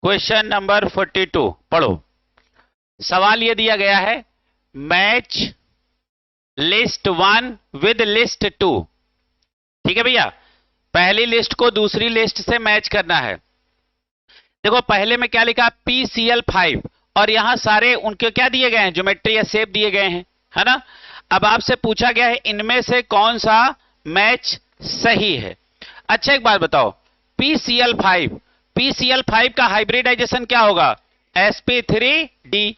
Question number 42 पढ़ो। सवाल ये दिया गया है, मैच लिस्ट 1 विद लिस्ट 2। ठीक है भैया, पहली लिस्ट को दूसरी लिस्ट से मैच करना है। देखो पहले में क्या लिखा, PCl5, और यहां सारे उनके क्या दिए गए हैं, ज्योमेट्री या शेप दिए गए हैं, है ना। अब आपसे पूछा गया है इनमें से कौन सा मैच सही है। अच्छा एक बात बताओ, PCl5 का हाइब्रिडाइजेशन क्या होगा, sp3d।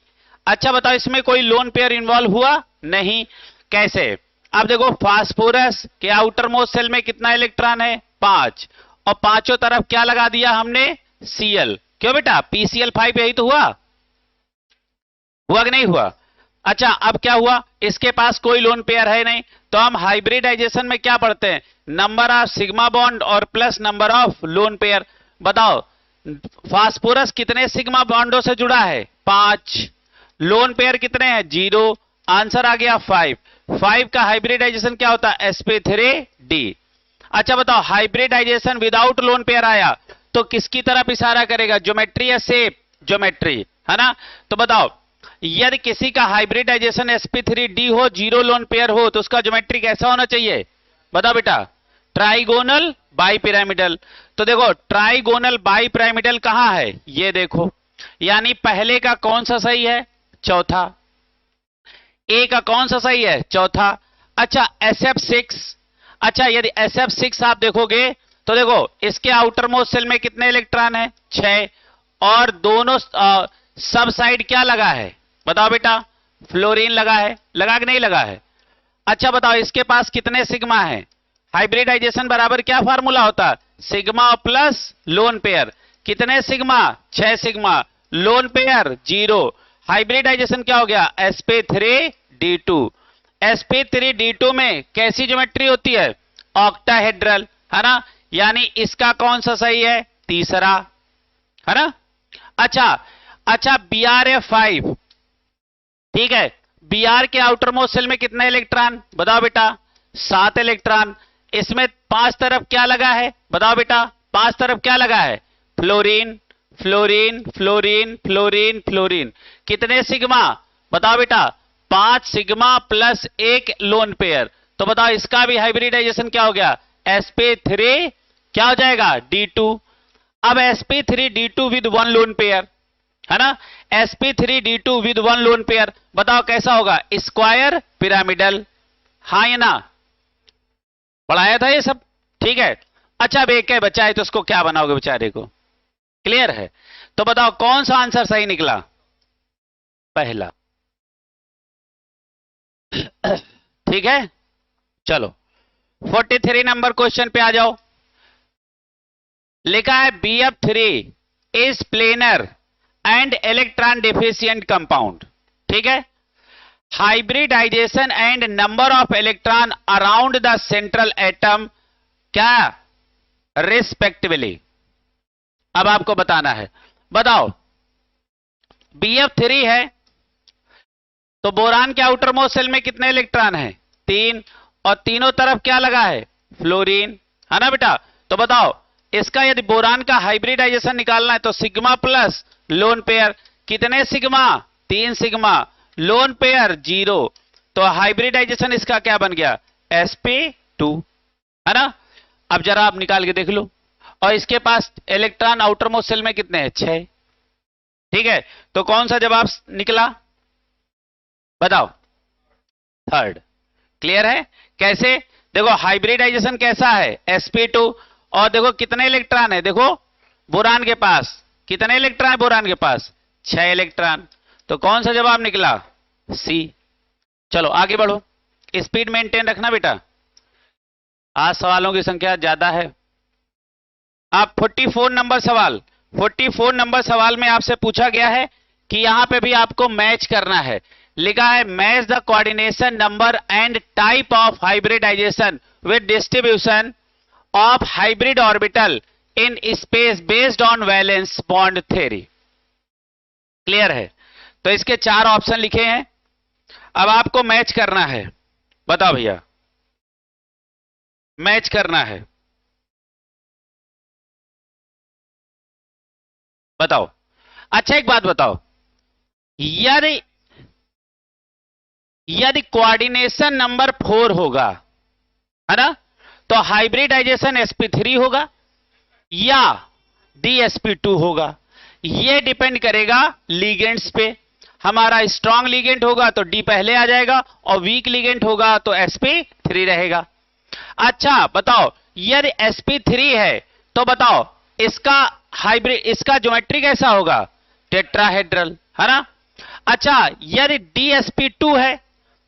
अच्छा बताओ, इसमें कोई लोन पेयर इन्वॉल्व हुआ नहीं, कैसे। अब देखो फास्फोरस के आउटर मोस्ट सेल में कितना इलेक्ट्रॉन है, 5, और पांचों तरफ क्या लगा दिया हमने, Cl। क्यों बेटा, PCl5 यही तो हुआ, हुआ कि नहीं हुआ। अच्छा अब क्या हुआ, इसके पास कोई लोन पेयर है नहीं, तो हम हाइब्रिडाइजेशन में क्या पढ़ते हैं, नंबर ऑफ सिग्मा बॉन्ड और plus number of loan pair. बताओ फास्फोरस कितने सिग्मा बॉन्डों से जुड़ा है, 5, लोन पेयर कितने हैं, 0, आंसर आ गया 5। 5 का हाइब्रिडाइजेशन क्या होता है, sp3d। अच्छा बताओ हाइब्रिडाइजेशन विदाउट लोन पेयर आया तो किसकी तरफ इशारा करेगा, ज्योमेट्री या शेप, ज्योमेट्री, है ना। तो बताओ यदि किसी का हाइब्रिडाइजेशन sp3d हो, 0 लोन पेयर हो, तो उसका ज्योमेट्री कैसा होना चाहिए, बताओ बेटा, ट्राइगोनल बाइपिरामिडल। तो देखो ट्राइगोनल बाइपिरामिडल कहां है, ये देखो, यानी पहले का कौन सा सही है, चौथा, ए का कौन सा सही है, चौथा। अच्छा SF6, अच्छा यदि SF6 आप देखोगे तो देखो इसके आउटर मोस्ट सेल में कितने इलेक्ट्रॉन है, 6, और दोनों सब साइड क्या लगा है, बताओ बेटा, फ्लोरीन लगा है, लगा कि नहीं लगा है। अच्छा बताओ इसके पास कितने सिग्मा है, हाइब्रिडाइजेशन बराबर क्या फार्मूला होता है, सिग्मा प्लस लोन पेयर, कितने sigma, 6 sigma, lone pair 0, hybridisation क्या हो गया, sp3d2। sp3d2 में कैसी ज्योमेट्री होती है, ऑक्टाहेड्रल, है ना, यानी इसका कौन सा सही है, तीसरा, है ना। अच्छा अच्छा Br5, ठीक है, Br के आउटर मोस्ट सेल में कितने इलेक्ट्रॉन, बताओ बेटा, 7 इलेक्ट्रॉन, इसमें 5 तरफ क्या लगा है, बताओ बेटा, 5 तरफ क्या लगा है, fluorine fluorine fluorine fluorine fluorine, कितने सिग्मा, बताओ बेटा, 5 सिग्मा प्लस 1 लोन पेयर। तो बताओ इसका भी हाइब्रिडाइजेशन क्या हो गया, sp3 क्या हो जाएगा, d2। अब sp3d2 विद 1 लोन पेयर, है ना, sp3d2 विद 1 लोन पेयर, बताओ कैसा होगा, स्क्वायर पिरामिडल, हाँ या ना, पढ़ाया था ये सब, ठीक है। अच्छा अब एक है बचा है तो उसको क्या बनाओगे बेचारे को, क्लियर है। तो बताओ कौन सा आंसर सही निकला, पहला, ठीक है। चलो 43 नंबर क्वेश्चन पे आ जाओ। लिखा है BF3 is planar and electron deficient compound, ठीक है, hybridization and number of electron around the central atom क्या, रिस्पेक्टिवली। अब आपको बताना है, बताओ BF3 है तो बोरान के आउटर मोस्ट सेल में कितने इलेक्ट्रॉन है, 3, और तीनों तरफ क्या लगा है, फ्लोरीन, है ना बेटा। तो बताओ इसका यदि बोरान का हाइब्रिडाइजेशन निकालना है तो सिग्मा प्लस लोन पेयर, कितने सिग्मा, 3 सिग्मा, लोन पेयर 0, तो हाइब्रिडाइजेशन इसका क्या बन गया, sp2, है ना। अब जरा आप निकाल के देख लो, और इसके पास इलेक्ट्रॉन आउटर मोस्ट सेल में कितने हैं, 6, ठीक है। तो कौन सा जवाब निकला, बताओ, थर्ड, क्लियर है। कैसे, देखो हाइब्रिडाइजेशन कैसा है, sp2, और देखो कितने इलेक्ट्रॉन है, देखो बोरान के पास कितने इलेक्ट्रॉन है, बोरान के पास 6 इलेक्ट्रॉन, तो कौन सा जवाब निकला, सी। चलो आगे बढ़ो, स्पीड मेंटेन रखना बेटा, आज सवालों की संख्या ज्यादा है। आप 44 नंबर सवाल, 44 नंबर सवाल में आपसे पूछा गया है कि यहां पे भी आपको मैच करना है। लिखा है match the coordination number and type of hybridisation with distribution of hybrid orbital in space based on valence bond theory, clear है। तो इसके 4 ऑप्शन लिखे हैं, अब आपको मैच करना है, बताओ भैया, मैच करना है। बताओ। अच्छा एक बात बताओ, यदि यदि कोऑर्डिनेशन नंबर 4 होगा, है ना, तो हाइब्रिडाइजेशन sp3 होगा या dsp2 होगा। यह डिपेंड करेगा लिगेंड्स पे। हमारा स्ट्रांग लिगेंड होगा तो डी पहले आ जाएगा, और वीक लिगेंड होगा तो sp3 रहेगा। अच्छा बताओ, यदि sp3 है तो बताओ इसका हाइब्रिड, इसका ज्योमेट्री कैसा होगा? टेट्राहेड्रल, है ना। अच्छा यदि dsp2 है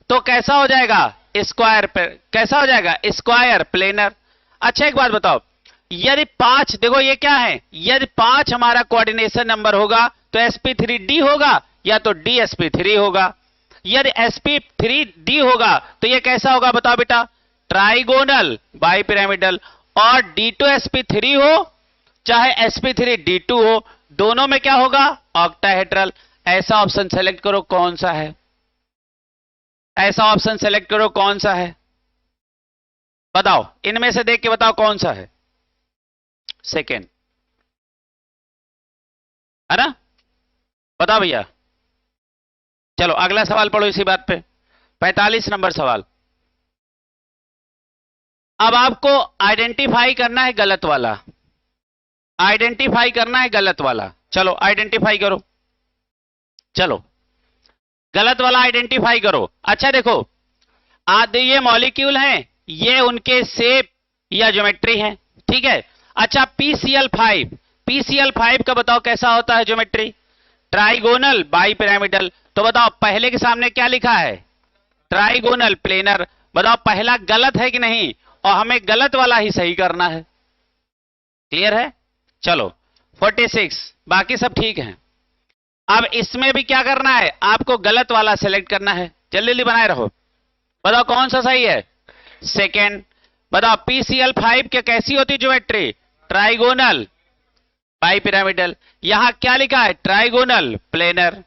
तो कैसा हो जाएगा? स्क्वायर पे, कैसा हो जाएगा? Square planar. अच्छा एक बात बताओ, यदि 5, देखो ये क्या है, यदि 5 हमारा कोऑर्डिनेशन नंबर होगा तो sp3d होगा या तो dsp3 होगा। यदि sp3d होगा तो ये कैसा होगा बताओ बेटा? Trigonal bipyramidal. और d2sp3 हो चाहे sp3d2 हो, दोनों में क्या होगा? ऑक्टाहेड्रल। ऐसा ऑप्शन सेलेक्ट करो, कौन सा है? ऐसा ऑप्शन सेलेक्ट करो, कौन सा है? बताओ, इनमें से देख के बताओ कौन सा है। सेकेंड, है ना, बताओ भैया। चलो अगला सवाल पढ़ो इसी बात पे, 45 नंबर सवाल। अब आपको आइडेंटिफाई करना है गलत वाला, आइडेंटिफाई करना है गलत वाला। चलो आइडेंटिफाई करो, चलो गलत वाला आइडेंटिफाई करो। अच्छा देखो, आधे ये मॉलिक्यूल हैं, ये उनके शेप या ज्योमेट्री है, ठीक है। अच्छा PCl5, PCl5 का बताओ कैसा होता है ज्योमेट्री? Trigonal bipyramidal. तो बताओ पहले के सामने क्या लिखा है? Trigonal planar. बताओ पहला गलत है कि नहीं, और हमें गलत वाला ही सही करना है। क्लियर है? चलो 46, बाकी सब ठीक है। अब इसमें भी क्या करना है? आपको गलत वाला सेलेक्ट करना है। जल्दी जल्दी बनाए रहो, बताओ कौन सा सही है? सेकेंड। बताओ PCl5 के कैसी होती ज्योमेट्री? Trigonal bipyramidal. यहां क्या लिखा है? Trigonal planar.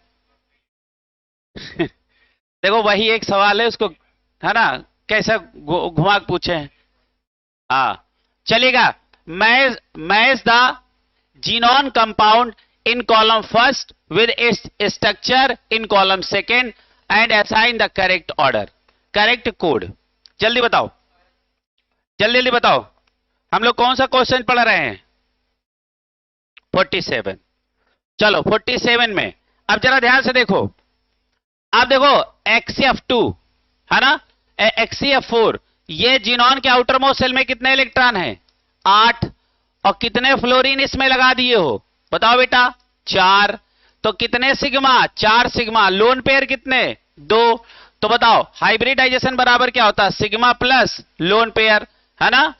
देखो वही एक सवाल है, उसको, है ना, कैसा घुमा के पूछे हैं। हाँ चलेगा। Match the xenon compound in column first with its structure in column second and assign the correct order, correct code। जल्दी बताओ, जल्दी जल्दी बताओ, हम लोग कौन सा क्वेश्चन पढ़ रहे हैं? 47। चलो 47 में अब जरा ध्यान से देखो। आप देखो XCF2, है ना, XCF4, ये जीनोन के आउटर मोस्ट सेल में कितने इलेक्ट्रॉन हैं? 8। और कितने फ्लोरीन इसमें लगा दिए हो? बताओ बेटा। 4। तो कितने सिग्मा? 4 सिग्मा। लोन पेयर कितने? 2। तो बताओ हाइब्रिडाइजेशन बराबर क्या होता है? सिग्मा प्लस लोन पेयर, है ना।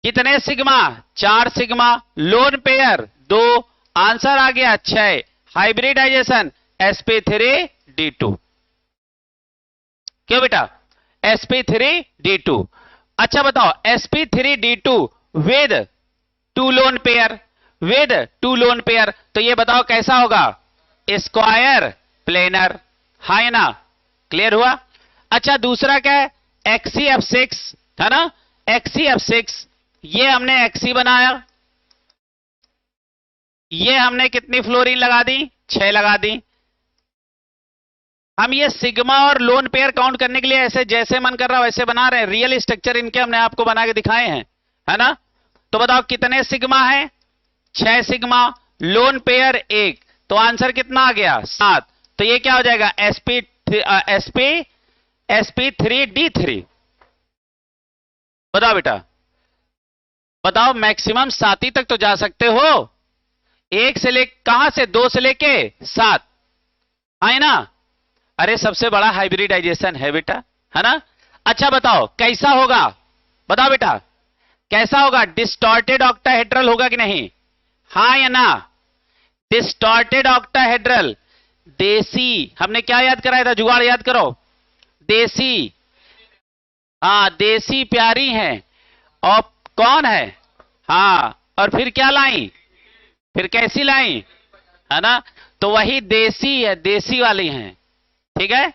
कितने sigma? 4 sigma. Lone pair 2। Answer आ गया 6। Hybridisation sp3d2। क्यों बेटा? sp3d2। अच्छा बताओ sp3d2 with 2 lone pair, with 2 loan pair, तो ये बताओ कैसा होगा? स्क्वायर प्लेनर, है ना। क्लियर हुआ? अच्छा दूसरा क्या है? XCF6, है ना, XCF6, ये हमने XC बनाया, ये हमने कितनी फ्लोरीन लगा दी? 6 लगा दी। हम ये सिग्मा और लोन पेयर काउंट करने के लिए ऐसे जैसे मन कर रहा है वैसे बना रहे हैं। रियल स्ट्रक्चर इनके हमने आपको बना के दिखाए हैं, है ना। तो बताओ कितने सिग्मा है? 6 सिग्मा। लोन पेयर 1, तो आंसर कितना आ गया? 7। तो ये क्या हो जाएगा? sp3d3। बताओ बेटा, बताओ मैक्सिमम 7 ही तक तो जा सकते हो। 1 से ले, कहां से? 2 से लेके 7, है ना। अरे सबसे बड़ा हाइब्रिडाइजेशन है बेटा, है ना। अच्छा बताओ कैसा होगा? बताओ बेटा कैसा होगा? डिस्टॉर्टेड ऑक्टाहेड्रल होगा कि नहीं? हाँ या ना? Distorted octahedral. देसी, हमने क्या याद कराया था? जुगाड़ याद करो। देसी, हाँ देसी प्यारी है। और कौन है? हाँ, और फिर क्या लाई? फिर कैसी लाई, है ना। तो वही देसी है, देसी वाली है, ठीक है।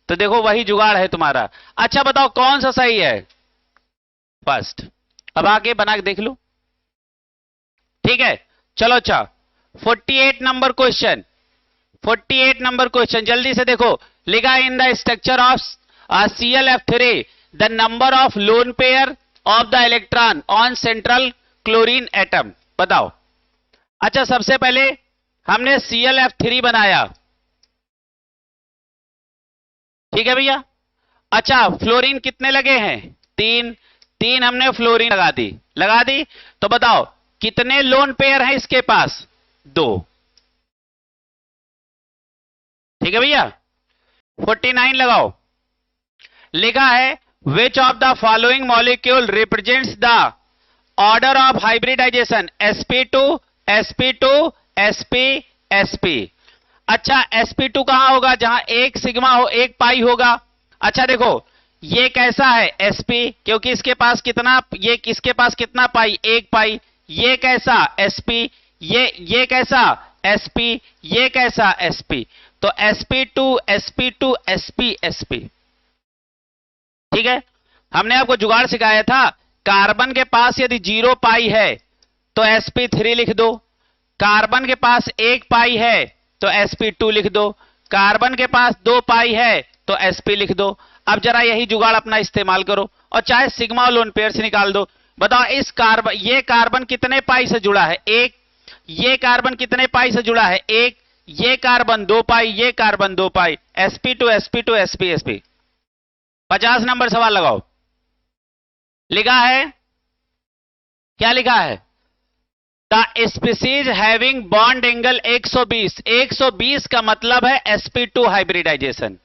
तो देखो वही जुगाड़ है तुम्हारा। अच्छा बताओ कौन सा सही है? फर्स्ट। अब आगे बना के देख लो, ठीक है। चलो अच्छा 48 नंबर क्वेश्चन, 48 नंबर क्वेश्चन जल्दी से देखो। लिखा in the structure of ClF3 the number of lone pair of the electron on central chlorine atom. बताओ। अच्छा, सबसे पहले हमने ClF3 बनाया, ठीक है भैया। अच्छा, फ्लोरीन कितने लगे हैं? 3 हमने फ्लोरीन लगा दी। तो बताओ कितने लोन पेयर हैं इसके पास? 2, ठीक है भैया। 49 लगाओ। लिखा है which of the following molecule represents the order of hybridisation sp2 sp2 sp sp। अच्छा, sp2 कहां होगा? जहां एक सिग्मा हो, एक पाई होगा। अच्छा देखो, ये कैसा है? sp, क्योंकि इसके पास कितना, ये किसके पास कितना पाई? एक पाई। ये कैसा? sp। ये कैसा? sp। ये कैसा? sp। तो sp2 sp2 sp sp, ठीक है। हमने आपको जुगाड़ सिखाया था, कार्बन के पास यदि 0 पाई है तो sp3 लिख दो, कार्बन के पास 1 पाई है तो sp2 लिख दो, कार्बन के पास 2 पाई है तो sp लिख दो। अब जरा यही जुगाड़ अपना इस्तेमाल करो और चाहे सिग्मा और लोन पेयर से निकाल दो। बताओ इस कार्बन, ये कार्बन कितने पाई से जुड़ा है? 1। ये कार्बन कितने पाई से जुड़ा है? 1। ये कार्बन 2 पाई, ये कार्बन 2 पाई। sp2 sp2 sp sp। 50 number सवाल लगाओ। लिखा है, क्या लिखा है? The species having bond angle 120। 120 का मतलब है sp2 हाइब्रिडाइजेशन।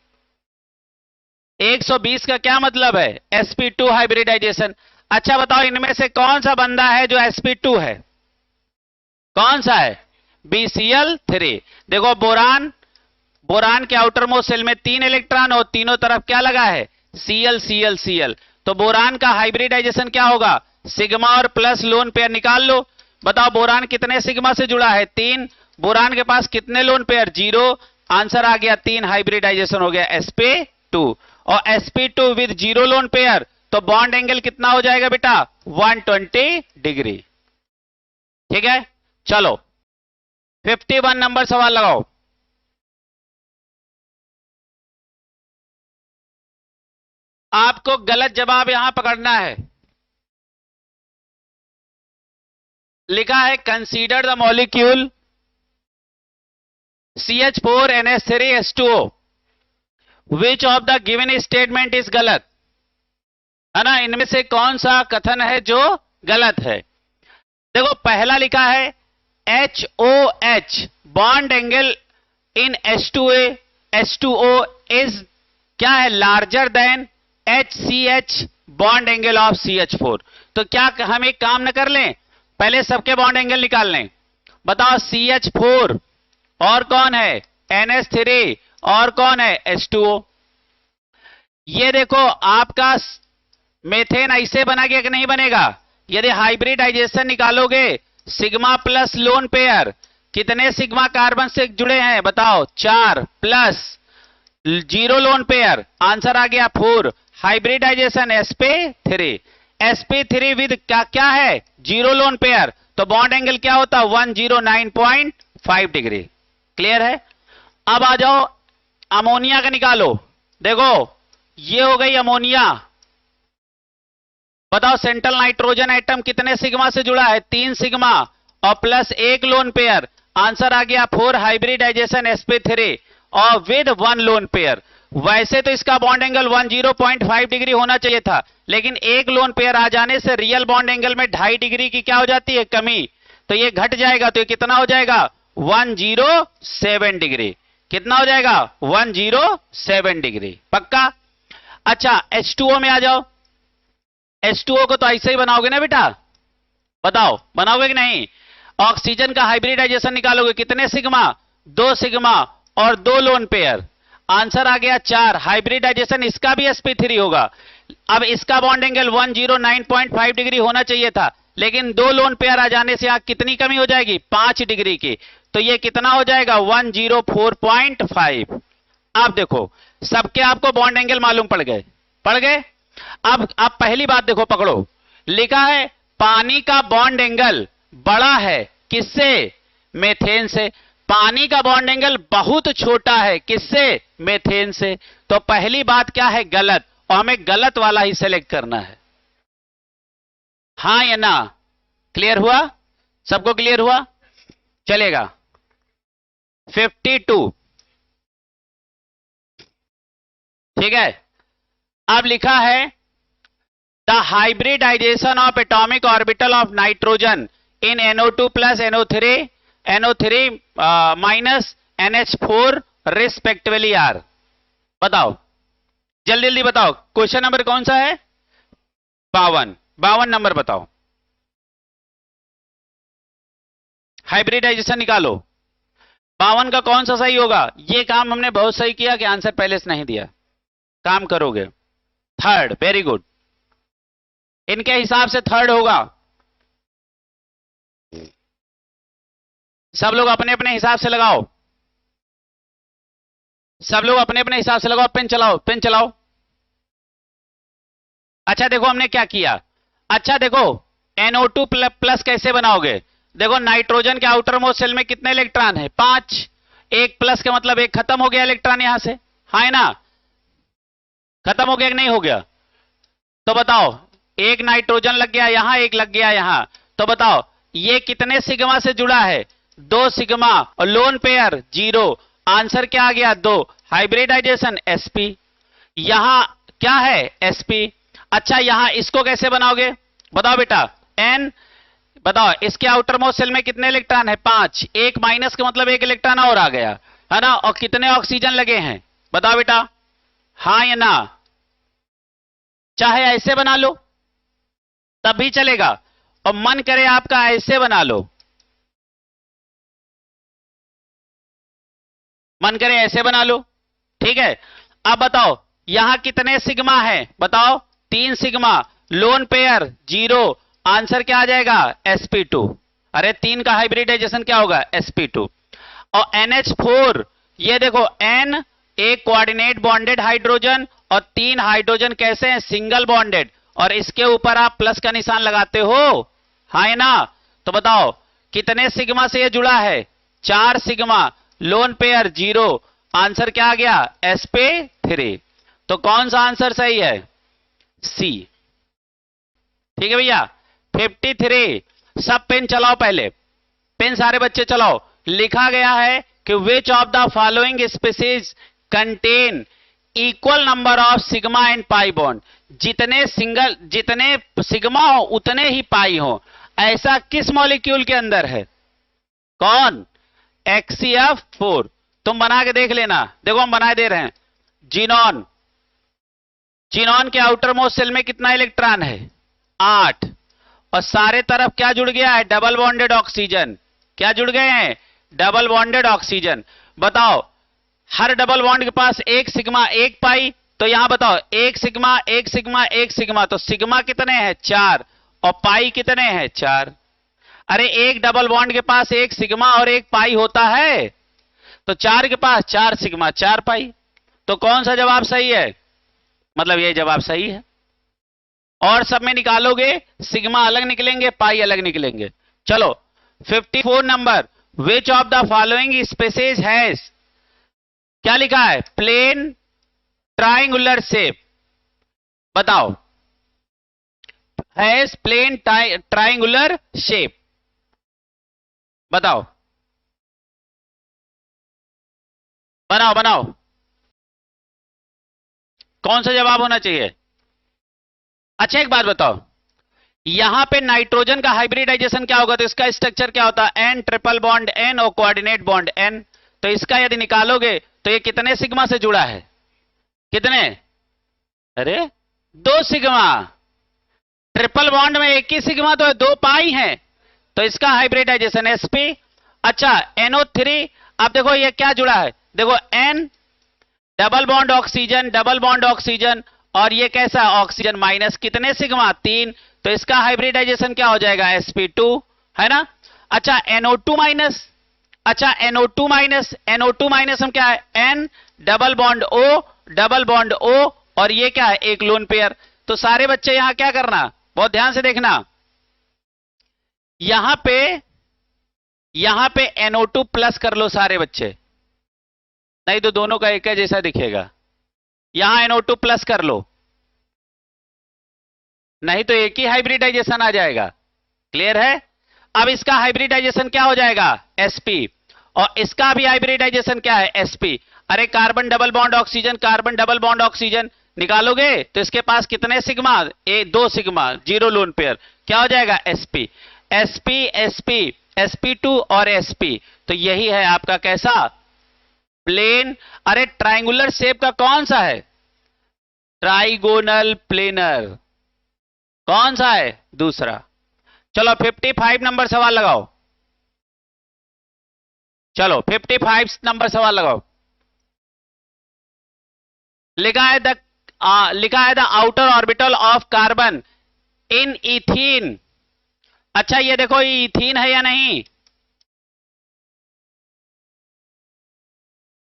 120 का क्या मतलब है? sp2 hybridisation. अच्छा बताओ, इनमें से कौन सा बंदा है जो sp2 है? कौन सा है? BCl3। देखो, बोरान के आउटर मोस्ट शेल में 3 इलेक्ट्रॉन और तीनों तरफ क्या लगा है? Cl Cl Cl। तो बोरान का हाइब्रिडाइजेशन क्या होगा? सिग्मा और प्लस लोन पेयर निकाल लो। बताओ बोरान कितने सिग्मा से जुड़ा है? 3। बोरान के पास कितने लोन पेयर? 0। आंसर आ गया 3, हाइब्रिडाइजेशन हो गया sp2। और sp2 विद 0 लोन पेयर, तो बॉन्ड एंगल कितना हो जाएगा बेटा? 120 डिग्री, ठीक है। चलो 51 नंबर सवाल लगाओ। आपको गलत जवाब यहां पकड़ना है। लिखा है consider the molecule CH4NH3H2O which of the given statement is गलत, है ना। इनमें से कौन सा कथन है जो गलत है? देखो, पहला लिखा है HOH bond angle in H2O is क्या है? Larger than HCH bond angle of CH4। तो क्या हम एक काम न कर लें, पहले सबके बॉन्ड एंगल निकाल लें। बताओ CH4 और कौन है? NH3 और कौन है? H2O। ये देखो, आपका मेथेन ऐसे बना गया कि नहीं बनेगा? यदि हाइब्रिडाइजेशन निकालोगे, सिग्मा प्लस लोन पेयर, कितने सिग्मा कार्बन से जुड़े हैं? बताओ 4 प्लस 0 लोन पेयर, आंसर आ गया 4। हाइब्रिडाइजेशन sp3, sp3 विद क्या है? 0 लोन पेयर, तो बॉन्ड एंगल क्या होता? 109.5 डिग्री। क्लियर है? अब आ जाओ अमोनिया का निकालो। देखो, ये हो गई अमोनिया। बताओ सेंट्रल नाइट्रोजन एटम कितने सिग्मा से जुड़ा है? 3 सिग्मा और प्लस 1 लोन पेयर, आंसर आ गया 4, हाइब्रिडाइजेशन sp3 और विद 1 लोन पेयर। वैसे तो इसका बॉन्ड एंगल 10.5 डिग्री होना चाहिए था, लेकिन 1 लोन पेयर आ जाने से रियल बॉन्ड एंगल में 2.5 डिग्री की क्या हो जाती है? कमी। तो ये घट जाएगा, तो ये कितना हो जाएगा? 107 डिग्री। कितना हो जाएगा? 107 डिग्री। पक्का? अच्छा, H2O में आ जाओ। H2O को तो ऐसे ही बनाओगे ना बेटा? बताओ बनाओगे कि नहीं? ऑक्सीजन का हाइब्रिडाइजेशन निकालोगे, कितने सिग्मा? 2 सिग्मा और 2 लोन पेयर, आंसर आ गया 4। हाइब्रिडाइजेशन इसका भी sp3 होगा। अब इसका बॉन्ड एंगल 109.5 डिग्री होना चाहिए था, लेकिन 2 लोन पेयर आ जाने से यहां कितनी कमी हो जाएगी? 5 डिग्री की। तो ये कितना हो जाएगा? 104.5। अब देखो, सबके आपको बॉन्ड एंगल मालूम पड़ गए। अब पहली बात देखो, पकड़ो। लिखा है पानी का बॉन्ड एंगल बड़ा है किससे? मेथेन से। पानी का बॉन्ड एंगल बहुत छोटा है, किससे? मेथेन से। तो पहली बात क्या है? गलत, और हमें गलत वाला ही सेलेक्ट करना है। हाँ या ना? क्लियर हुआ? सबको क्लियर हुआ? चलेगा। 52, ठीक है। अब लिखा है the hybridisation of atomic orbital of nitrogen in NO2 plus NO3 minus NH4 respectively are. बताओ, जल्दी जल्दी बताओ, क्वेश्चन नंबर कौन सा है? 52 नंबर बताओ। हाइब्रिडाइजेशन निकालो। 52 का कौन सा सही होगा? ये काम हमने बहुत सही किया कि आंसर पहले से नहीं दिया, काम करोगे। थर्ड, वेरी गुड, इनके हिसाब से थर्ड होगा। सब लोग अपने अपने हिसाब से लगाओ, सब लोग अपने अपने हिसाब से लगाओ। पेन चलाओ, पेन चलाओ। अच्छा देखो हमने क्या किया। अच्छा देखो NO2 प्लस कैसे बनाओगे? देखो नाइट्रोजन के आउटर मोस्ट शेल में कितने इलेक्ट्रॉन है? 5। एक प्लस का मतलब एक खत्म हो गया इलेक्ट्रॉन यहां से, हाँ है ना? खत्म हो गया कि नहीं हो गया? तो बताओ, एक नाइट्रोजन लग गया यहां, एक लग गया यहां। तो बताओ ये कितने सिग्मा से जुड़ा है? 2 सिग्मा। और लोन पेयर 0। आंसर क्या आ गया? 2। Hybridisation sp। यहां क्या है? sp। अच्छा यहां इसको कैसे बनाओगे? बताओ बेटा। n, बताओ इसके आउटर मोस्ट शेल में कितने इलेक्ट्रॉन है? 5। एक माइनस का मतलब एक इलेक्ट्रॉन और आ गया है ना? और कितने ऑक्सीजन लगे हैं? बताओ बेटा, हाँ या ना? चाहे ऐसे बना लो तब भी चलेगा, और मन करे आपका ऐसे बना लो, मन करे ऐसे बना लो, ठीक है। अब बताओ यहां कितने सिग्मा है? बताओ 3 सिग्मा। Lone pair 0। आंसर क्या आ जाएगा? sp2। अरे 3 का हाइब्रिडाइजेशन क्या होगा? sp2। और NH4, ये देखो n एक कोऑर्डिनेट बॉन्डेड हाइड्रोजन और 3 हाइड्रोजन कैसे हैं? Single bonded. और इसके ऊपर आप प्लस का निशान लगाते हो, हाँ है ना? तो बताओ कितने सिग्मा से ये जुड़ा है? 4 सिग्मा। Lone pair 0। आंसर क्या आ गया? sp3। तो कौन सा आंसर सही है? सी। ठीक है भैया। 53। सब पेन चलाओ, पहले पेन सारे बच्चे चलाओ। लिखा गया है कि विच of the following species contain equal number of sigma and pi bond. जितने सिग्मा हो उतने ही पाई हो, ऐसा किस मॉलिक्यूल के अंदर है? कौन? HCF4। तुम बना के देख लेना। देखो हम बना दे रहे हैं। जीनॉन, जीनॉन के आउटर मोस्ट शेल में कितना इलेक्ट्रॉन है? 8। और सारे तरफ क्या जुड़ गया है? Double bonded oxygen. क्या जुड़ गए हैं? Double bonded oxygen. बताओ हर डबल बॉन्ड के पास एक सिग्मा एक पाई। तो यहां बताओ एक सिग्मा एक सिग्मा एक सिग्मा, तो सिग्मा कितने हैं? 4। और पाई कितने हैं? 4। अरे एक डबल बॉन्ड के पास एक सिग्मा और एक पाई होता है, तो 4 के पास 4 सिग्मा 4 पाई। तो कौन सा जवाब सही है? मतलब ये जवाब सही है। और सब में निकालोगे सिग्मा अलग निकलेंगे, पाई अलग निकलेंगे। चलो 54 number, which of the following species has, क्या लिखा है? Plane triangular shape. बताओ, हैज प्लेन ट्राइंगुलर शेप। बताओ, बनाओ बनाओ, कौन सा जवाब होना चाहिए? अच्छा एक बात बताओ, यहां पे नाइट्रोजन का हाइब्रिडाइजेशन क्या होगा? तो इसका स्ट्रक्चर क्या होता है? N ट्रिपल बॉन्ड N और कोऑर्डिनेट बॉन्ड N। तो इसका यदि निकालोगे तो ये कितने सिग्मा से जुड़ा है? कितने? अरे 2 सिग्मा। ट्रिपल बॉन्ड में एक ही सिग्मा तो है, 2 पाई है। तो इसका हाइब्रिडाइजेशन sp। अच्छा NO3, अब देखो ये क्या जुड़ा है? देखो N double bond oxygen, double bond oxygen, और ये कैसा? ऑक्सीजन माइनस कितने सिग्मा? 3। तो इसका हाइब्रिडाइजेशन क्या हो जाएगा? sp2, है ना? अच्छा NO2 माइनस, अच्छा NO2 माइनस, NO2 माइनस हम क्या है? N double bond O, double bond O, और ये क्या है? एक लोन पेयर। तो सारे बच्चे यहां क्या करना, बहुत ध्यान से देखना, यहां पे यहां पे NO2 प्लस कर लो सारे बच्चे, नहीं तो दोनों का एक है जैसा दिखेगा। यहां NO2 प्लस कर लो, नहीं तो एक ही हाइब्रिडाइजेशन आ जाएगा। क्लियर है? अब इसका हाइब्रिडाइजेशन क्या हो जाएगा? sp, और इसका भी हाइब्रिडाइजेशन क्या है? sp। अरे carbon double bond oxygen, carbon double bond oxygen निकालोगे तो इसके पास कितने सिग्मा? 2 सिग्मा, 0 लोन पेयर, क्या हो जाएगा? sp, sp, sp, sp2 और sp। तो यही है आपका कैसा? प्लेन। अरे ट्राइंगुलर शेप का कौन सा है? Trigonal planar. कौन सा है? दूसरा। चलो 55 नंबर सवाल लगाओ। चलो 55 नंबर सवाल लगाओ। लिखा है the outer orbital of carbon in ethene. अच्छा ये देखो, ये इथीन है या नहीं?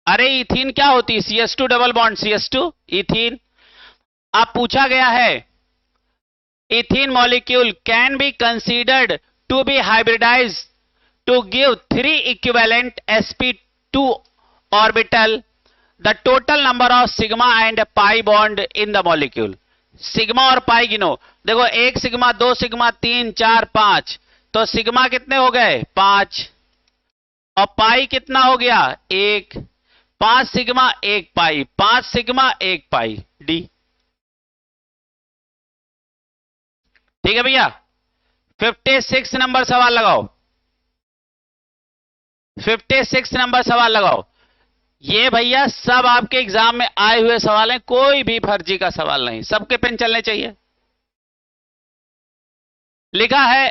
अरे इथीन क्या होती है? CS2 double bond CS2, ethene. अब पूछा गया है ethene molecule can be considered to be hybridised to give 3 equivalent sp2 orbital, the total number of sigma and pi bond in the molecule। Sigma और पाई गिनो। देखो 1 सिग्मा, 2 सिग्मा, 3, 4, 5, तो sigma कितने हो गए? 5, और पाई कितना हो गया? 1। 5 सिग्मा 1 पाई, 5 सिग्मा 1 पाई, डी। ठीक है भैया? 56 नंबर सवाल लगाओ। 56 नंबर सवाल लगाओ। ये भैया सब आपके एग्जाम में आए हुए सवाल हैं, कोई भी फर्जी का सवाल नहीं, सबके पेन चलने चाहिए। लिखा है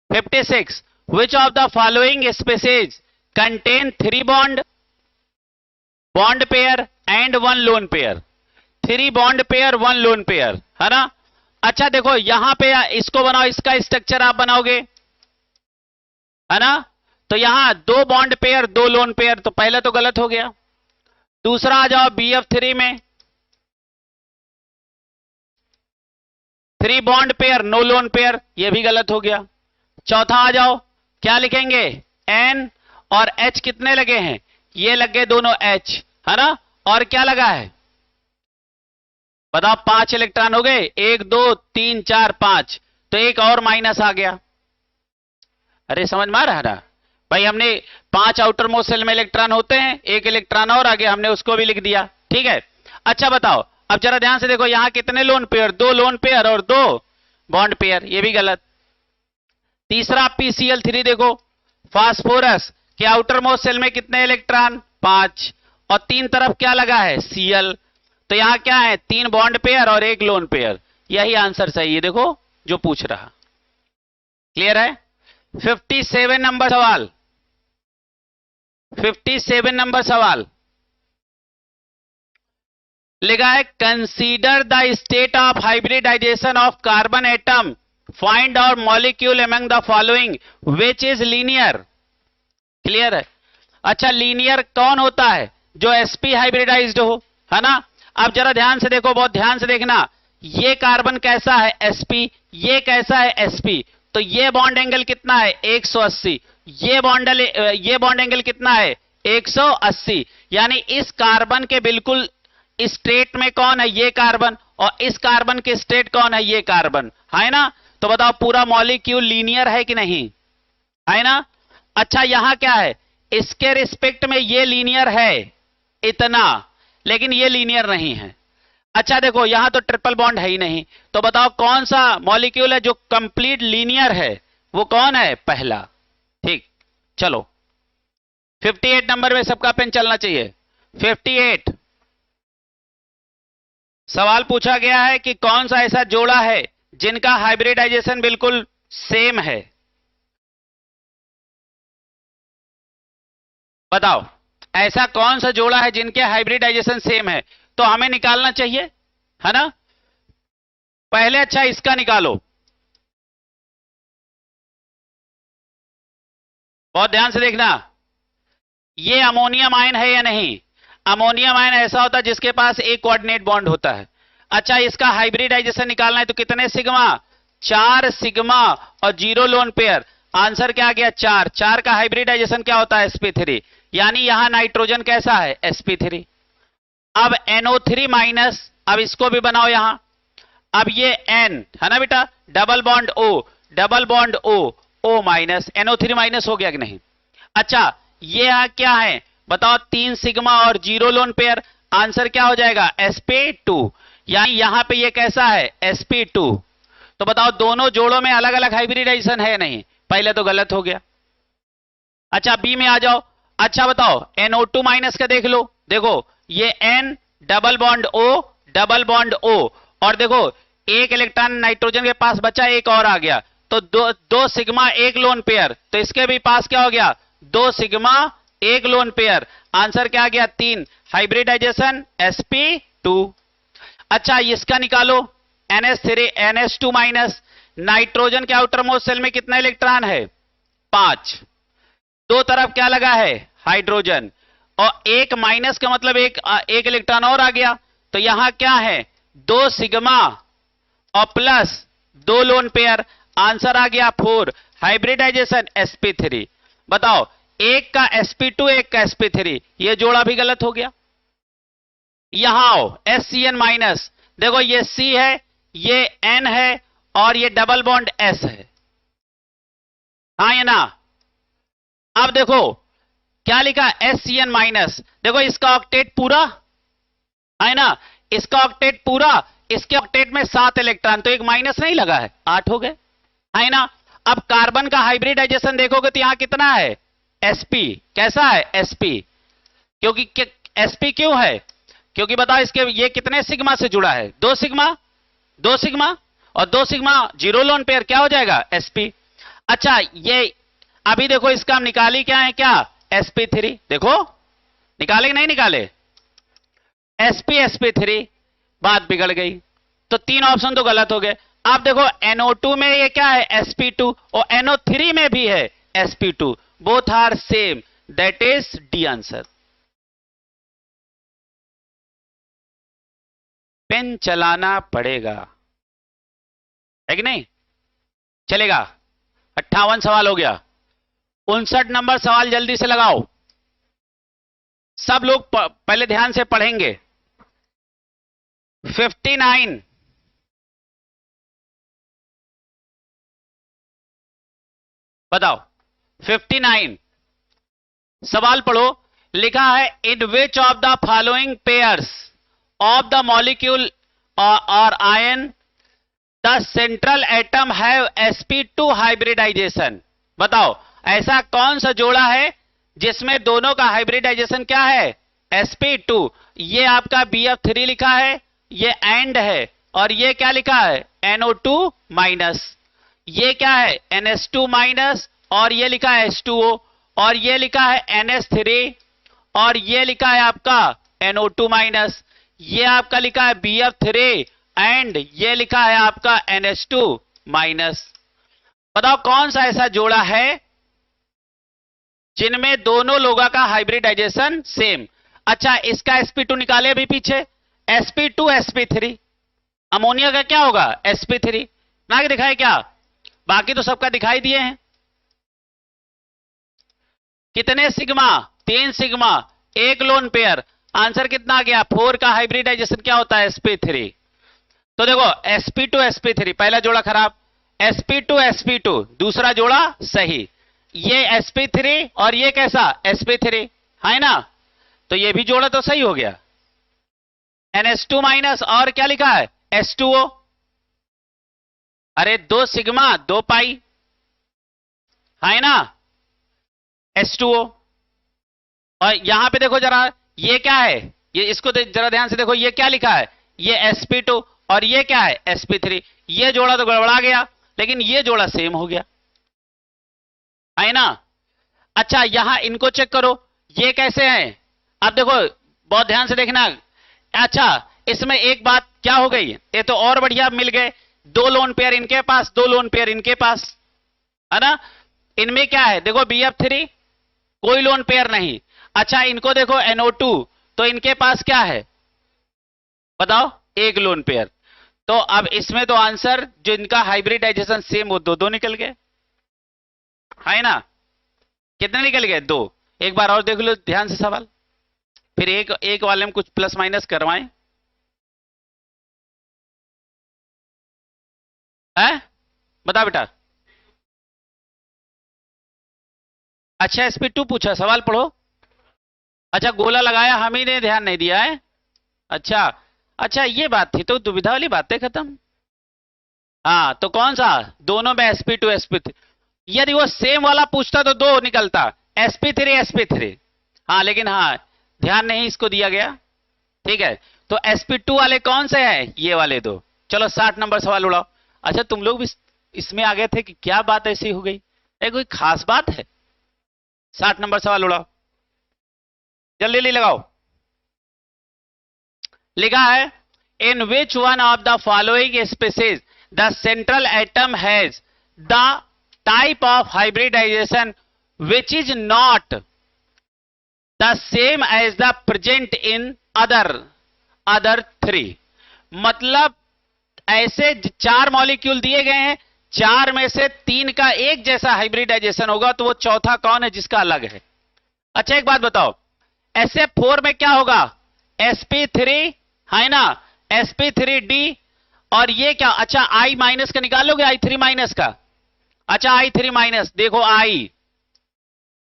56, विच of the following species contain 3 bond pair and 1 loan pair. 3 bond pair 1 lone pair, है ना? अच्छा देखो यहां पे इसको बनाओ, इसका स्ट्रक्चर आप बनाओगे, है ना? तो यहां 2 बॉन्ड पेयर 2 लोन पेयर, तो पहले तो गलत हो गया। दूसरा आ जाओ BF3 में 3 bond pair no lone pair, यह भी गलत हो गया। चौथा आ जाओ, क्या लिखेंगे? N और H कितने लगे हैं? ये लगे दोनों H, है ना? और क्या लगा है बताओ? 5 इलेक्ट्रॉन हो गए, 1 2 3 4 5, तो एक और माइनस आ गया। अरे समझ में आ रहा है ना भाई? हमने 5 आउटर मोस्ट सेल में इलेक्ट्रॉन होते हैं, 1 इलेक्ट्रॉन और आगे, हमने उसको भी लिख दिया। ठीक है? अच्छा बताओ, अब जरा ध्यान से देखो, यहां कितने लोन पेयर? 2 लोन पेयर और 2 बॉन्ड पेयर, ये भी गलत। तीसरा PCl3 देखो, फास्फोरस के आउटर मोस्ट सेल में कितने इलेक्ट्रॉन? 5, और 3 तरफ क्या लगा है? Cl। तो यहां क्या है? 3 बॉन्ड पेयर और 1 लोन पेयर, यही आंसर सही है। देखो जो पूछ रहा। क्लियर है? 57 नंबर सवाल। 57 नंबर सवाल लिखा है consider the state of hybridisation of carbon atom, find out molecule among the following which is linear. Clear है? अच्छा लीनियर कौन होता है? जो sp हाइब्रिडाइज्ड हो, है ना? अब जरा ध्यान से देखो, बहुत ध्यान से देखना, ये कार्बन कैसा है? sp, ये कैसा है? sp। तो ये बॉन्ड एंगल कितना है? 180। ये बॉन्ड एंगल कितना है? 180। यानी इस कार्बन के बिल्कुल स्ट्रेट में कौन है? ये कार्बन, और इस कार्बन के स्ट्रेट कौन है? ये कार्बन, है ना? तो बताओ पूरा मॉलिक्यूल लीनियर है कि नहीं? है ना? अच्छा यहां क्या है? इसके रिस्पेक्ट में ये लीनियर है इतना, लेकिन ये लीनियर नहीं है। अच्छा देखो यहां तो ट्रिपल बॉन्ड है ही नहीं, तो बताओ कौन सा मॉलिक्यूल है जो कंप्लीट लीनियर है? वो कौन है? पहला। ठीक, चलो 58 नंबर में सबका पेन चलना चाहिए। 58 सवाल पूछा गया है कि कौन सा ऐसा जोड़ा है जिनका हाइब्रिडाइजेशन बिल्कुल सेम है? बताओ ऐसा कौन सा जोड़ा है जिनके हाइब्रिडाइजेशन सेम है? तो हमें निकालना चाहिए, है ना? पहले अच्छा इसका निकालो, बहुत ध्यान से देखना, ये अमोनियम आयन है या नहीं? अमोनियम आयन ऐसा होता है जिसके पास एक कोऑर्डिनेट बॉन्ड होता है। अच्छा इसका हाइब्रिडाइजेशन निकालना है तो कितने सिग्मा? 4 सिग्मा और 0 लोन पेयर। आंसर क्या आ गया 4। 4 का हाइब्रिडाइजेशन क्या होता है sp3, यानी यहां नाइट्रोजन कैसा है sp3। अब NO3 माइनस, अब इसको भी बनाओ यहां। अब ये N है ना बेटा, double bond O, double bond O, O minus, NO3 minus हो गया कि नहीं। अच्छा ये यहां क्या है बताओ, 3 सिग्मा और 0 लोन पेयर, आंसर क्या हो जाएगा sp2, यानी यहां पे ये कैसा है sp2। तो बताओ दोनों जोड़ों में अलग अलग हाइब्रिडाइजेशन है नहीं, पहले तो गलत हो गया। अच्छा बी में आ जाओ। अच्छा बताओ NO2 माइनस का देख लो, देखो ये N double bond O, double bond O, और देखो एक इलेक्ट्रॉन नाइट्रोजन के पास बचा, एक और आ गया, तो दो सिग्मा एक लोन पेयर, तो इसके भी पास क्या हो गया 2 सिग्मा एक लोन पेयर, आंसर क्या आ गया 3, हाइब्रिडाइजेशन sp2। अच्छा इसका निकालो NH3 NH2 माइनस, नाइट्रोजन के आउटर मोस्ट शेल में कितना इलेक्ट्रॉन है 5, दो तरफ क्या लगा है हाइड्रोजन, और एक माइनस का मतलब एक इलेक्ट्रॉन और आ गया, तो यहां क्या है 2 सिग्मा और प्लस 2 लोन पेयर, आंसर आ गया 4, हाइब्रिडाइजेशन sp3। बताओ एक का sp2 एक का sp3, ये जोड़ा भी गलत हो गया। यहां आओ SCN माइनस, देखो ये C है, ये N है, और ये डबल बॉन्ड S है, हाँ या ना। अब देखो क्या लिखा SCN माइनस, देखो इसका ऑक्टेट पूरा है ना, इसका ऑक्टेट पूरा, इसके ऑक्टेट में 7 इलेक्ट्रॉन, तो एक माइनस नहीं लगा है, 8 हो गए है ना। अब कार्बन का हाइब्रिडाइजेशन देखोगे तो यहां कितना है sp, कैसा है sp, क्योंकि sp क्यों है, क्योंकि बताओ इसके ये कितने सिग्मा से जुड़ा है 2 सिग्मा, 2 सिग्मा और 2 सिग्मा 0 लोन पेयर, क्या हो जाएगा sp। अच्छा ये अभी देखो इसका हम निकाली क्या है, क्या sp3, देखो निकाले कि नहीं निकाले sp3, बात बिगड़ गई, तो 3 ऑप्शन तो गलत हो गए। आप देखो NO2 में ये क्या है sp2, और NO3 में भी है sp2, both are same, that is the answer. Pen चलाना पड़ेगा है कि नहीं, चलेगा। 58 सवाल हो गया, 59 नंबर सवाल जल्दी से लगाओ, सब लोग पहले ध्यान से पढ़ेंगे। 59, बताओ 59 सवाल पढ़ो, लिखा है in which of the following pairs of the molecule और ion the central atom have sp2 hybridization. बताओ ऐसा कौन सा जोड़ा है जिसमें दोनों का हाइब्रिडाइजेशन क्या है sp2। ये आपका bf3 लिखा है, ये एंड है, और ये क्या लिखा है NO2 माइनस, ये क्या है NH2 माइनस, और ये लिखा है H2O, और ये लिखा है NH3, और ये लिखा है आपका NO2 माइनस, ये आपका लिखा है BF3, एंड ये लिखा है आपका NH2 माइनस। बताओ कौन सा ऐसा जोड़ा है जिनमें दोनों लोगों का हाइब्रिडाइजेशन सेम। अच्छा इसका sp2 निकाले भी पीछे, sp2 sp3, अमोनिया का क्या होगा sp3, ना दिखाए क्या, बाकी तो सबका दिखाई दिए हैं। कितने sigma 3 sigma 1 lone pair, answer कितना आ गया 4 का हाइब्रिडाइजेशन क्या होता है sp3। तो देखो sp2 sp3 पहला जोड़ा खराब, sp2 sp2 दूसरा जोड़ा सही, ये sp3 और ये कैसा sp3 है ना, तो ये भी जोड़ा तो सही हो गया। NH2 माइनस और क्या लिखा है H2O, अरे 2 सिग्मा 2 पाई है ना H2O, और यहां पे देखो जरा ये क्या है, ये इसको जरा ध्यान से देखो, ये क्या लिखा है ये sp2 और ये क्या है sp3, ये जोड़ा तो गड़बड़ा गया, लेकिन ये जोड़ा सेम हो गया है ना। अच्छा यहां इनको चेक करो, ये कैसे हैं, अब देखो बहुत ध्यान से देखना। अच्छा इसमें एक बात क्या हो गई, ये तो और बढ़िया मिल गए, 2 लोन पेयर इनके पास 2 लोन पेयर इनके पास है ना। इनमें क्या है देखो BF3 कोई लोन पेयर नहीं। अच्छा इनको देखो NO2, तो इनके पास क्या है बताओ 1 लोन पेयर, तो अब इसमें तो आंसर जो इनका हाइब्रिडाइजेशन सेम वो दो निकल गए। है ना? कितने निकल गए? 2। एक बार और देख लो ध्यान से सवाल, फिर एक एक वाले में कुछ प्लस माइनस करवाएं। है बता बेटा। अच्छा SP2 पूछा, सवाल पढ़ो। अच्छा गोला लगाया, हम ही ने ध्यान नहीं दिया है। अच्छा अच्छा ये बात थी, तो दुविधा वाली बातें खत्म। हाँ तो कौन सा? दोनों में SP2 SP3। यदि वो सेम वाला पूछता तो 2 निकलता, SP3 SP3। हाँ लेकिन हाँ ध्यान नहीं इसको दिया गया। ठीक है, तो SP2 वाले कौन से हैं? ये वाले 2। चलो 60 नंबर सवाल उड़ाओ। अच्छा तुम लोग भी इसमें आ गए थे कि क्या बात ऐसी हो गई? कोई खास बात है? 60 नंबर सवाल उड़ाओ, जल्दी जल्दी लगाओ। लिखा है in which one of the following species the central atom has the type of hybridization which is not the same as the present in other 3। मतलब ऐसे 4 मॉलिक्यूल दिए गए हैं, 4 में से 3 का एक जैसा हाइब्रिडाइजेशन होगा, तो वो चौथा कौन है जिसका अलग है? अच्छा एक बात बताओ, SF4 में क्या होगा? SP3 है ना, SP3D। और ये क्या? अच्छा I माइनस का निकालोगे, I3 माइनस का। अच्छा I3 माइनस, देखो I,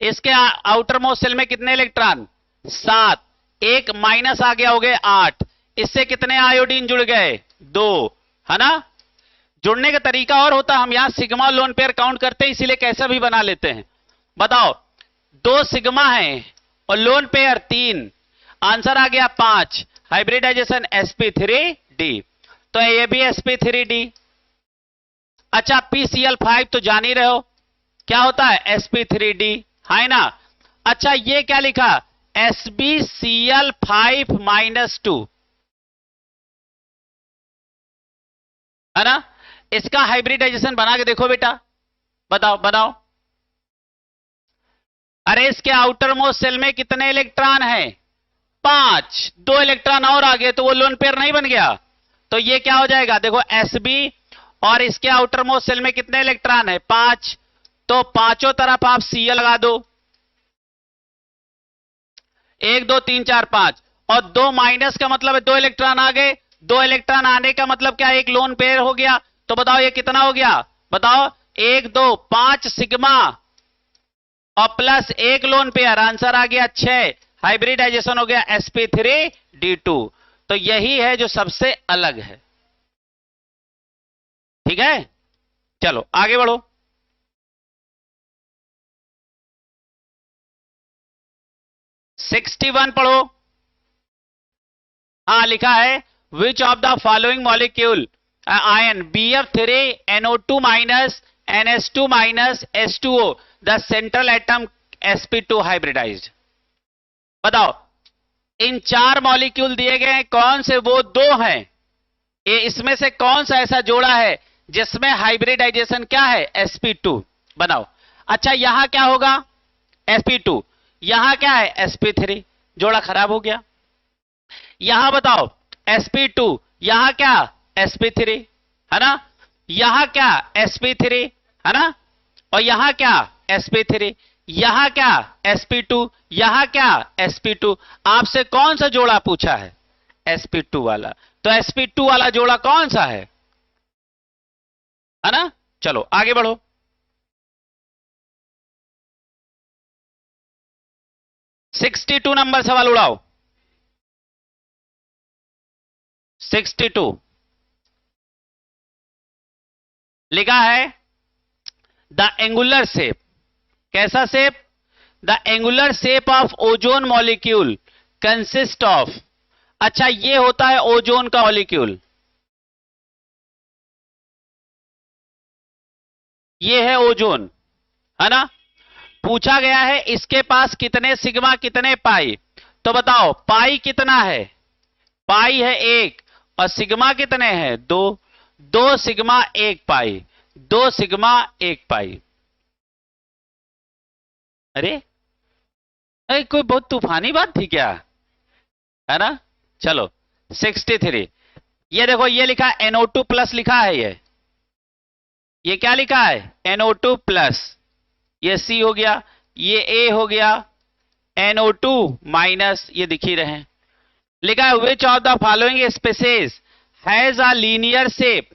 इसके आउटर मोस्ट सेल में कितने इलेक्ट्रॉन? 7। एक माइनस आ गया, हो गए 8। इससे कितने आयोडीन जुड़ गए? 2, है ना? जुड़ने का तरीका और होता, हम यहां सिग्मा लोन पेयर काउंट करते हैं, इसीलिए कैसा भी बना लेते हैं। बताओ 2 सिग्मा है और लोन पेयर 3, आंसर आ गया 5। हाइब्रिडाइजेशन SP3D, तो ये भी SP3D। अच्छा PCl5 तो जान ही रहे हो क्या होता है? SP3D, है ना? अच्छा ये क्या लिखा? SbCl5-2, है ना? इसका हाइब्रिडाइजेशन बना के देखो बेटा, बताओ बनाओ। अरे इसके आउटर मोस्ट सेल में कितने इलेक्ट्रॉन हैं? 5। 2 इलेक्ट्रॉन और आ गए तो वो लोन पेयर नहीं बन गया? तो ये क्या हो जाएगा? देखो Sb, और इसके आउटर मोस्ट सेल में कितने इलेक्ट्रॉन है? 5। तो पांचों तरफ आप Cl लगा दो, 1 2 3 4 5, और 2 माइनस का मतलब है 2 इलेक्ट्रॉन आ गए। 2 इलेक्ट्रॉन आने का मतलब क्या? एक लोन पेयर हो गया। तो बताओ ये कितना हो गया? बताओ 1 2 5 सिग्मा और प्लस 1 लोन पेयर, आंसर आ गया 6। हाइब्रिडाइजेशन हो गया SP3D2। तो यही है जो सबसे अलग है। ठीक है, चलो आगे बढ़ो। 61 पढ़ो। हाँ लिखा है which of the following molecule ion BF3NO2 minus NH2 minus H2O the central atom SP2 hybridised. बताओ इन 4 मॉलिक्यूल दिए गए हैं, कौन से वो 2 हैं? ये इसमें से कौन सा ऐसा जोड़ा है जिसमें हाइब्रिडाइजेशन क्या है? SP2। बनाओ। अच्छा यहां क्या होगा? SP2। यहां क्या है? SP3। जोड़ा खराब हो गया। यहां बताओ SP2, यहां क्या? SP3, है ना? यहां क्या? SP3, है ना? और यहां क्या? SP3। यहां क्या? SP2। यहां क्या? SP2। आपसे कौन सा जोड़ा पूछा है? SP2 वाला। तो SP2 वाला जोड़ा कौन सा है ना? चलो आगे बढ़ो। 62 नंबर सवाल उड़ाओ। 62 लिखा है द एंगुलर शेप। कैसा shape? The angular shape of ozone molecule consist of. अच्छा ये होता है ओजोन का मॉलिक्यूल, ये है ओजोन, है ना? पूछा गया है इसके पास कितने सिग्मा कितने पाई। तो बताओ पाई कितना है? पाई है 1, और सिग्मा कितने हैं? 2। 2 सिग्मा 1 पाई, 2 सिग्मा 1 पाई। अरे कोई बहुत तूफानी बात थी क्या? है ना? चलो 63। ये देखो ये लिखा है NO2 प्लस लिखा है। ये क्या लिखा है? NO2 plus. ये C हो गया, ये A हो गया, NO2 माइनस, ये दिख ही रहे हैं। लिखा है which of the following species has a linear shape.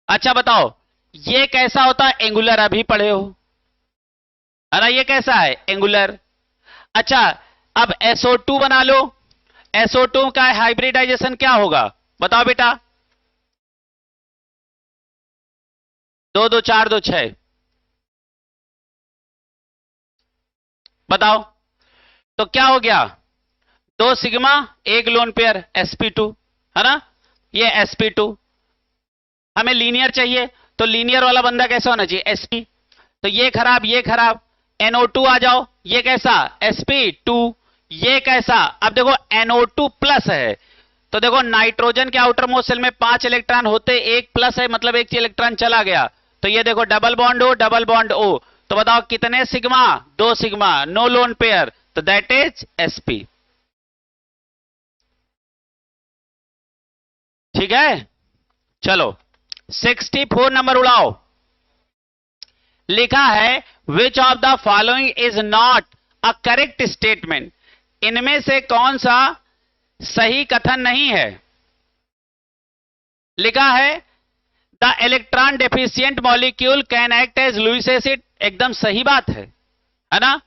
अच्छा बताओ ये कैसा होता है? एंगुलर, अभी पढ़े हो है ना, ये कैसा है? एंगुलर। अच्छा अब SO2 बना लो, SO2 का हाइब्रिडाइजेशन क्या होगा बताओ बेटा? 2 2 4 2 6 बताओ। तो क्या हो गया? 2 सिग्मा 1 लोन पेयर sp2 है ना, ये sp2। हमें लीनियर चाहिए, तो लीनियर वाला बंदा कैसा होना चाहिए? sp। तो ये खराब, ये खराब। NO2 आ जाओ, ये कैसा? sp2। ये कैसा? अब देखो NO2 प्लस है, तो देखो नाइट्रोजन के आउटर मोस्ट शेल में 5 इलेक्ट्रॉन होते, एक प्लस है मतलब एक इलेक्ट्रॉन चला गया। तो ये देखो double bond O, double bond O। तो बताओ कितने sigma? 2 sigma, no lone pair, तो दैट इज sp। ठीक है, चलो 64 नंबर उड़ाओ। लिखा है which of the following is not a correct statement. इनमें से कौन सा सही कथन नहीं है? लिखा है the electron deficient molecule can act as Lewis acid. एकदम सही बात है ना।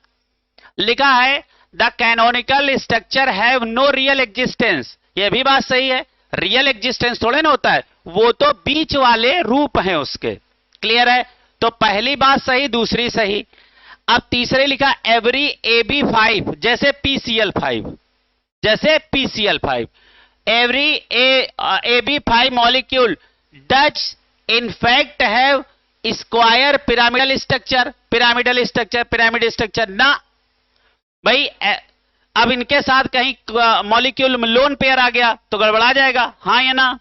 लिखा है the canonical structure have no real existence. यह भी बात सही है, रियल एग्जिस्टेंस थोड़े ना होता है, वो तो बीच वाले रूप हैं उसके। क्लियर है? तो पहली बात सही, दूसरी सही। अब तीसरे लिखा एवरी AB5 जैसे PCl5, जैसे PCl5, every AB5 molecule does in fact have square pyramidal structure. Pyramidal structure, pyramid structure ना भाई। अब इनके साथ कहीं मॉलिक्यूल में लोन पेयर आ गया तो गड़बड़ा जाएगा, हाँ या ना?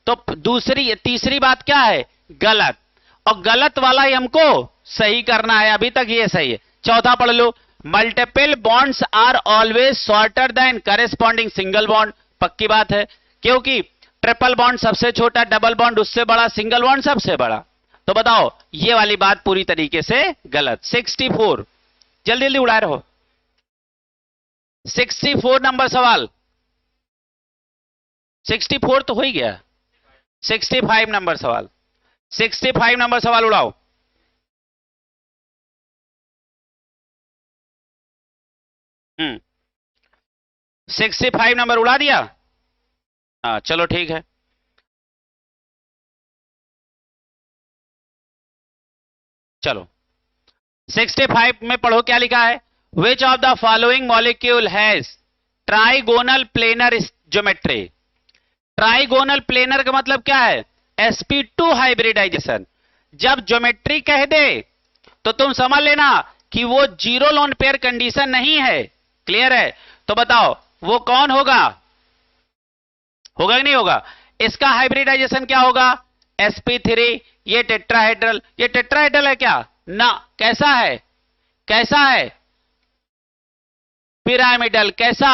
तो तीसरी बात क्या है? गलत। और गलत वाला ही हमको सही करना है, अभी तक ये सही है। चौथा पढ़ लो, multiple bonds are always shorter than corresponding single bond. पक्की बात है, क्योंकि ट्रिपल बॉन्ड सबसे छोटा, डबल बॉन्ड उससे बड़ा, सिंगल बॉन्ड सबसे बड़ा। तो बताओ ये वाली बात पूरी तरीके से गलत। 64 जल्दी जल्दी उड़ा रहो। 64 नंबर सवाल। 64 तो हो ही गया। 65 नंबर सवाल। 65 नंबर सवाल उड़ाओ। हम्म, 65 नंबर उड़ा दिया। हाँ चलो ठीक है। चलो 65 में पढ़ो क्या लिखा है। Which of the following molecule has trigonal planar geometry. Trigonal planar का मतलब क्या है? sp2 hybridisation. जब ज्योमेट्री कह दे तो तुम समझ लेना कि वो जीरो लोन पेयर कंडीशन नहीं है। क्लियर है? तो बताओ वो कौन होगा? होगा कि नहीं होगा? इसका हाइब्रिडाइजेशन क्या होगा? sp3। ये टेट्राहेड्रल, ये टेट्राहेड्रल है क्या? ना। कैसा है? कैसा है? पिरामिडल। कैसा?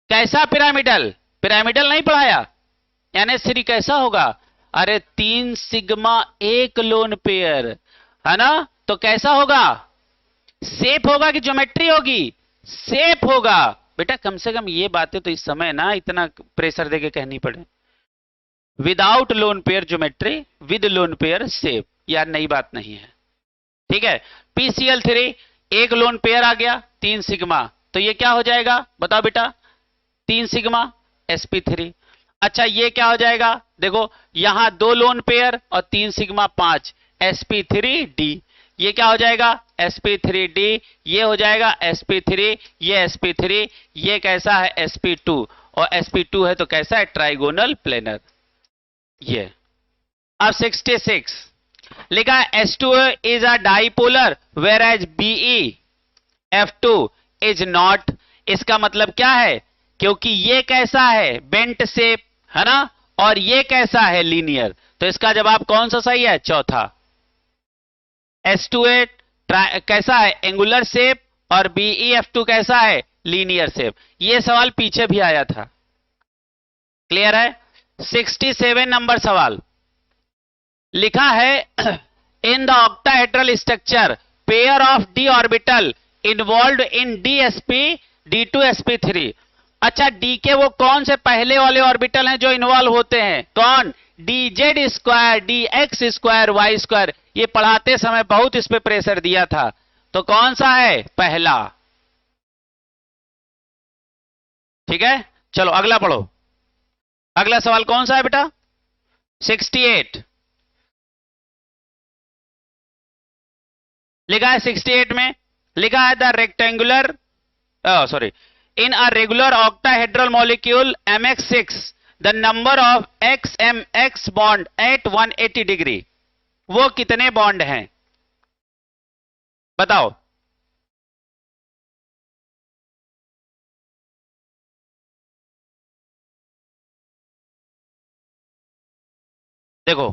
कैसा पिरामिडल? पिरामिडल नहीं पढ़ाया? यानी श्री कैसा होगा? अरे 3 सिग्मा 1 लोन पेयर है ना, तो कैसा होगा? सेफ होगा कि ज्योमेट्री होगी? सेफ होगा। बेटा कम से कम ये बातें तो इस समय ना इतना प्रेशर देके कहनी पड़े। Without lone pair geometry, with lone pair safe, यार नई बात नहीं है। ठीक है, PCl3 एक लोन पेयर आ गया 3 सिग्मा, तो ये क्या हो जाएगा बताओ बेटा? 3 सिग्मा sp3। अच्छा ये क्या हो जाएगा? देखो यहां 2 लोन पेयर और 3 सिग्मा 5 sp3d। ये क्या हो जाएगा? sp3d। ये हो जाएगा sp3, ये sp3, ये कैसा है? sp2। और sp2 है तो कैसा है? Trigonal planar. ये अब 66 लिखा है H2O is a dipolar whereas BeF2 is not. इसका मतलब क्या है? क्योंकि ये कैसा है? बेंट शेप है ना, और ये कैसा है? लीनियर। तो इसका जवाब कौन सा सही है? चौथा। H2O कैसा है? एंगुलर शेप, और BeF2 कैसा है? Linear shape. ये सवाल पीछे भी आया था। क्लियर है? 67 नंबर सवाल लिखा है in the octahedral structure pair of d orbital involve in d2sp3। अच्छा, d के वो कौन से पहले वाले ऑर्बिटल हैं जो इन्वॉल्व होते हैं? कौन? dz square, dx square, y square. ये पढ़ाते समय बहुत इस पे प्रेशर दिया था, तो कौन सा है? पहला। ठीक है, चलो अगला पढ़ो। अगला सवाल कौन सा है बेटा? 68 लिखा है। 68 में लिखा है the rectangular in a regular octahedral molecule mx6 the number of xmx bond at 180 degree। वो कितने बॉन्ड हैं बताओ? देखो,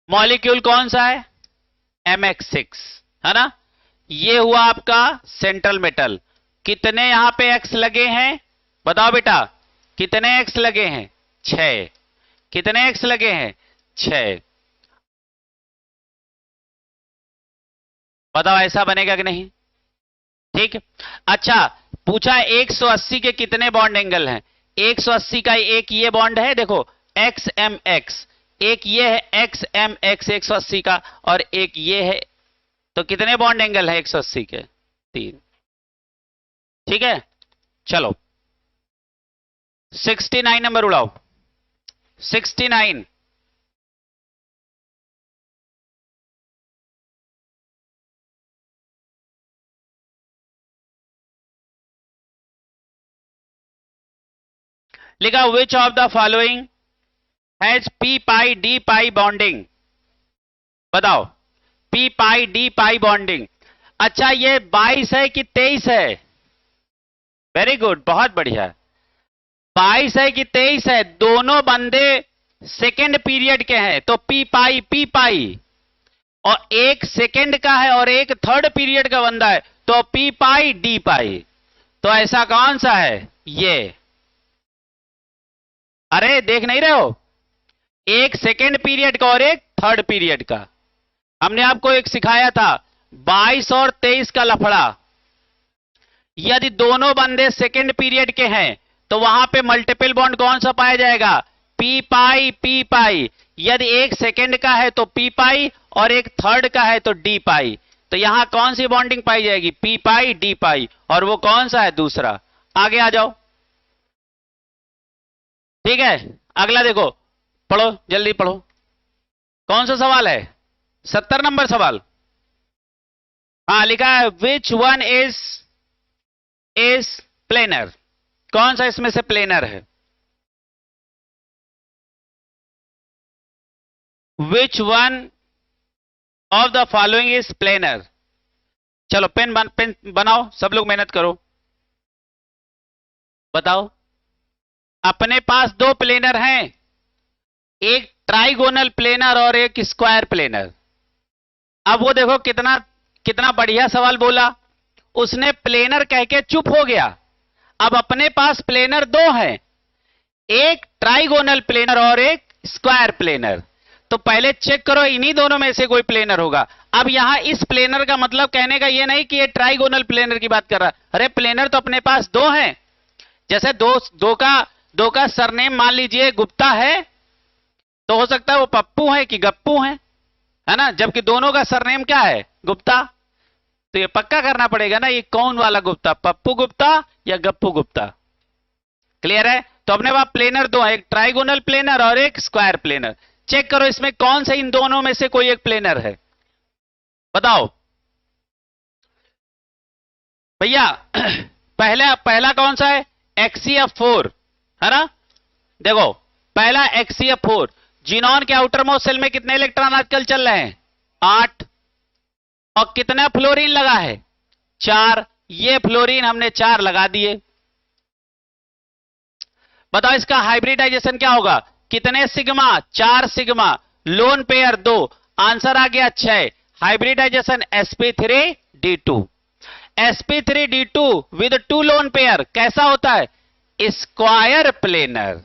मॉलिक्यूल कौन सा है? mx6 है ना। ये हुआ आपका सेंट्रल मेटल। कितने यहां पे एक्स लगे हैं बताओ बेटा? कितने एक्स लगे हैं? 6। कितने एक्स लगे हैं? 6। बताओ ऐसा बनेगा कि नहीं? ठीक। अच्छा, पूछा 180 के कितने बॉन्ड एंगल हैं? 180 का एक ये बॉन्ड है, देखो एक्स एम एक्स, एक ये है एक्स एम एक्स 180 का, और एक ये है। तो कितने बॉन्ड एंगल है 180 के? 3। ठीक है, चलो 69 नंबर उड़ाओ। 69 लिखा विच of the following has P pi D pi bonding. बताओ, पी पाई डी पाई बॉन्डिंग। अच्छा, ये 22 है कि 23 है? वेरी गुड, बहुत बढ़िया। 22 है कि 23 है? दोनों बंदे सेकेंड पीरियड के हैं, तो पी पाई, और एक सेकेंड का है और एक थर्ड पीरियड का बंदा है, तो पी पाई डी पाई। तो ऐसा कौन सा है? ये। अरे देख नहीं रहे हो? एक सेकेंड पीरियड का और एक थर्ड पीरियड का। हमने आपको एक सिखाया था 22 और 23 का लफड़ा। यदि दोनों बंदे सेकेंड पीरियड के हैं तो वहां पे मल्टीपल बॉन्ड कौन सा पाया जाएगा? पी पाई। यदि एक सेकेंड का है तो पी पाई और एक थर्ड का है तो डी पाई। तो यहां कौन सी बॉन्डिंग पाई जाएगी? पी पाई डी पाई। और वो कौन सा है? दूसरा। आगे आ जाओ। ठीक है, अगला देखो, पढ़ो जल्दी पढ़ो। कौन सा सवाल है? 70 नंबर सवाल। हाँ, लिखा है विच वन इज प्लेनर। कौन सा इसमें से प्लेनर है? Which one of the following is planar. चलो पेन बनाओ, सब लोग मेहनत करो, बताओ। अपने पास दो प्लेनर हैं, एक ट्राइगोनल प्लेनर और एक स्क्वायर प्लेनर। अब वो देखो कितना बढ़िया सवाल बोला। उसने प्लेनर कह के चुप हो गया। अब अपने पास प्लेनर दो हैं, एक ट्राइगोनल प्लेनर और एक स्क्वायर प्लेनर। तो पहले चेक करो इन्हीं दोनों में से कोई प्लेनर होगा। अब यहां इस प्लेनर का मतलब कहने का ये नहीं कि ये ट्राइगोनल प्लेनर की बात कर रहा। अरे प्लेनर तो अपने पास दो हैं। जैसे दो का सरनेम मान लीजिए गुप्ता है, तो हो सकता है वो पप्पू है कि गप्पू है ना, जबकि दोनों का सरनेम क्या है? गुप्ता। तो ये पक्का करना पड़ेगा ना, ये कौन वाला गुप्ता, पप्पू गुप्ता या गप्पू गुप्ता। क्लियर है? तो अपने पास प्लेनर दो है, एक ट्राइगोनल प्लेनर और एक स्क्वायर प्लेनर। चेक करो इसमें कौन से इन दोनों में से कोई एक प्लेनर है, बताओ भैया। पहला कौन सा है? XeF4 है ना। देखो पहला XeF4। जिनॉन के आउटर मोस्ट सेल में कितने इलेक्ट्रॉन आजकल चल रहे हैं? 8। और कितना फ्लोरीन लगा है? 4। ये फ्लोरीन हमने 4 लगा दिए। बताओ इसका हाइब्रिडाइजेशन क्या होगा? कितने sigma? 4 sigma. Lone pair 2। Answer आ गया 6। Hybridisation sp3d2। sp3d2 with 2 lone pair कैसा होता है? स्क्वायर प्लेनर,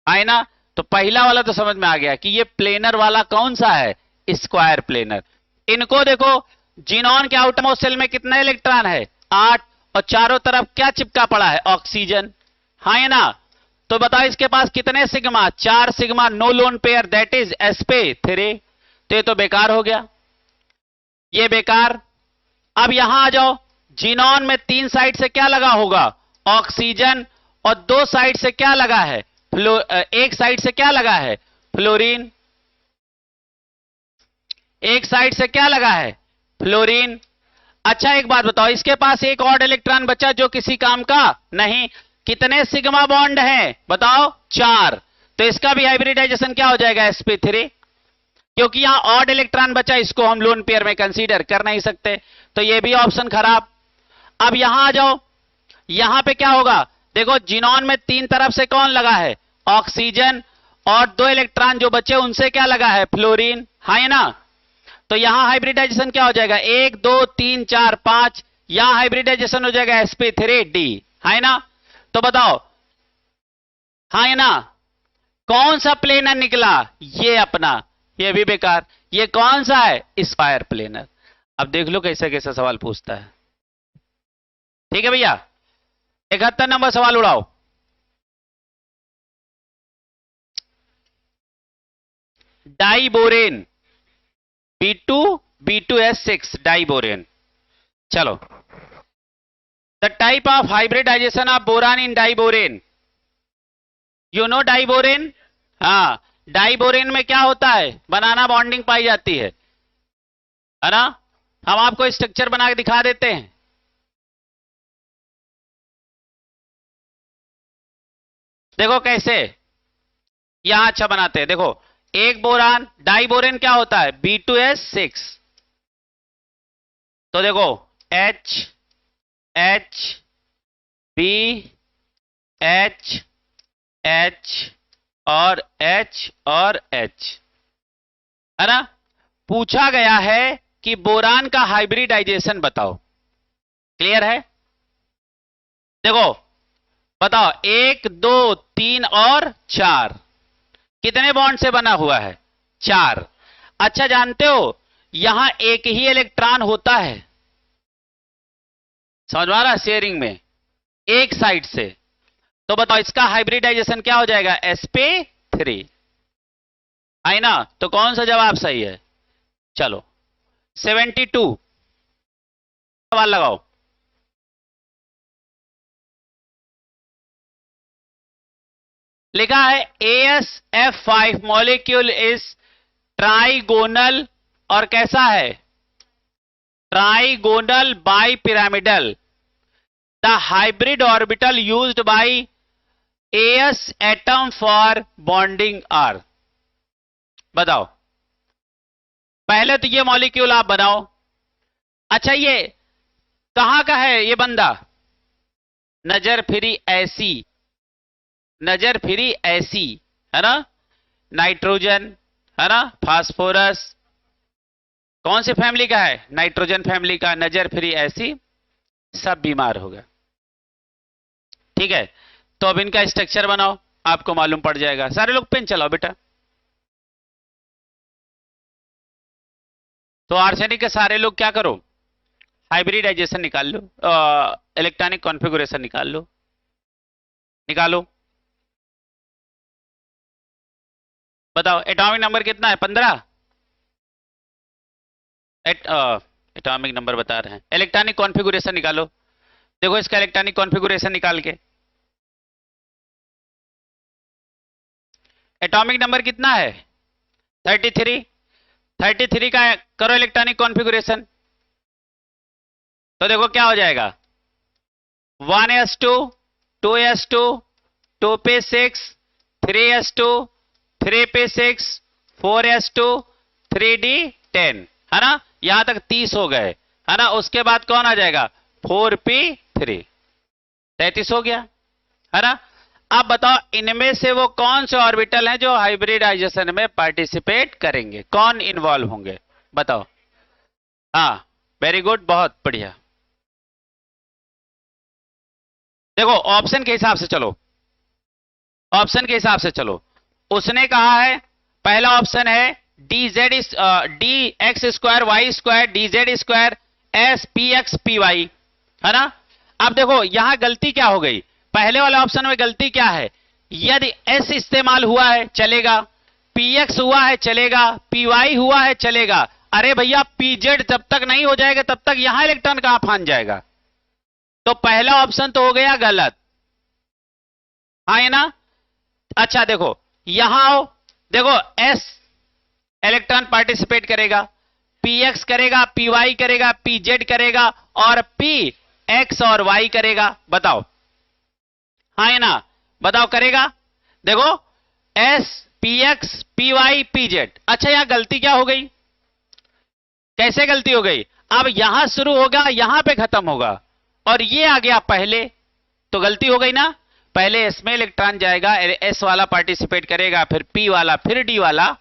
है ना। तो पहला वाला तो समझ में आ गया कि ये प्लेनर वाला कौन सा है? Square planar. इनको देखो, जिनॉन के आउटर मोस्ट शेल में कितने इलेक्ट्रॉन है? 8, और चारों तरफ क्या चिपका पड़ा है? ऑक्सीजन। हाँ है ना? तो बताओ इसके पास कितने sigma? 4 sigma, no lone pair, that is sp3। तो ये तो बेकार हो गया, ये बेकार। अब यहां आ जाओ, जिनॉन में 3 साइड से क्या लगा होगा? ऑक्सीजन, और 2 साइड से क्या लगा है? एक साइड से क्या लगा है? फ्लोरीन। एक साइड से क्या लगा है? फ्लोरीन। अच्छा एक बात बताओ, इसके पास एक और इलेक्ट्रॉन बचा जो किसी काम का नहीं। कितने सिग्मा बॉन्ड हैं? बताओ, 4। तो इसका भी हाइब्रिडाइजेशन क्या हो जाएगा? sp3। क्योंकि यहां ऑड इलेक्ट्रॉन बचा, इसको हम लोन पेयर में कंसीडर कर नहीं सकते, तो ये भी ऑप्शन खराब। अब यहां आ जाओ, यहां पे क्या होगा? देखो, जिनॉन में 3 तरफ से कौन लगा है? ऑक्सीजन, और 2 इलेक्ट्रॉन जो बचे उनसे क्या लगा है? फ्लोरीन। हाँ है ना? तो यहां हाइब्रिडाइजेशन क्या हो जाएगा? 1 2 3 4 5। यहां हाइब्रिडाइजेशन हो जाएगा sp3d। है ना? तो बताओ, हाँ है ना? कौन सा प्लेनर निकला? ये अपना, ये भी बेकार। ये कौन सा है? Square planar. अब देख लो कैसे कैसे सवाल पूछता है। ठीक है भैया, 71 नंबर सवाल उड़ाओ। Diborane, B2S6 diborane. चलो, the type of hybridisation of boron in diborane. You know diborane? हाँ, डाइबोरेन में क्या होता है? बनाना बॉन्डिंग पाई जाती है ना? हम आपको स्ट्रक्चर बना के दिखा देते हैं। देखो कैसे, यहां अच्छा बनाते हैं। देखो, एक बोरान, डाइबोरेन क्या होता है? B2S6। तो देखो, H H B H H और H और H, है ना? पूछा गया है कि बोरान का हाइब्रिडाइजेशन बताओ। क्लियर है? देखो बताओ, 1 2 3 और 4 कितने बॉन्ड से बना हुआ है? 4। अच्छा जानते हो, यहां एक ही इलेक्ट्रॉन होता है, समझ में आ रहा? शेयरिंग में एक साइड से। तो बताओ इसका हाइब्रिडाइजेशन क्या हो जाएगा? sp3। है ना? तो कौन सा जवाब सही है? चलो, 72 सवाल लगाओ। लिखा है AsF5 मॉलिक्यूल इज ट्राइगोनल, और कैसा है? Trigonal bipyramidal. The hybrid orbital used by As atom for bonding are. बताओ, पहले तो ये मॉलिक्यूल आप बनाओ। अच्छा, ये कहां का है ये बंदा? नजर फिरी ऐसी, नजर फिरी ऐसी, है ना? नाइट्रोजन, है ना? फास्फोरस, कौन सी फैमिली का है? नाइट्रोजन फैमिली का। नजर फिरी ऐसी, सब बीमार हो गए। ठीक है, तो अब इनका स्ट्रक्चर बनाओ, आपको मालूम पड़ जाएगा। सारे लोग पेन चलाओ बेटा। तो आर्सेनिक के सारे लोग क्या करो? हाइब्रिडाइजेशन निकाल लो, इलेक्ट्रॉनिक कॉन्फ़िगरेशन निकाल लो, निकालो। बताओ एटॉमिक नंबर कितना है? 15। एटॉमिक नंबर बता रहे हैं, इलेक्ट्रॉनिक कॉन्फ़िगरेशन निकालो। देखो इसका इलेक्ट्रॉनिक कॉन्फ़िगरेशन निकाल के, एटॉमिक नंबर कितना है? 33। 33 का करो इलेक्ट्रॉनिक कॉन्फ़िगरेशन। तो देखो क्या हो जाएगा? 1s2 2s2 2 पे 6 3s2 3 पे 6 4s2 3d10, है ना? यहां तक 30 हो गए, है ना? उसके बाद कौन आ जाएगा? 4p3, 33 हो गया, है ना? अब बताओ इनमें से वो कौन से ऑर्बिटल हैं जो हाइब्रिडाइजेशन में पार्टिसिपेट करेंगे? कौन इन्वॉल्व होंगे? बताओ। हाँ, वेरी गुड, बहुत बढ़िया। देखो ऑप्शन के हिसाब से चलो, ऑप्शन के हिसाब से चलो। उसने कहा है, पहला ऑप्शन है d z d x square y square d z square s p x p y, है ना। अब देखो यहां गलती क्या हो गई, पहले वाले ऑप्शन में गलती क्या है, यदि एस इस्तेमाल हुआ है चलेगा, पी एक्स हुआ है चलेगा, पी वाई हुआ है चलेगा। अरे भैया पीजेड जब तक नहीं हो जाएगा तब तक यहां इलेक्ट्रॉन कहां फान जाएगा, तो पहला ऑप्शन तो हो गया गलत, हाँ है ना। अच्छा देखो यहां आओ, देखो एस इलेक्ट्रॉन पार्टिसिपेट करेगा, पी एक्स करेगा, पी वाई करेगा, पी जेड करेगा और पी एक्स और वाई करेगा, बताओ हाँ है ना, बताओ करेगा। देखो s p x p y p z. अच्छा यहां गलती क्या हो गई, कैसे गलती हो गई, अब यहां शुरू होगा यहां पे खत्म होगा और ये आ गया पहले, तो गलती हो गई ना। पहले एस में इलेक्ट्रॉन जाएगा, एस वाला पार्टिसिपेट करेगा, फिर पी वाला, फिर डी वाला।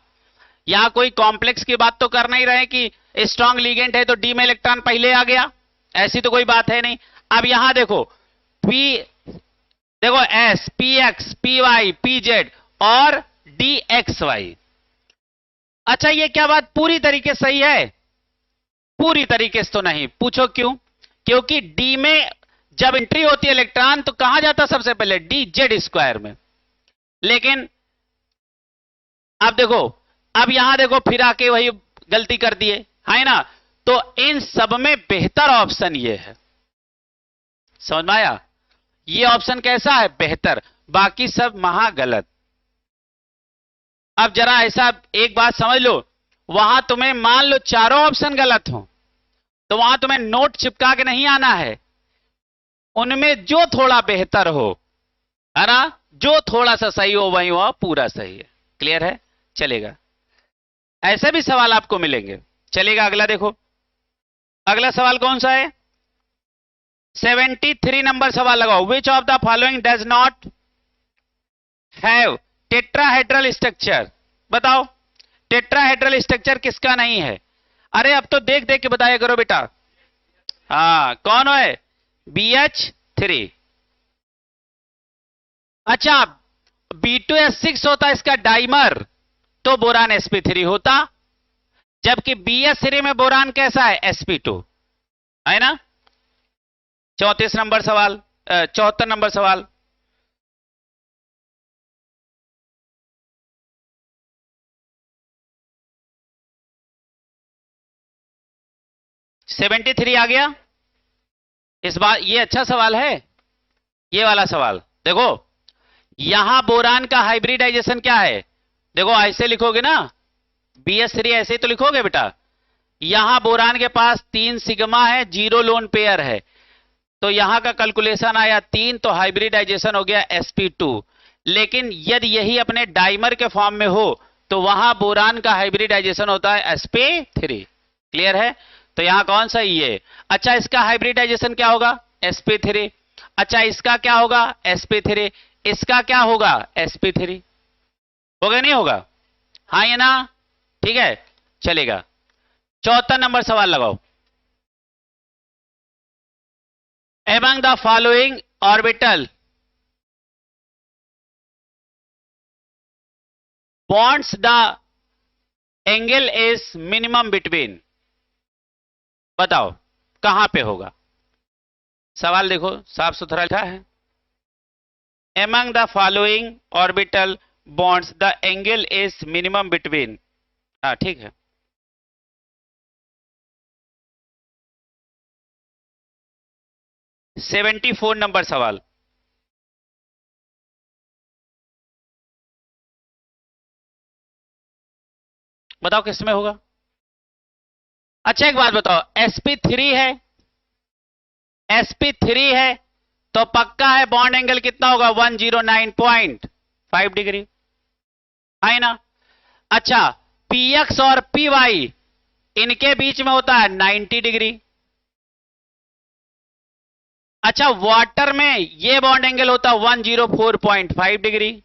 यहां कोई कॉम्प्लेक्स की बात तो कर नहीं रहे कि स्ट्रॉन्ग लिगेंड है तो डी में इलेक्ट्रॉन पहले आ गया, ऐसी तो कोई बात है नहीं। अब यहां देखो पी, देखो s p x p y p z और डी एक्स वाई। अच्छा ये क्या बात पूरी तरीके से सही है, पूरी तरीके से तो नहीं, पूछो क्यों, क्योंकि डी में जब एंट्री होती है इलेक्ट्रॉन तो कहां जाता सबसे पहले, डी जेड स्क्वायर में। लेकिन अब देखो, अब यहां देखो फिर आके वही गलती कर दिए, है ना। तो इन सब में बेहतर ऑप्शन ये है, समझ में आया, ये ऑप्शन कैसा है, बेहतर, बाकी सब महा गलत। अब जरा ऐसा एक बात समझ लो, वहां तुम्हें मान लो चारों ऑप्शन गलत हो तो वहां तुम्हें नोट चिपका के नहीं आना है, उनमें जो थोड़ा बेहतर हो, है ना, जो थोड़ा सा सही हो वही वो पूरा सही है। क्लियर है, चलेगा, ऐसे भी सवाल आपको मिलेंगे, चलेगा। अगला देखो, अगला सवाल कौन सा है, 73 नंबर सवाल लगाओ। विच of the following does not have tetrahedral structure, बताओ टेट्राहेड्रल स्ट्रक्चर किसका नहीं है। अरे अब तो देख देख के बताया करो बेटा, हाँ कौन है, BH3। अच्छा B2S6 होता है इसका डाइमर, तो बोरान sp3 होता, जबकि BH3 में बोरान कैसा है, sp2, है ना। 34 नंबर सवाल, 74 नंबर सवाल, सेवेंटी थ्री आ गया। इस बार ये अच्छा सवाल है, ये वाला सवाल देखो, यहां बोरान का हाइब्रिडाइजेशन क्या है, देखो ऐसे लिखोगे ना, BH3 ऐसे ही तो लिखोगे बेटा। यहां बोरान के पास 3 सिग्मा है, 0 लोन पेयर है, तो यहां का कैलकुलेशन आया 3, तो हाइब्रिडाइजेशन हो गया sp2। लेकिन यदि यही अपने डाइमर के फॉर्म में हो तो वहां बोरान का हाइब्रिडाइजेशन होता है sp3। क्लियर है, तो यहां कौन सा ये, अच्छा इसका हाइब्रिडाइजेशन क्या होगा, sp3। अच्छा इसका क्या होगा, sp3, इसका क्या होगा, sp3, होगा नहीं होगा, हाँ ये ना, ठीक है चलेगा। 74 नंबर सवाल लगाओ। Among the following orbital bonds the angle is minimum between, बताओ कहां पे होगा, सवाल देखो साफ सुथरा लिखा है, Among the following orbital bonds the angle is minimum between, हाँ ठीक है। सेवेंटी 74 नंबर सवाल, बताओ किसमें होगा। अच्छा एक बात बताओ, sp3 है, sp3 है तो पक्का है बॉन्ड एंगल कितना होगा, 109.5 डिग्री, है ना। अच्छा px और py इनके बीच में होता है 90 डिग्री। अच्छा वाटर में ये बॉन्ड एंगल होता है 104.5 डिग्री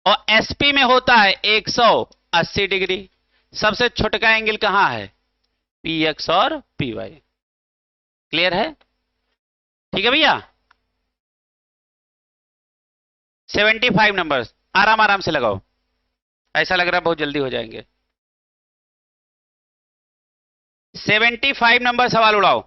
और sp में होता है 180 डिग्री। सबसे छोटा एंगल कहां है, px और py। क्लियर है, ठीक है भैया। 75 नंबर आराम आराम से लगाओ, ऐसा लग रहा है बहुत जल्दी हो जाएंगे। 75 नंबर सवाल उड़ाओ।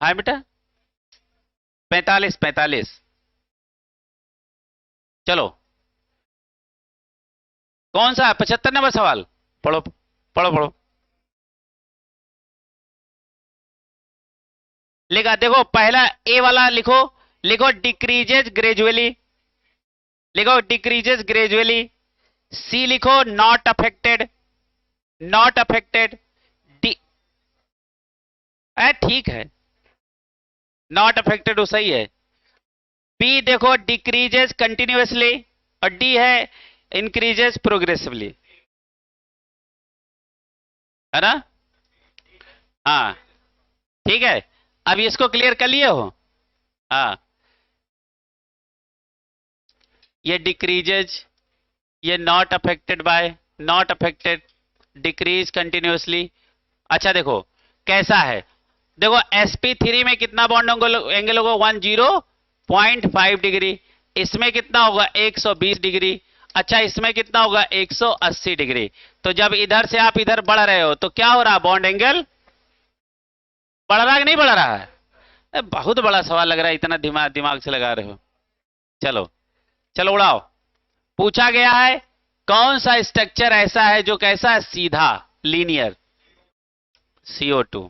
हाँ बेटा, 45 चलो, कौन सा 75 नंबर सवाल? पढ़ो पढ़ो पढ़ो। लिखा देखो, पहला ए वाला लिखो, लिखो डिक्रीजेज ग्रेजुअली, लिखो डिक्रीजेज ग्रेजुअली। सी लिखो not affected, not affected. D, ठीक है, नॉट अफेक्टेड वो सही है। बी देखो डिक्रीजेज कंटिन्यूअसली, और डी है इंक्रीजेज प्रोग्रेसिवली, है ना? हाँ ठीक है, अब इसको क्लियर कर लिए हो? हाँ, ये डिक्रीजेज, ये not affected by, not affected, decrease continuously. अच्छा देखो कैसा है, देखो sp3 में कितना बॉन्ड एंगल होगा? 10.5 डिग्री। इसमें कितना होगा? 120 डिग्री। अच्छा इसमें कितना होगा? 180 डिग्री। तो जब इधर से आप इधर बढ़ रहे हो तो क्या हो रहा? बॉन्ड एंगल बढ़ रहा है कि नहीं बढ़ रहा है? बहुत बड़ा सवाल लग रहा है, इतना दिमाग दिमाग से लगा रहे हो। चलो चलो उड़ाओ। पूछा गया है कौन सा स्ट्रक्चर ऐसा है जो कैसा है? सीधा, linear. CO2,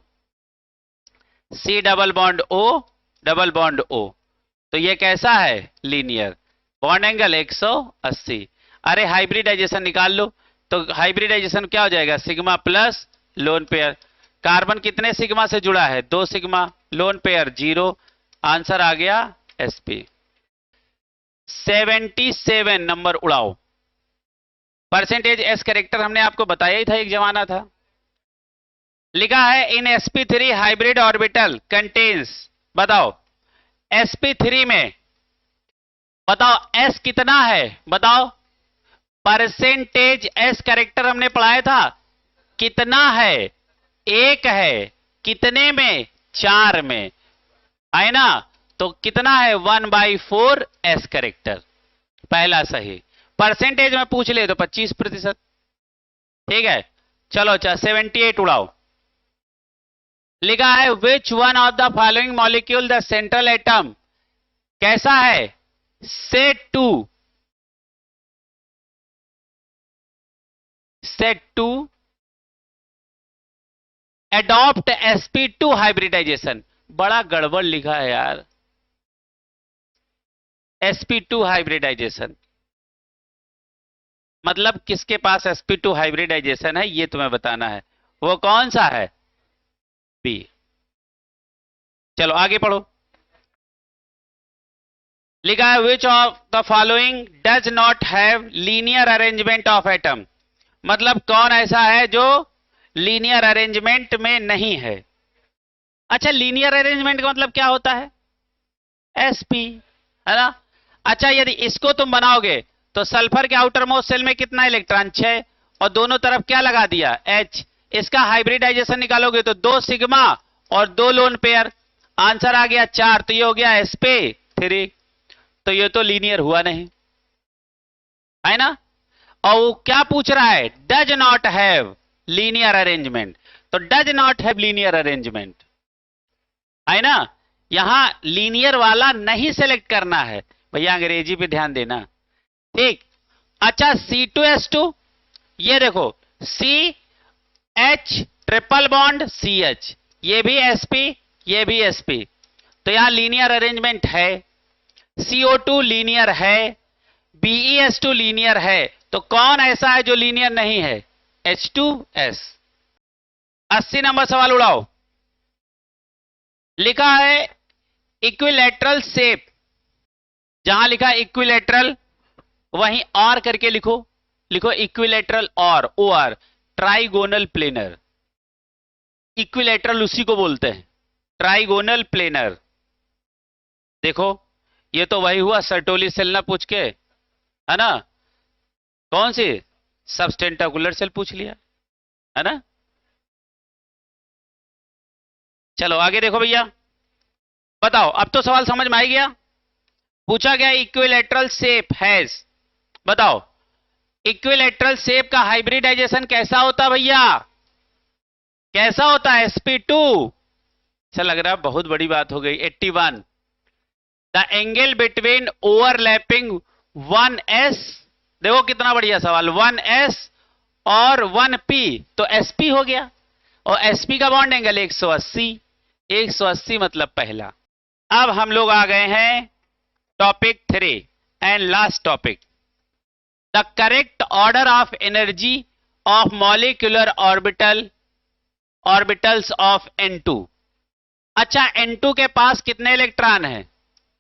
C double bond O, double bond O, तो ये कैसा है? लीनियर। Bond angle 180। अरे हाइब्रिडाइजेशन निकाल लो, तो हाइब्रिडाइजेशन क्या हो जाएगा? Sigma plus lone pair. Carbon कितने सिग्मा से जुड़ा है? 2 सिग्मा, लोन पेयर 0। आंसर आ गया sp। 77 नंबर उड़ाओ। परसेंटेज एस कैरेक्टर हमने आपको बताया ही था, एक जमाना था। लिखा है इन sp3 हाइब्रिड ऑर्बिटल कंटेन्स, बताओ sp3 में, बताओ s कितना है? बताओ परसेंटेज एस कैरेक्टर हमने पढ़ाया था, कितना है? 1 है। कितने में? 4 में, है ना? तो कितना है? 1/4 एस कैरेक्टर, पहला सही। परसेंटेज में पूछ ले तो 25%। ठीक है, चलो अच्छा 78 उड़ाओ। लिखा है which one of the following molecule the central atom, कैसा है? Set to adopt sp2 hybridisation. बड़ा गड़बड़ लिखा है यार, sp2 हाइब्रिडाइजेशन मतलब किसके पास sp2 हाइब्रिडाइजेशन है ये तुम्हें बताना है। वो कौन सा है? बी। चलो आगे पढ़ो। लिखा है which of the following does not have linear arrangement of atom, मतलब कौन ऐसा है जो लीनियर अरेंजमेंट में नहीं है? अच्छा लीनियर अरेंजमेंट का मतलब क्या होता है? sp, है ना? अच्छा यदि इसको तुम बनाओगे तो सल्फर के आउटर मोस्ट सेल में कितना इलेक्ट्रॉन? 6, और दोनों तरफ क्या लगा दिया? H। इसका हाइब्रिडाइजेशन निकालोगे तो 2 सिग्मा और 2 लोन पेयर, आंसर आ गया 4, तो ये हो गया sp3। तो ये तो लीनियर हुआ नहीं, है ना? और वो क्या पूछ रहा है? Does not have linear arrangement, तो does not have linear arrangement, है ना? यहां लीनियर वाला नहीं सेलेक्ट करना है भैया, अंग्रेजी पे ध्यान देना। ठीक, अच्छा C2H2, ये देखो CH ट्रिपल बॉन्ड CH, ये भी sp, ये भी sp, तो यहां लीनियर अरेंजमेंट है। CO2 लीनियर है, BeS2 लीनियर है, तो कौन ऐसा है जो लीनियर नहीं है? H2S। 80 नंबर सवाल उड़ाओ। लिखा है इक्विलैटरल शेप, जहां लिखा है इक्विलैटरल वहीं और करके लिखो, लिखो इक्विलैटरल और OR, ट्राइगोनल प्लेनर। इक्विलैटरल उसी को बोलते हैं, ट्राइगोनल प्लेनर। देखो ये तो वही हुआ सर्टोली सेल ना पूछ के, है ना? कौन सी? सबस्टेंटाकुलर सेल पूछ लिया, है ना? चलो आगे देखो भैया, बताओ अब तो सवाल समझ में आ गया। पूछा गया इक्विलैटरल शेप हैज, बताओ इक्विलैटरल शेप का हाइब्रिडाइजेशन कैसा होता भैया, कैसा होता है sp2। अच्छा लग रहा है बहुत बड़ी बात हो गई। 81 the angle between overlapping 1s, देखो कितना बढ़िया सवाल, 1s और 1p तो sp हो गया, और sp का बॉन्ड एंगल 180, 180 मतलब पहला। अब हम लोग आ गए हैं topic 3 and last topic, the correct order of energy of molecular orbitals of N2। अच्छा N2 के पास कितने इलेक्ट्रॉन है,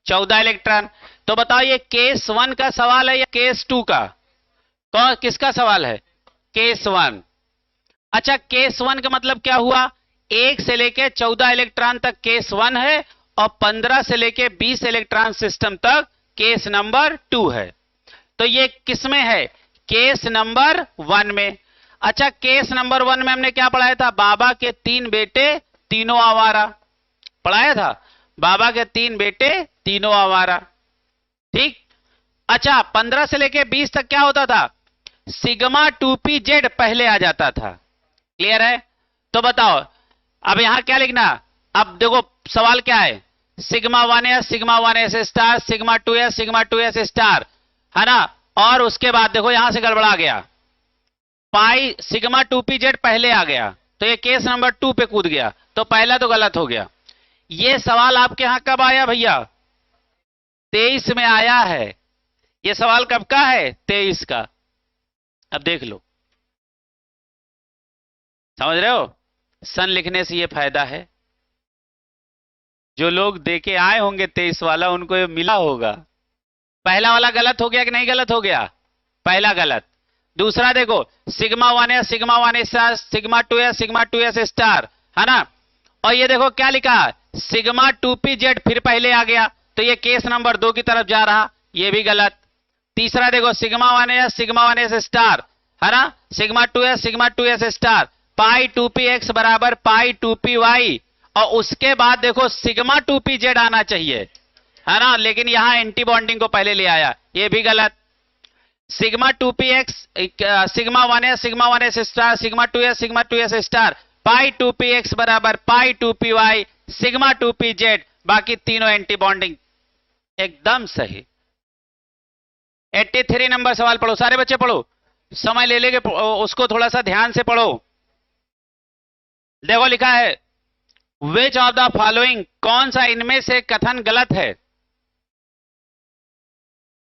14 इलेक्ट्रॉन। तो बताओ ये केस 1 का सवाल है या केस 2 का, कौन किसका सवाल है, केस 1। अच्छा केस 1 का मतलब क्या हुआ, 1 से लेके 14 इलेक्ट्रॉन तक केस 1 है, और 15 से लेके 20 इलेक्ट्रॉन सिस्टम तक केस नंबर 2 है। तो ये किस में है, केस नंबर 1 में। अच्छा केस नंबर 1 में हमने क्या पढ़ाया था, बाबा के 3 बेटे तीनों आवारा, पढ़ाया था, बाबा के 3 बेटे तीनों आवारा, ठीक। अच्छा 15 से लेके 20 तक क्या होता था, सिग्मा 2pz पहले आ जाता था, क्लियर है। तो बताओ अब यहां क्या लिखना, अब देखो सवाल क्या है, sigma 1s sigma 1s star, sigma 2s sigma 2s star, है ना। और उसके बाद देखो यहां से गड़बड़ा गया, पाई सिग्मा 2pz पहले आ गया, तो ये केस नंबर 2 पे कूद गया, तो पहला तो गलत हो गया। ये सवाल आपके यहां कब आया भैया, 23 में आया है। ये सवाल कब का है, 23 का। अब देख लो, समझ रहे हो, सन लिखने से ये फायदा है, जो लोग देके आए होंगे 23 वाला उनको ये मिला होगा। पहला वाला गलत हो गया कि नहीं गलत हो गया, पहला गलत। दूसरा देखो sigma 1s sigma 1s sigma 2s sigma 2s star, है ना। और ये देखो क्या लिखा, सिग्मा 2pz फिर पहले आ गया, तो ये केस नंबर 2 की तरफ जा रहा, ये भी गलत। तीसरा देखो सिग्मा 1s स्टार, है ना, sigma 2s star, pi 2px बराबर पाई 2py, और उसके बाद देखो सिग्मा 2pz आना चाहिए, है ना, लेकिन यहां एंटी बॉन्डिंग को पहले ले आया, ये भी गलत। Sigma 2px sigma 1s star, sigma 2s star, pi 2px बराबर पाई 2py, सिग्मा 2pz, बाकी तीनों एंटी बॉन्डिंग, एकदम सही। 83 नंबर सवाल पढ़ो, सारे बच्चे पढ़ो, समय ले लेके उसको थोड़ा सा ध्यान से पढ़ो। देखो लिखा है विच ऑफ द फॉलोइंग, कौन सा इनमें से कथन गलत है,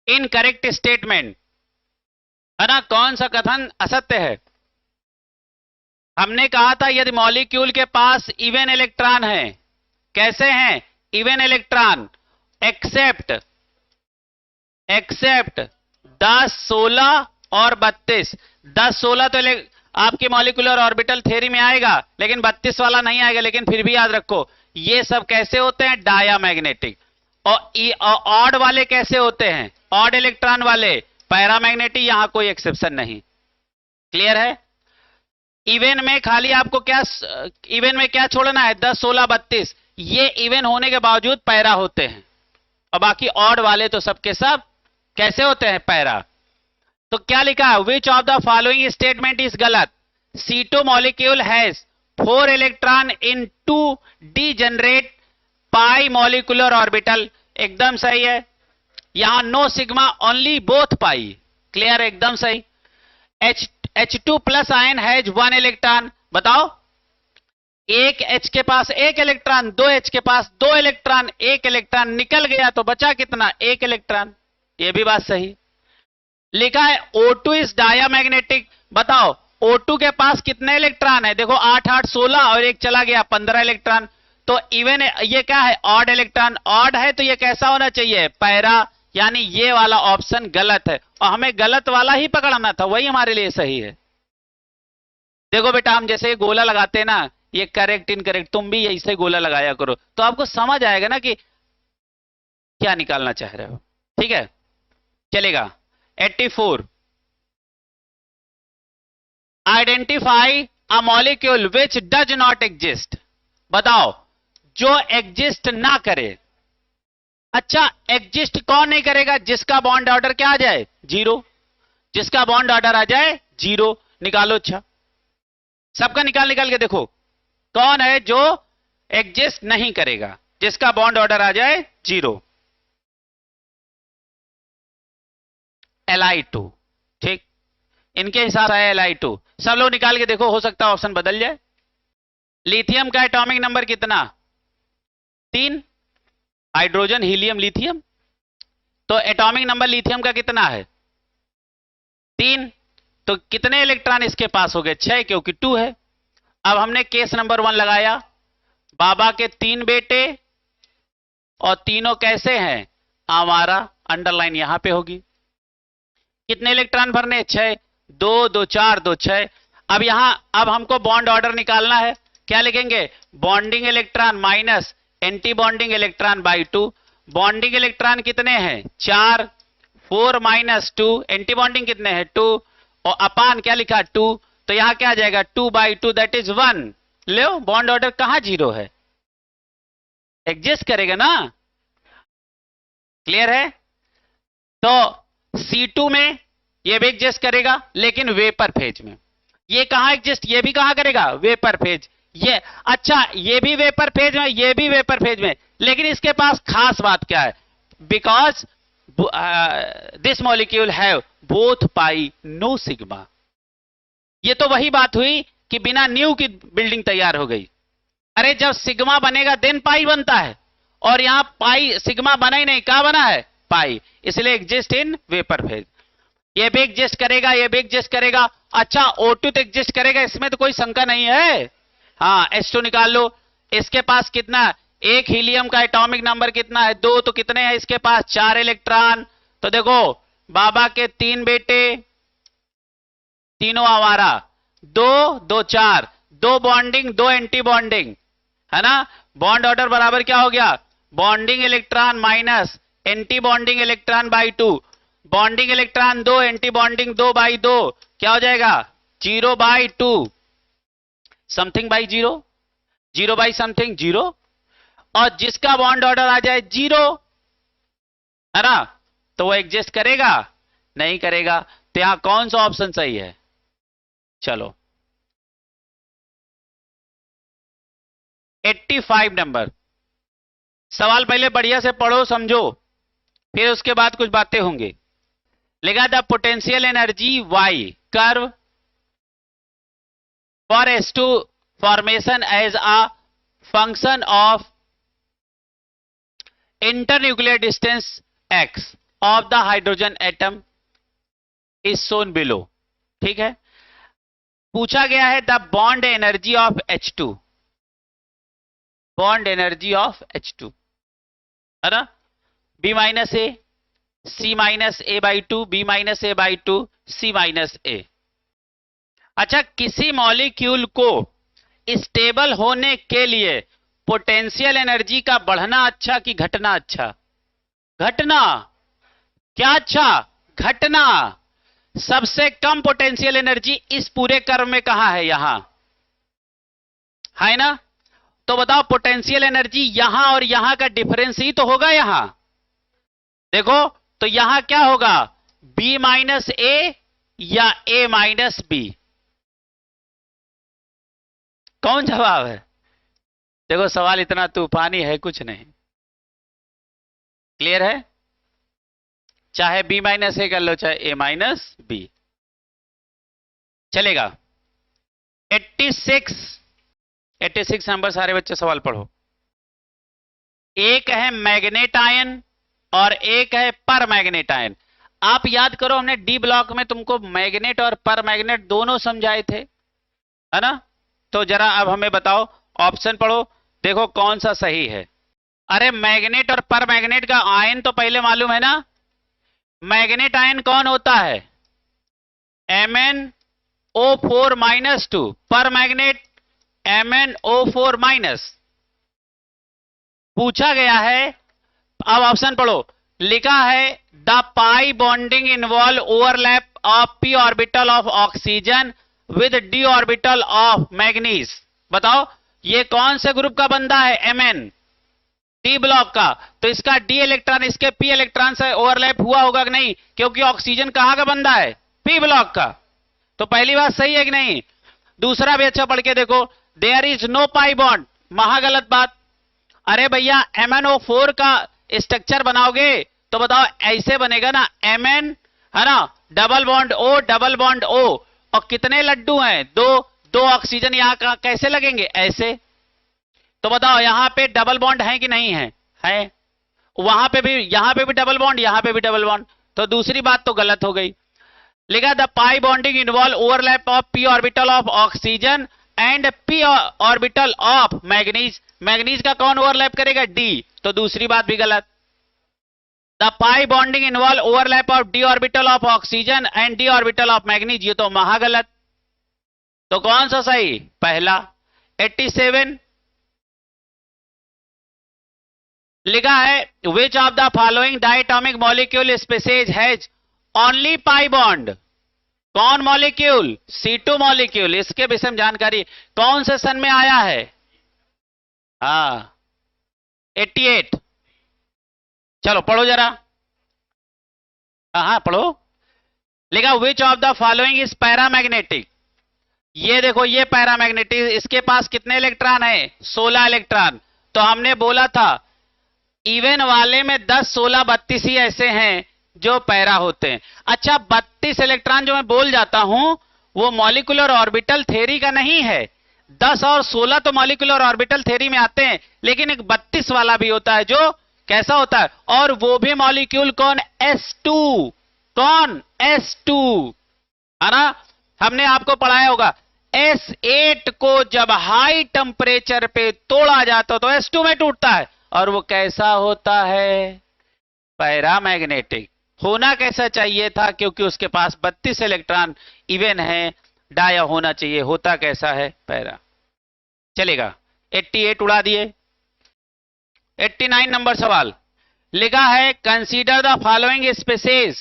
इनकरेक्ट स्टेटमेंट, है ना, कौन सा कथन असत्य है। हमने कहा था यदि मॉलिक्यूल के पास इवन इलेक्ट्रॉन है, कैसे हैं, इवन इलेक्ट्रॉन, एक्सेप्ट 10 16 और 32, 10 16 तो आपकी मॉलिक्यूलर ऑर्बिटल थ्योरी में आएगा, लेकिन 32 वाला नहीं आएगा। लेकिन फिर भी याद रखो ये सब कैसे होते हैं, डायामैग्नेटिक। और ऑड वाले कैसे होते हैं, ऑड इलेक्ट्रॉन वाले पैरामैग्नेटिक, यहां कोई एक्सेप्शन नहीं, क्लियर है। इवन में खाली आपको क्या, इवन में क्या छोड़ना है, 10 16 32, ये इवन होने के बावजूद पैरा होते हैं, और बाकी ऑड वाले तो सबके सब कैसे होते हैं, पैरा। तो क्या लिखा है, which of the following statement is गलत, C2 molecule has 4 electron in 2 degenerate pi molecular orbital, एकदम सही है। यहां नो सिग्मा ओनली बोथ पाई, क्लियर, एकदम सही। H2 plus ion has 1 electron, बताओ एक H के पास 1 इलेक्ट्रॉन, 2 H के पास 2 इलेक्ट्रॉन, 1 इलेक्ट्रॉन निकल गया तो बचा कितना, 1 इलेक्ट्रॉन, ये भी बात सही। लिखा है O2 इज डायामैग्नेटिक, बताओ O2 के पास कितने इलेक्ट्रॉन है, देखो 8 8 16 और एक चला गया 15 इलेक्ट्रॉन, तो इवन ये क्या है, ऑड इलेक्ट्रॉन, ऑड है तो ये कैसा होना चाहिए, पैरा, यानी ये वाला ऑप्शन गलत है, और हमें गलत वाला ही पकड़ना था, वही हमारे लिए सही है। देखो बेटा हम जैसे गोला लगाते हैं ना, ये करेक्ट इनकरेक्ट, तुम भी ऐसे गोला लगाया करो, तो आपको समझ आएगा ना कि क्या निकालना चाह रहे हो, ठीक है, चलेगा। 84 identify a molecule which does not exist, बताओ जो एग्जिस्ट ना करे, अच्छा, एग्जिस्ट कौन नहीं करेगा? जिसका बॉन्ड ऑर्डर क्या आ जाए? जीरो। जिसका बॉन्ड ऑर्डर आ जाए जीरो। निकालो। अच्छा, सबका निकाल निकाल के देखो कौन है जो एग्जिस्ट नहीं करेगा, जिसका बॉन्ड ऑर्डर आ जाए जीरो। Li2। ठीक, इनके हिसाब से Li2। सब लोग निकाल के देखो, हो सकता है ऑप्शन बदल जाए। लिथियम का एटॉमिक नंबर कितना? 3। Hydrogen, helium, lithium. तो एटॉमिक नंबर लिथियम का कितना है? 3। तो कितने इलेक्ट्रॉन इसके पास हो गए? 6, क्योंकि 2 है। अब हमने केस नंबर 1 लगाया। बाबा के 3 बेटे और तीनों कैसे हैं? आवारा। अंडरलाइन यहां पे होगी। कितने इलेक्ट्रॉन भरने? 6। 2 2 4 2 6। अब हमको बॉन्ड ऑर्डर निकालना है। क्या लिखेंगे? Bonding electron minus anti bonding electron by 2। Bonding electron कितने हैं? 4। 4 माइनस 2, एंटी बॉन्डिंग कितने हैं? 2। और अपान क्या लिखा? 2। तो यहां क्या आ जाएगा? 2/2, that is 1। Low, bond order कहां जीरो है? एग्जिस्ट करेगा ना। क्लियर है? तो C2 में ये भी एग्जिस्ट करेगा, लेकिन वेपर फेज में। ये कहां एग्जिस्ट? ये भी कहां करेगा? Vapour phase. ये अच्छा, ये भी वेपर फेज में, ये भी वेपर फेज में, लेकिन इसके पास खास बात क्या है? Because this molecule have both pi no sigma. ये तो वही बात हुई कि बिना न्यू की बिल्डिंग तैयार हो गई। अरे जब सिग्मा बनेगा देन पाई बनता है, और यहां पाई सिग्मा बना ही नहीं, क्या बना है? पाई। इसलिए एग्जिस्ट इन वेपर फेज। ये भी एग्जिस्ट करेगा, ये भी एग्जिस्ट करेगा। अच्छा, O2 तो एग्जिस्ट करेगा, इसमें तो कोई शंका नहीं है। हाँ, H2 निकाल लो। इसके पास कितना? एक हीलियम का एटॉमिक नंबर कितना है? 2। तो कितने हैं इसके पास? 4 इलेक्ट्रॉन। तो देखो, बाबा के 3 बेटे, तीनों आवारा। 2 2 4, 2 बॉन्डिंग 2 एंटी बॉन्डिंग, है ना। बॉन्ड ऑर्डर बराबर क्या हो गया? Bonding electron minus anti bonding electron by 2। Bonding electron 2, anti bonding 2/2, क्या हो जाएगा? 0/2, समथिंग बाई 0, 0 बाई समथिंग 0। और जिसका बॉन्ड ऑर्डर आ जाए 0, है ना, तो वो एग्जिस्ट करेगा? नहीं करेगा। तो यहां कौन सा ऑप्शन सही है? चलो, 85 नंबर सवाल पहले बढ़िया से पढ़ो, समझो, फिर उसके बाद कुछ बातें होंगी। लिखा the potential energy y curve for S2 formation as a function of internuclear distance x of the hydrogen atom is shown below. ठीक है, पूछा गया है the bond energy of H2, bond energy of H2, है ना। B minus A, C minus A/2, B minus A/2, C minus A। अच्छा, किसी molecule को स्टेबल होने के लिए पोटेंशियल एनर्जी का बढ़ना अच्छा कि घटना अच्छा? घटना। क्या अच्छा? घटना। सबसे कम पोटेंशियल एनर्जी इस पूरे कर्व में कहां है? यहां है ना। तो बताओ, पोटेंशियल एनर्जी यहां और यहां का डिफरेंस ही तो होगा यहां। देखो, तो यहां क्या होगा? B माइनस ए या A माइनस बी? कौन जवाब है? देखो, सवाल इतना तूफानी है, कुछ नहीं। क्लियर है? चाहे B माइनस ए कर लो, चाहे A माइनस बी, चलेगा। 86 नंबर सारे बच्चे सवाल पढ़ो। एक है मैग्नेट आयन और एक है पर मैग्नेट आयन। आप याद करो, हमने डी ब्लॉक में तुमको मैग्नेट और पर मैग्नेट दोनों समझाए थे, है ना। तो जरा अब हमें बताओ, ऑप्शन पढ़ो, देखो कौन सा सही है। अरे मैग्नेट और पर मैग्नेट का आयन तो पहले मालूम है ना। मैग्नेट आयन कौन होता है? MnO4 minus 2। पर मैग्नेट MnO4 माइनस। पूछा गया है, अब ऑप्शन पढ़ो। लिखा है the pi bonding involve overlap of p orbital of oxygen with d orbital of manganese. बताओ, ये कौन से ग्रुप का बंदा है? Mn। डी ब्लॉक का, तो इसका डी इलेक्ट्रॉन इसके पी इलेक्ट्रॉन से ओवरलैप हुआ होगा कि नहीं, क्योंकि ऑक्सीजन कहां का बंदा है, पी ब्लॉक का। तो पहली बात सही है कि नहीं। दूसरा भी अच्छा पढ़ के देखो, there is no pi bond, महागलत बात। अरे भैया MnO4 का स्ट्रक्चर बनाओगे तो बताओ ऐसे बनेगा ना, Mn है ना, double bond O double bond O, और कितने लड्डू हैं, दो ऑक्सीजन यहां कैसे लगेंगे, ऐसे। तो बताओ यहां पे डबल बॉन्ड है कि नहीं है, है। वहां पे भी, यहां पे भी डबल बॉन्ड, यहां पे भी डबल बॉन्ड, तो दूसरी बात तो गलत हो गई। लिखा the pi bonding involve overlap of p orbital of oxygen and p orbital of manganese. Manganese का कौन ओवरलैप करेगा, D, तो दूसरी बात भी गलत। The pi bonding involve overlap of d orbital of oxygen and d orbital of manganese, ये तो महागलत। तो कौन सा सही, पहला। 87 लिखा है which of the following diatomic molecule species has only pi bond. कौन मॉलिक्यूल, C2 मॉलिक्यूल। इसके विषय में जानकारी कौन से सन में आया है, हाँ 88। चलो पढ़ो जरा, हाँ पढ़ो। लिखा विच of the following is paramagnetic. ये देखो ये पैरामैग्नेटिक, इसके पास कितने इलेक्ट्रॉन है, 16 इलेक्ट्रॉन। तो हमने बोला था इवन वाले में 10, 16, 32 ही ऐसे हैं जो पैरा होते हैं। अच्छा 32 इलेक्ट्रॉन जो मैं बोल जाता हूं वो मॉलिक्यूलर ऑर्बिटल थ्योरी का नहीं है। 10 और 16 तो मॉलिक्यूलर ऑर्बिटल थ्योरी में आते हैं, लेकिन एक 32 वाला भी होता है जो कैसा होता है, और वो भी मॉलिक्यूल कौन, S2। कौन, S2, है ना। हमने आपको पढ़ाया होगा S8 को जब हाई टेम्परेचर पे तोड़ा जाता तो S2 में टूटता है, और वो कैसा होता है, पैरामैग्नेटिक। होना कैसा चाहिए था, क्योंकि उसके पास 32 इलेक्ट्रॉन इवन है, डाया होना चाहिए, होता कैसा है, पैरा। चलेगा, 88 उड़ा दिए। 89 नंबर सवाल लिखा है consider the following species,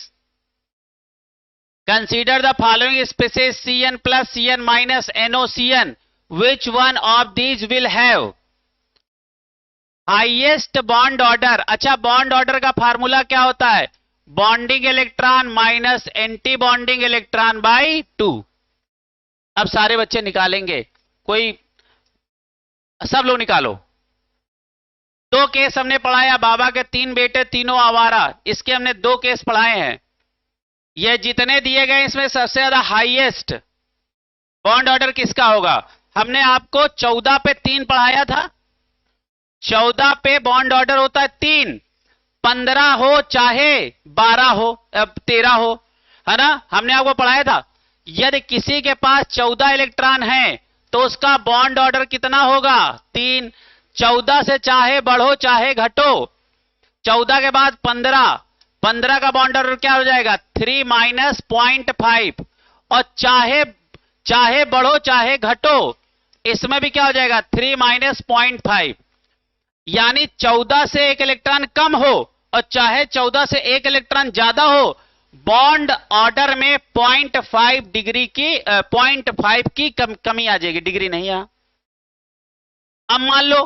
consider the following species Cn plus Cn minus NOCN, which one of these will have highest bond order. अच्छा बॉन्ड ऑर्डर का फार्मूला क्या होता है, bonding electron minus anti bonding electron by 2। अब सारे बच्चे निकालेंगे, कोई, सब लोग निकालो। 2 केस हमने पढ़ाया, बाबा के 3 बेटे तीनों आवारा, इसके हमने 2 केस पढ़ाए हैं। ये जितने दिए गए इसमें सबसे ज्यादा हाईएस्ट बॉन्ड ऑर्डर किसका होगा। हमने आपको 14 पे 3 पढ़ाया था, 14 पे बॉन्ड ऑर्डर होता है 3, 15 हो चाहे 12 हो, 13 हो, है ना। हमने आपको पढ़ाया था यदि किसी के पास 14 इलेक्ट्रॉन है तो उसका बॉन्ड ऑर्डर कितना होगा, 3। 14 से चाहे बढ़ो चाहे घटो, 14 के बाद 15, 15 का बॉन्ड ऑर्डर क्या हो जाएगा, 3 माइनस 0.5, और चाहे बढ़ो चाहे घटो इसमें भी क्या हो जाएगा, 3 माइनस 0.5। यानी 14 से 1 इलेक्ट्रॉन कम हो और चाहे 14 से 1 इलेक्ट्रॉन ज्यादा हो, बॉन्ड ऑर्डर में 0.5 डिग्री की 0.5 की कमी आ जाएगी, डिग्री नहीं आ। अब मान लो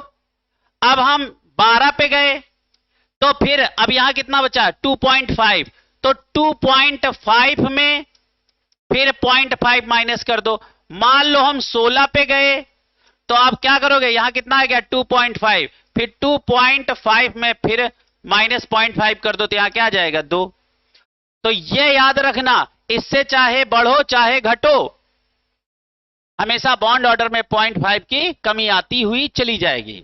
अब हम 12 पे गए तो फिर अब यहां कितना बचा, 2.5, तो 2.5 में फिर 0.5 माइनस कर दो। मान लो हम 16 पे गए तो आप क्या करोगे, यहां कितना आ गया 2.5, फिर 2.5 में फिर माइनस 0.5 कर दो तो यहां क्या आ जाएगा 2। तो ये याद रखना, इससे चाहे बढ़ो चाहे घटो हमेशा बॉन्ड ऑर्डर में 0.5 की कमी आती हुई चली जाएगी।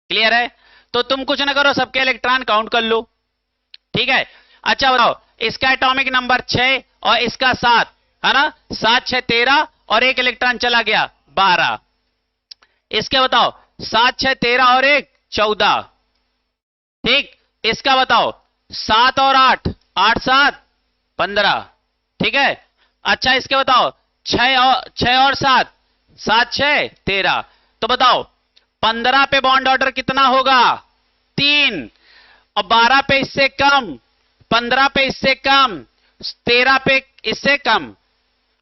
क्लियर है। तो तुम कुछ ना करो, सबके इलेक्ट्रॉन काउंट कर लो, ठीक है। अच्छा बताओ इसका एटॉमिक नंबर 6 और इसका 7 है ना, 7 6 13 और 1 इलेक्ट्रॉन चला गया 12। इसके बताओ 7 6 13 और 1 14, ठीक। इसका बताओ 7 और 8 8 7 15, ठीक है। अच्छा इसके बताओ 6 और 7 7 6 13, तो बताओ 15 पे बॉन्ड ऑर्डर कितना होगा, 3, और 12 पे इससे कम, 15 पे इससे कम, 13 पे इससे कम,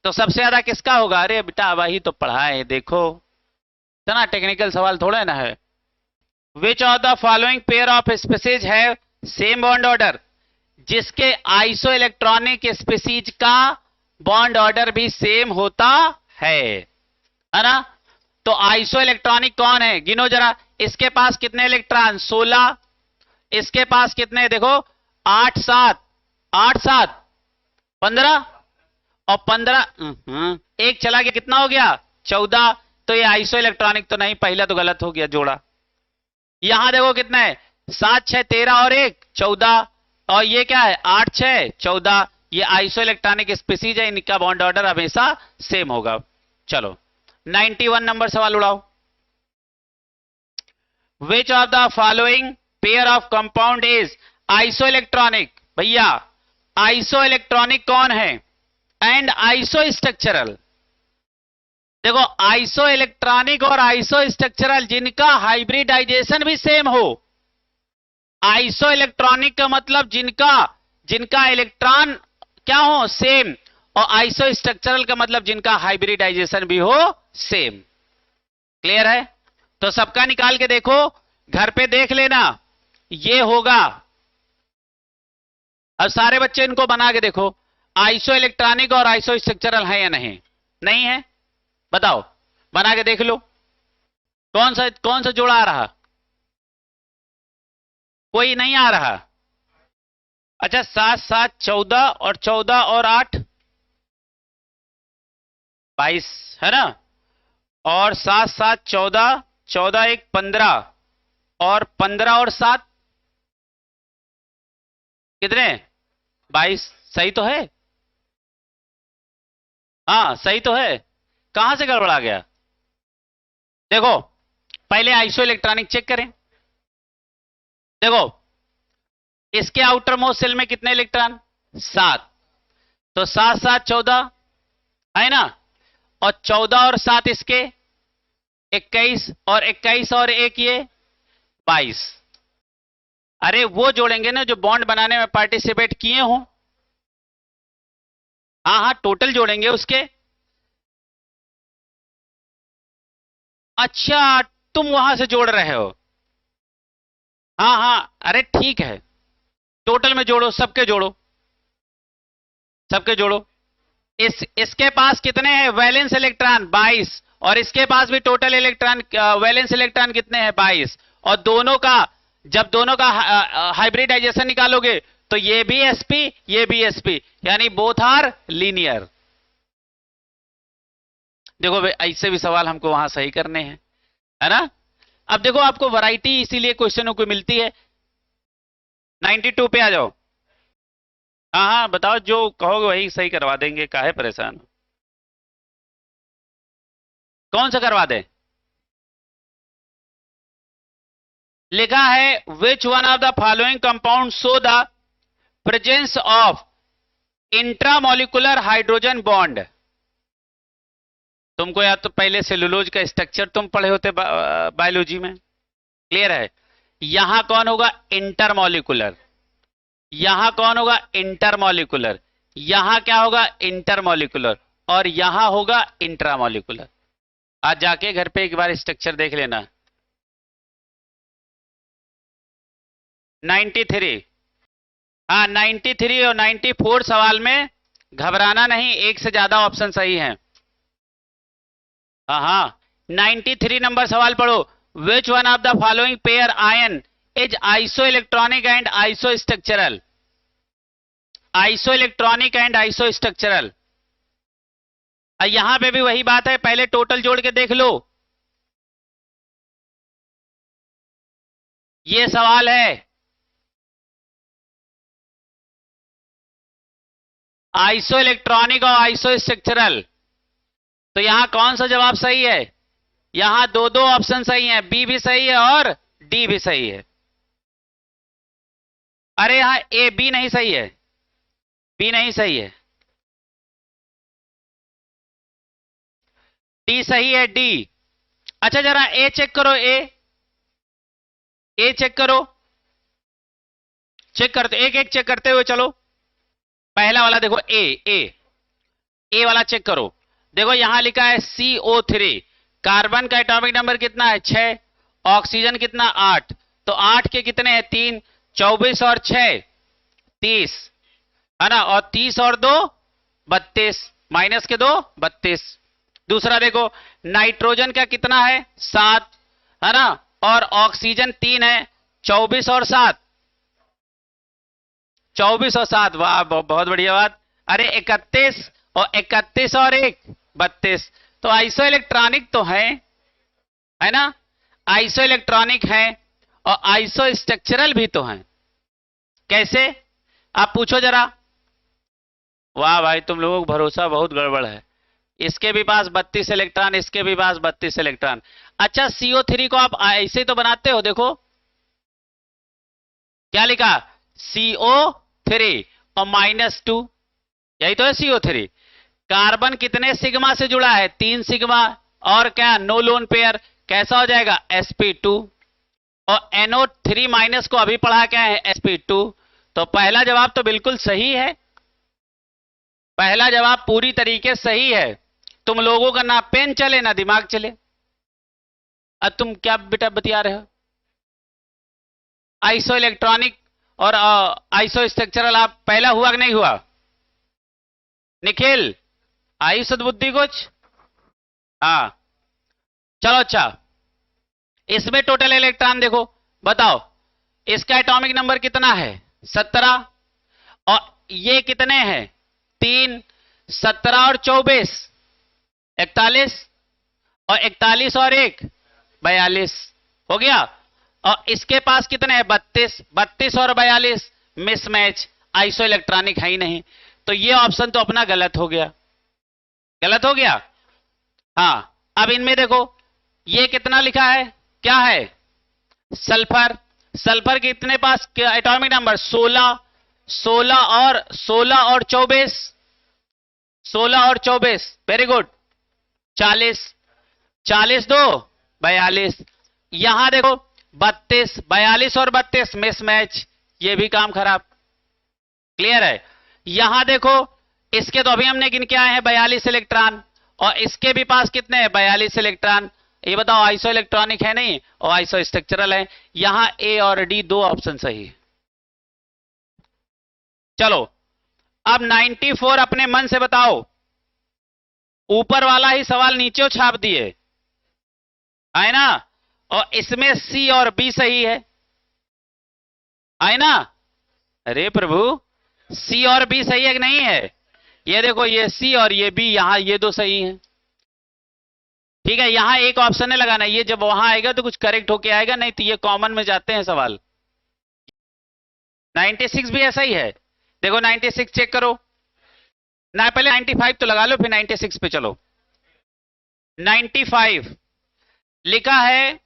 तो सबसे ज्यादा किसका होगा। अरे बेटा वही तो पढ़ा है, देखो इतना टेक्निकल सवाल थोड़ा ना है। Which of the following pair of species है सेम बॉन्ड ऑर्डर, जिसके आइसो इलेक्ट्रॉनिक स्पीसीज का बॉन्ड ऑर्डर भी सेम होता है ना। तो आइसो इलेक्ट्रॉनिक कौन है, गिनो जरा। इसके पास कितने इलेक्ट्रॉन, 16। इसके पास कितने, देखो 8 7 8 7 15 और 15 एक चला गया, कितना हो गया 14। तो ये आइसो इलेक्ट्रॉनिक तो नहीं, पहला तो गलत हो गया जोड़ा। यहां देखो कितना है, 7 6 13 और 1 14, और ये क्या है 8 6 14। ये आइसो इलेक्ट्रॉनिक स्पीसीज है, इनका बॉन्ड ऑर्डर हमेशा सेम होगा। चलो 91 नंबर सवाल उड़ाओ। विच of the following pair of compound is iso electronic. भैया आइसो इलेक्ट्रॉनिक कौन है एंड आइसो स्ट्रक्चरल। देखो आइसो इलेक्ट्रॉनिक और आइसो स्ट्रक्चरल जिनका हाइब्रिडाइजेशन भी सेम हो। आइसो इलेक्ट्रॉनिक का मतलब जिनका इलेक्ट्रॉन क्या हो सेम, और आइसो स्ट्रक्चरल का मतलब जिनका हाइब्रिडाइजेशन भी हो सेम। क्लियर है। तो सबका निकाल के देखो, घर पे देख लेना, ये होगा। अब सारे बच्चे इनको बना के देखो, आइसो इलेक्ट्रॉनिक और आइसो स्ट्रक्चरल है या नहीं, नहीं है, बताओ, बना के देख लो। कौन सा जोड़ा आ रहा, कोई नहीं आ रहा। अच्छा 7 7 14 और 14 और 8 22 है ना, और 7 7 14 14 1 15 और 15 और 7 कितने 22। सही तो है, हाँ सही तो है। कहां से गड़बड़ा गया, देखो पहले आइसो इलेक्ट्रॉनिक चेक करें। देखो इसके आउटर मोस्ट सेल में कितने इलेक्ट्रॉन 7, तो 7 7 14 है ना, और 14 और 7 इसके 21 और 21 और 1 ये 22। अरे वो जोड़ेंगे ना जो बॉन्ड बनाने में पार्टिसिपेट किए हो। हाँ हाँ टोटल जोड़ेंगे उसके। अच्छा तुम वहां से जोड़ रहे हो, हाँ हाँ अरे ठीक है, टोटल में जोड़ो, सबके जोड़ो, सबके जोड़ो। इसके पास कितने हैं वैलेंस इलेक्ट्रॉन 22, और इसके पास भी टोटल इलेक्ट्रॉन वैलेंस इलेक्ट्रॉन कितने हैं 22, और दोनों का जब दोनों का हाइब्रिडाइजेशन निकालोगे तो ये भी sp ये भी sp, यानी बोथ आर लीनियर। देखो भाई ऐसे भी सवाल हमको वहां सही करने हैं, है ना। अब देखो आपको वैरायटी इसीलिए क्वेश्चनों को मिलती है। 92 पे आ जाओ। हाँ हाँ बताओ, जो कहोगे वही सही करवा देंगे, काहे परेशान, कौन सा करवा दे। लिखा है which one of the following compound show the presence of intramolecular hydrogen bond. तुमको या तो पहले सेलुलोज का स्ट्रक्चर तुम पढ़े होते बायोलॉजी में, क्लियर है। यहां कौन होगा इंटरमोलिकुलर, यहां कौन होगा इंटरमोलिकुलर, यहां क्या होगा इंटरमोलिकुलर, और यहां होगा इंट्रामोलिकुलर। आज जाके घर पे एक बार स्ट्रक्चर देख लेना। 93, हाँ 93 और 94 सवाल में घबराना नहीं, एक से ज्यादा ऑप्शन सही है। हाँ हाँ 93 नंबर सवाल पढ़ो। विच one of the following pair ion is iso electronic and iso structural. Iso electronic and iso structural, यहां पे भी वही बात है, पहले टोटल जोड़ के देख लो। ये सवाल है आइसो इलेक्ट्रॉनिक और आइसो स्ट्रक्चरल, तो यहां कौन सा जवाब सही है, यहां दो दो ऑप्शन सही है, बी भी सही है और डी भी सही है। अरे यहां ए बी नहीं सही है, बी नहीं सही है, डी सही है, डी। अच्छा जरा ए चेक करो, ए चेक करो, चेक करते एक एक चेक करते हुए चलो। पहला वाला देखो ए वाला चेक करो। देखो यहां लिखा है CO3, कार्बन का एटॉमिक नंबर कितना है 6, ऑक्सीजन कितना 8, तो 8 के कितने हैं 3, 24 और 6 30 है ना, और 30 और 2 32, माइनस के 2 32। दूसरा देखो नाइट्रोजन का कितना है 7 है ना, और ऑक्सीजन 3 है, 24 और 7 24 और 7, वाह बहुत बढ़िया बात। अरे 31 और 31 और 1 32, तो आइसो इलेक्ट्रॉनिक तो है ना, आइसो इलेक्ट्रॉनिक है और आइसो स्ट्रक्चरल भी तो है। कैसे आप पूछो जरा। वाह भाई तुम लोगों को भरोसा बहुत गड़बड़ है। इसके भी पास 32 इलेक्ट्रॉन, इसके भी पास 32 इलेक्ट्रॉन। अच्छा CO3 को आप ऐसे तो बनाते हो, देखो क्या लिखा CO3 और -2, यही तो है CO3। कार्बन कितने सिग्मा से जुड़ा है 3 सिग्मा, और क्या नो लोन पेयर, कैसा हो जाएगा sp2, और NO3 माइनस को अभी पढ़ा क्या है sp2। तो पहला जवाब तो बिल्कुल सही है, पहला जवाब पूरी तरीके सही है। तुम लोगों का ना पेन चले ना दिमाग चले। अब तुम क्या बेटा बतिया रहे हो। आइसो इलेक्ट्रॉनिक और आइसो स्ट्रक्चरल आप पहला हुआ कि नहीं हुआ निखिल, आई सद्बुद्धि कुछ। हाँ चलो अच्छा, इसमें टोटल इलेक्ट्रॉन देखो, बताओ इसका एटॉमिक नंबर कितना है 17, और ये कितने हैं 3, 17 और 24 41, और 41 और 1 42 हो गया। और इसके पास कितने हैं 32, 32 और 42 मिसमैच, आइसो इलेक्ट्रॉनिक है ही नहीं। तो ये ऑप्शन तो अपना गलत हो गया, गलत हो गया। हाँ अब इनमें देखो ये कितना लिखा है, क्या है सल्फर, सल्फर कितने पास एटॉमिक नंबर 16, 16 और 24, 16 और 24 वेरी गुड 40, 40 2 42। यहां देखो 32, 42 और 32 मिसमैच, ये भी काम खराब। क्लियर है। यहां देखो इसके तो अभी हमने गिन के आए हैं 42 इलेक्ट्रॉन, और इसके भी पास कितने हैं 42 इलेक्ट्रॉन। ये बताओ आइसो इलेक्ट्रॉनिक है नहीं और आइसो स्ट्रक्चरल है। यहां ए और डी दो ऑप्शन सही है। चलो अब 94 अपने मन से बताओ, ऊपर वाला ही सवाल नीचे छाप दिए है ना, और इसमें सी और बी सही है ना। अरे प्रभु सी और बी सही है कि नहीं है। ये देखो ये सी और ये बी, यहां ये दो सही हैं। ठीक है, यहां एक ऑप्शन है लगाना, ये जब वहां आएगा तो कुछ करेक्ट होके आएगा, नहीं तो ये कॉमन में जाते हैं सवाल। 96 भी ऐसा ही है, देखो 96 चेक करो ना, पहले 95 तो लगा लो फिर 96 पे चलो। 95 लिखा है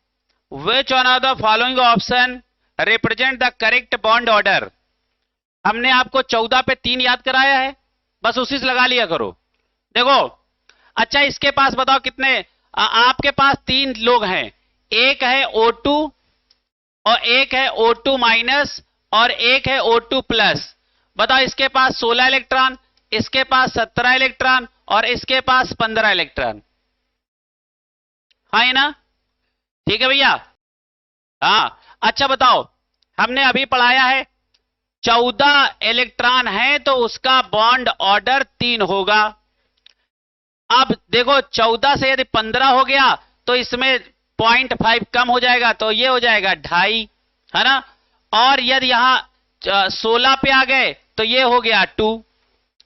which one of the following option represent the correct bond order. हमने आपको 14 पे 3 याद कराया है, बस उसी से लगा लिया करो। देखो अच्छा इसके पास बताओ कितने, आपके पास 3 लोग हैं, एक है O2 और एक है O2 माइनस और एक है O2 प्लस। बताओ इसके पास 16 इलेक्ट्रॉन, इसके पास 17 इलेक्ट्रॉन और इसके पास 15 इलेक्ट्रॉन, है ना। ठीक है भैया। हाँ अच्छा बताओ हमने अभी पढ़ाया है 14 इलेक्ट्रॉन है तो उसका बॉन्ड ऑर्डर 3 होगा। अब देखो 14 से यदि 15 हो गया तो इसमें 0.5 कम हो जाएगा, तो ये हो जाएगा 2.5 है ना। और यदि यहां 16 पे आ गए तो ये हो गया 2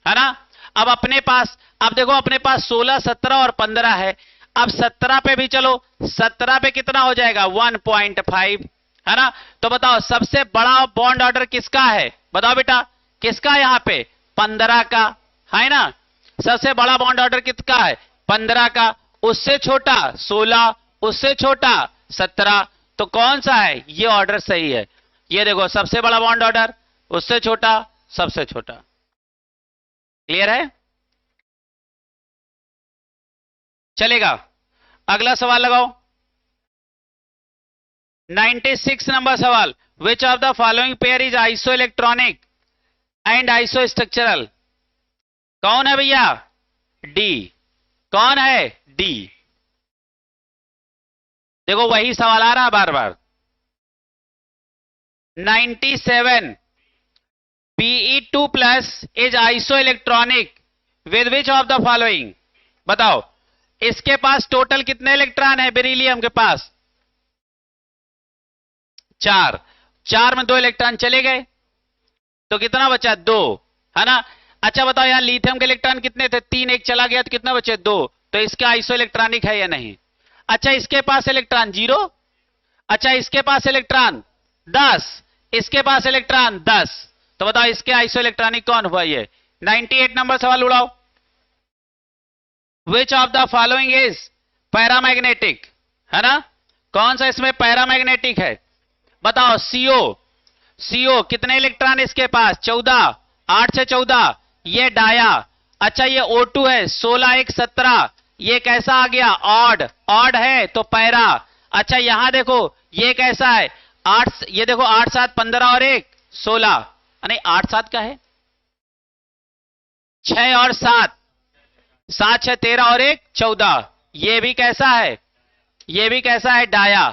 है ना। अब अपने पास, अब देखो अपने पास 16, 17 और 15 है। अब 17 पे भी चलो, 17 पे कितना हो जाएगा 1.5 है ना। तो बताओ सबसे बड़ा बॉन्ड ऑर्डर किसका है, बताओ बेटा किसका, यहां पे 15 का है ना। सबसे बड़ा बॉन्ड ऑर्डर किसका है 15 का, उससे छोटा 16, उससे छोटा 17, तो कौन सा है ये ऑर्डर सही है। ये देखो सबसे बड़ा बॉन्ड ऑर्डर, उससे छोटा, सबसे छोटा। क्लियर है, चलेगा। अगला सवाल लगाओ 96 नंबर सवाल, विच of the following pair is iso electronic and iso structural. कौन है भैया डी, कौन है डी। देखो वही सवाल आ रहा है बार बार। 97 Be2 plus is isoelectronic with which of the following? बताओ, इसके पास टोटल कितने इलेक्ट्रॉन है बेरिलियम के पास? 4। 4 में 2 इलेक्ट्रॉन चले गए तो कितना बचा? 2, है ना। अच्छा बताओ यहां लिथियम के इलेक्ट्रॉन कितने थे? 3, एक चला गया तो कितना बचे? 2। तो इसका आइसो इलेक्ट्रॉनिक है या नहीं? अच्छा इसके पास इलेक्ट्रॉन 0। अच्छा इसके पास इलेक्ट्रॉन 10, इसके पास इलेक्ट्रॉन 10, तो बताओ इसके आइसो इलेक्ट्रॉनिक कौन हुआ? ये 98 नंबर सवाल उड़ाओ। विच of the following is paramagnetic, है ना। कौन सा इसमें पैरामैग्नेटिक है? बताओ। CO कितने इलेक्ट्रॉन इसके पास? 14, 8 से 14, ये डाया। अच्छा ये O2 है, 16 1 17, ये कैसा आ गया? ऑड है तो पैरा। अच्छा यहां देखो ये कैसा है? 8, ये देखो 8 7 15 और 1 16, नहीं 8 7 का है, 6 और 7, 7 6 13 और 1 14, ये भी कैसा है? ये भी कैसा है? डाया।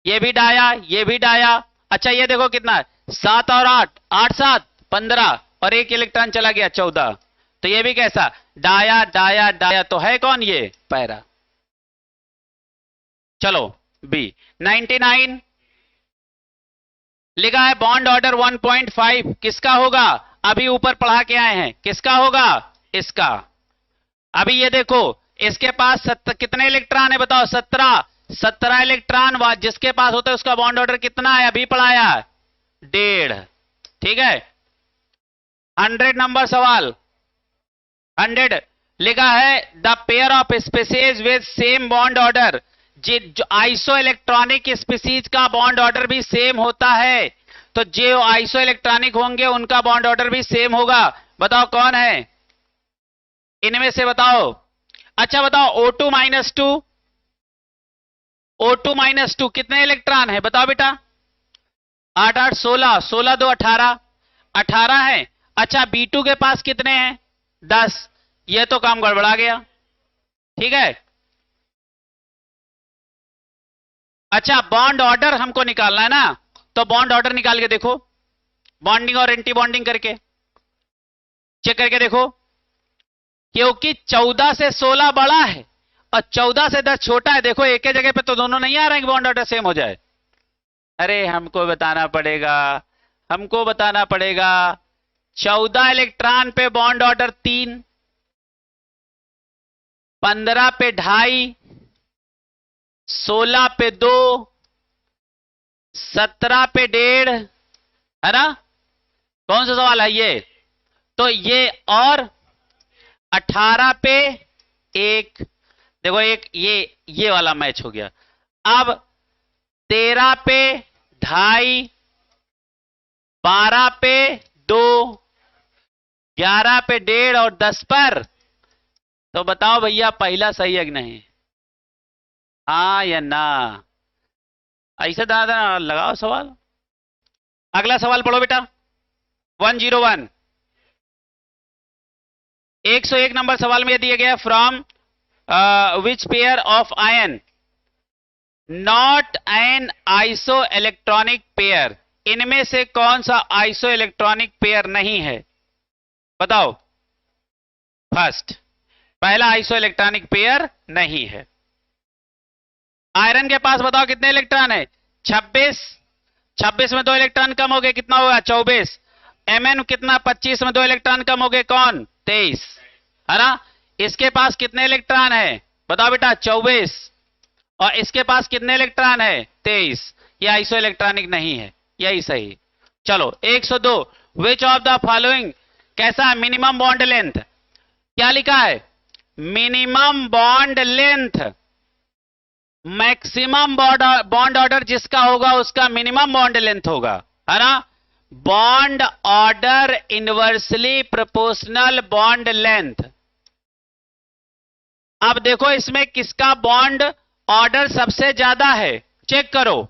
ये भी डाया, ये भी डाया। अच्छा ये देखो कितना है? 7 और 8, 8 7 15 और 1 इलेक्ट्रॉन चला गया 14, तो ये भी कैसा? Dia dia dia. तो है कौन? ये पैरा। चलो बी। 99 लिखा है बॉन्ड ऑर्डर 1.5 किसका होगा? अभी ऊपर पढ़ा के आए हैं, किसका होगा? इसका। अभी ये देखो इसके पास कितने इलेक्ट्रॉन है? बताओ। 17 इलेक्ट्रॉन जिसके पास होता है उसका बॉन्ड ऑर्डर कितना है? अभी पढ़ाया 1.5। ठीक है। 100 नंबर सवाल। 100 लिखा है the pair of species with same bond order. जो आइसो इलेक्ट्रॉनिक स्पीसीज का बॉन्ड ऑर्डर भी सेम होता है, तो जो आइसो इलेक्ट्रॉनिक होंगे उनका बॉन्ड ऑर्डर भी सेम होगा। बताओ कौन है इनमें से? बताओ। अच्छा बताओ O2 माइनस 2 कितने इलेक्ट्रॉन है? बताओ बेटा। 8 8 16, 16 2 18, 18 है। अच्छा B2 के पास कितने हैं? 10। ये तो काम गड़बड़ा गया। ठीक है। अच्छा बॉन्ड ऑर्डर हमको निकालना है ना, तो बॉन्ड ऑर्डर निकाल के देखो, बॉन्डिंग और एंटी बॉन्डिंग करके चेक करके देखो। क्योंकि 14 से 16 बड़ा है और 14 से 10 छोटा है। देखो एक ही जगह पे तो दोनों नहीं आ रहे हैं कि बॉन्ड ऑर्डर सेम हो जाए। अरे हमको बताना पड़ेगा, हमको बताना पड़ेगा। 14 इलेक्ट्रॉन पे बॉन्ड ऑर्डर 3, 15 पे 2.5, 16 पे 2, 17 पे 1.5, है ना। कौन सा सवाल है ये? तो ये और 18 पे 1, देखो एक ये वाला मैच हो गया। अब 13 पे 2.5, 12 पे 2, 11 पे 1.5 और 10 पर। तो बताओ भैया पहला सही है कि नहीं? हाँ या ना? ऐसे दादा लगाओ सवाल। अगला सवाल पढ़ो बेटा। 101 101 नंबर सवाल में दिया गया from which pair of ion not an iso electronic pair. इनमें से कौन सा आइसो इलेक्ट्रॉनिक पेयर नहीं है? बताओ। फर्स्ट, पहला आइसो इलेक्ट्रॉनिक पेयर नहीं है। आयरन के पास बताओ कितने इलेक्ट्रॉन है? 26। 26 में 2 इलेक्ट्रॉन कम हो गए, कितना होगा? 24। Mn कितना? 25 में 2 इलेक्ट्रॉन कम हो गए, कौन? 23, है ना। इसके पास कितने इलेक्ट्रॉन है? बताओ बेटा। 24। और इसके पास कितने इलेक्ट्रॉन है? 23। ये आइसो इलेक्ट्रॉनिक नहीं है, यही सही। चलो 102 विच ऑफ द फॉलोइंग कैसा है? Minimum bond length. क्या लिखा है? Minimum bond length. Maximum bond order जिसका होगा उसका मिनिमम बॉन्ड लेंथ होगा, है ना। Bond order inversely proportional bond length. अब देखो इसमें किसका बॉन्ड ऑर्डर सबसे ज्यादा है, चेक करो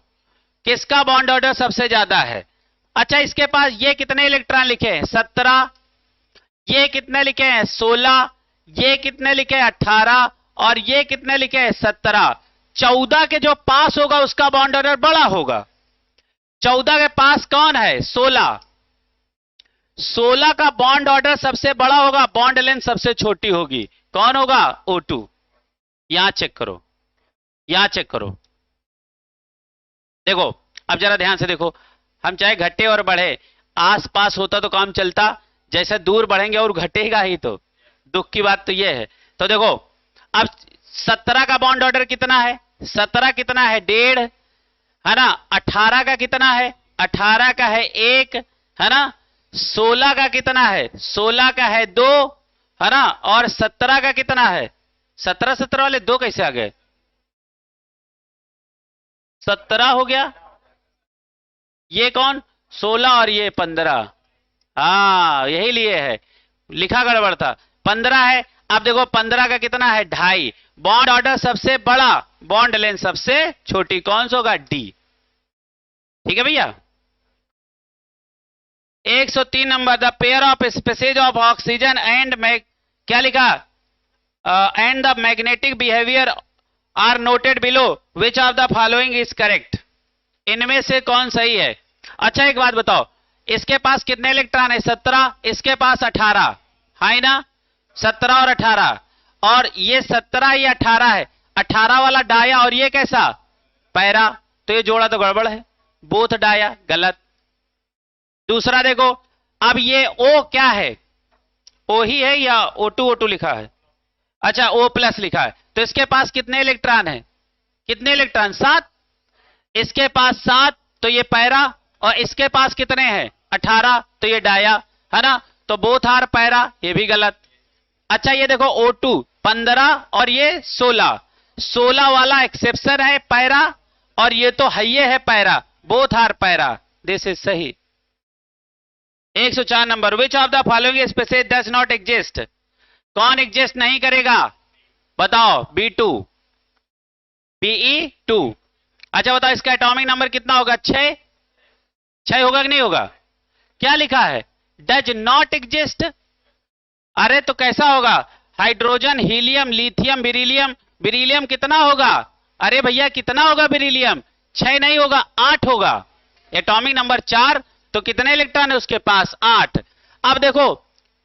किसका बॉन्ड ऑर्डर सबसे ज्यादा है। अच्छा इसके पास ये कितने इलेक्ट्रॉन लिखे हैं? 17। ये कितने लिखे हैं? 16। ये कितने लिखे हैं? 18। और ये कितने लिखे हैं? 17। 14 के जो पास होगा उसका बॉन्ड ऑर्डर बड़ा होगा। 14 के पास कौन है? 16। 16 का बॉन्ड ऑर्डर सबसे बड़ा होगा, बॉन्ड लेंथ सबसे छोटी होगी। कौन होगा? O2। यहां चेक करो, यहां चेक करो, देखो अब जरा ध्यान से देखो। हम चाहे घटे और बढ़े, आस पास होता तो काम चलता, जैसे दूर बढ़ेंगे और घटेगा ही, तो दुख की बात तो यह है। तो देखो अब 17 का बॉन्ड ऑर्डर कितना है? 17 कितना है? 1.5 है ना। 18 का कितना है? 18 का है 1 है ना। 16 का कितना है? 16 का है 2 है ना। और 17 का कितना है? 17 वाले 2 कैसे आ गए? 17 हो गया, ये कौन? 16 और ये 15। हाँ यही लिए है, लिखा गड़बड़ था। 15 है। अब देखो 15 का कितना है? 2.5। बॉन्ड ऑर्डर सबसे बड़ा, बॉन्ड लेंथ सबसे छोटी, कौन सा होगा? डी। ठीक है भैया। 103 number, the pair of species of oxygen and क्या लिखा? And the magnetic behaviour are noted below, which of the following is correct? इनमें से कौन सही है? अच्छा एक बात बताओ, इसके पास कितने इलेक्ट्रॉन है? 17, इसके पास 18 है ना। 17 और 18, और ये 17 ये 18 है। 18 वाला डाया और ये कैसा? पैरा, तो ये जोड़ा तो गड़बड़ है, बोथ डाया, गलत। दूसरा देखो, अब ये O क्या है? O ही है या O2 O2 लिखा है? अच्छा O प्लस लिखा है, तो इसके पास कितने इलेक्ट्रॉन है? कितने इलेक्ट्रॉन? 7। इसके पास 7, तो ये पैरा, और इसके पास कितने हैं? 18, तो ये डाया है ना। तो बोथ आर पैरा, ये भी गलत। अच्छा ये देखो O2 15 और ये 16, 16 वाला एक्सेप्शन है पैरा, और ये तो है है para, both are para, this is सही। 104 number, which of the following species does not exist? कौन एग्जिस्ट नहीं करेगा? बताओ। B2, BE2। अच्छा बताओ इसका एटॉमिक नंबर कितना होगा? 6। 6 होगा कि नहीं होगा? क्या लिखा है? Does not exist. अरे तो कैसा होगा? Hydrogen, helium, lithium, beryllium. Beryllium कितना होगा? अरे भैया कितना होगा बेरिलियम? 6 नहीं होगा, 8 होगा। एटॉमिक नंबर 4, तो कितने इलेक्ट्रॉन है उसके पास? 8। अब देखो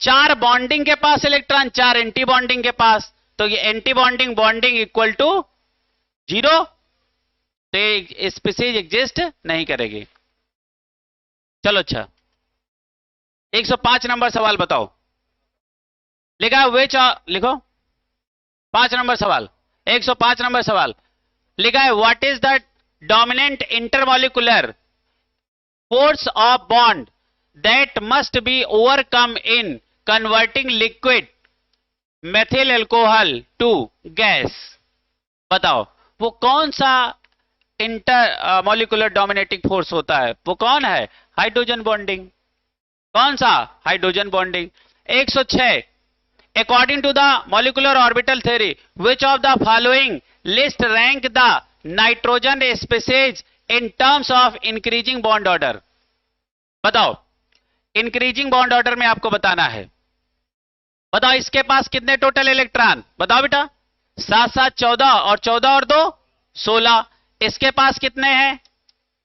4 बॉन्डिंग के पास इलेक्ट्रॉन, 4 एंटी बॉन्डिंग के पास, तो ये anti bonding bonding equal to 0, तो ये स्पीसीज एग्जिस्ट नहीं करेगी। चलो अच्छा 105 नंबर सवाल बताओ। लिखा है विच, लिखो 5 नंबर सवाल, 105 नंबर सवाल लिखा है what is the dominant intermolecular force of bond that must be overcome in converting liquid methyl alcohol to gas? बताओ वो कौन सा इंटर मॉलिक्यूलर डोमिनेटिंग फोर्स होता है? वो कौन है? Hydrogen bonding. कौन सा? Hydrogen bonding. 106, according to the molecular orbital theory which of the following list rank the nitrogen species in terms of increasing bond order? बताओ इंक्रीजिंग बॉन्ड ऑर्डर में आपको बताना है। बताओ इसके पास कितने टोटल इलेक्ट्रॉन? बताओ बेटा। 7 7 14 और 14 और 2 16। इसके पास कितने हैं?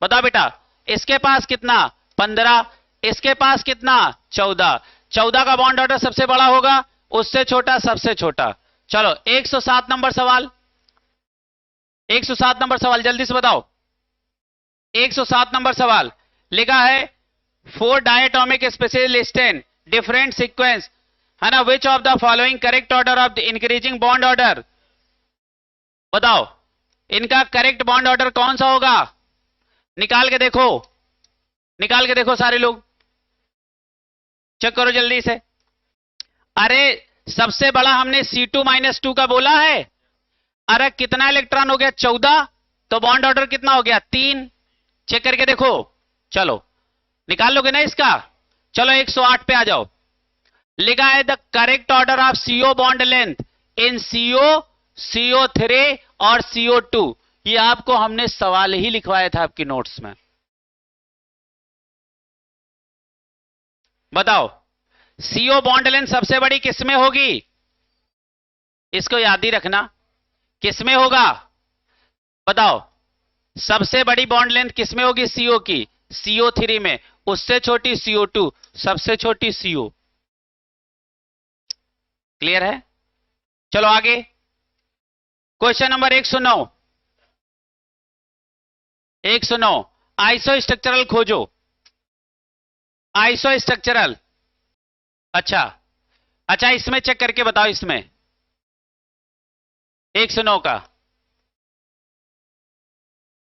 बताओ बेटा। इसके पास कितना? 15। इसके पास कितना? 14। 14 का बॉन्ड ऑर्डर सबसे बड़ा होगा, उससे छोटा सबसे छोटा। चलो 107 नंबर सवाल, 107 नंबर सवाल जल्दी से बताओ। 107 नंबर सवाल लिखा है 4 diatomic species listed different sequence है ना, विच of the following correct order of the increasing bond order? बताओ इनका करेक्ट बॉन्ड ऑर्डर कौन सा होगा? निकाल के देखो, निकाल के देखो सारे लोग, चेक करो जल्दी से। अरे सबसे बड़ा हमने C2-2 का बोला है। अरे कितना इलेक्ट्रॉन हो गया? 14। तो बॉन्ड ऑर्डर कितना हो गया? 3। चेक करके देखो। चलो निकाल लोगे ना इसका? चलो 108 पे आ जाओ। लिखा है the correct order of CO bond length in CO, CO3 और CO2। ये आपको हमने सवाल ही लिखवाया था आपकी नोट्स में। बताओ CO बॉन्ड लेंथ सबसे बड़ी किसमें होगी? इसको याद ही रखना, किसमें होगा? बताओ सबसे बड़ी बॉन्ड लेंथ किसमें होगी? CO की, CO3 में। उससे छोटी CO2, सबसे छोटी CO। क्लियर है? चलो आगे, क्वेश्चन नंबर 109। 109 आइसो स्ट्रक्चरल खोजो। आइसो स्ट्रक्चरल, अच्छा अच्छा, इसमें चेक करके बताओ। इसमें 109 का,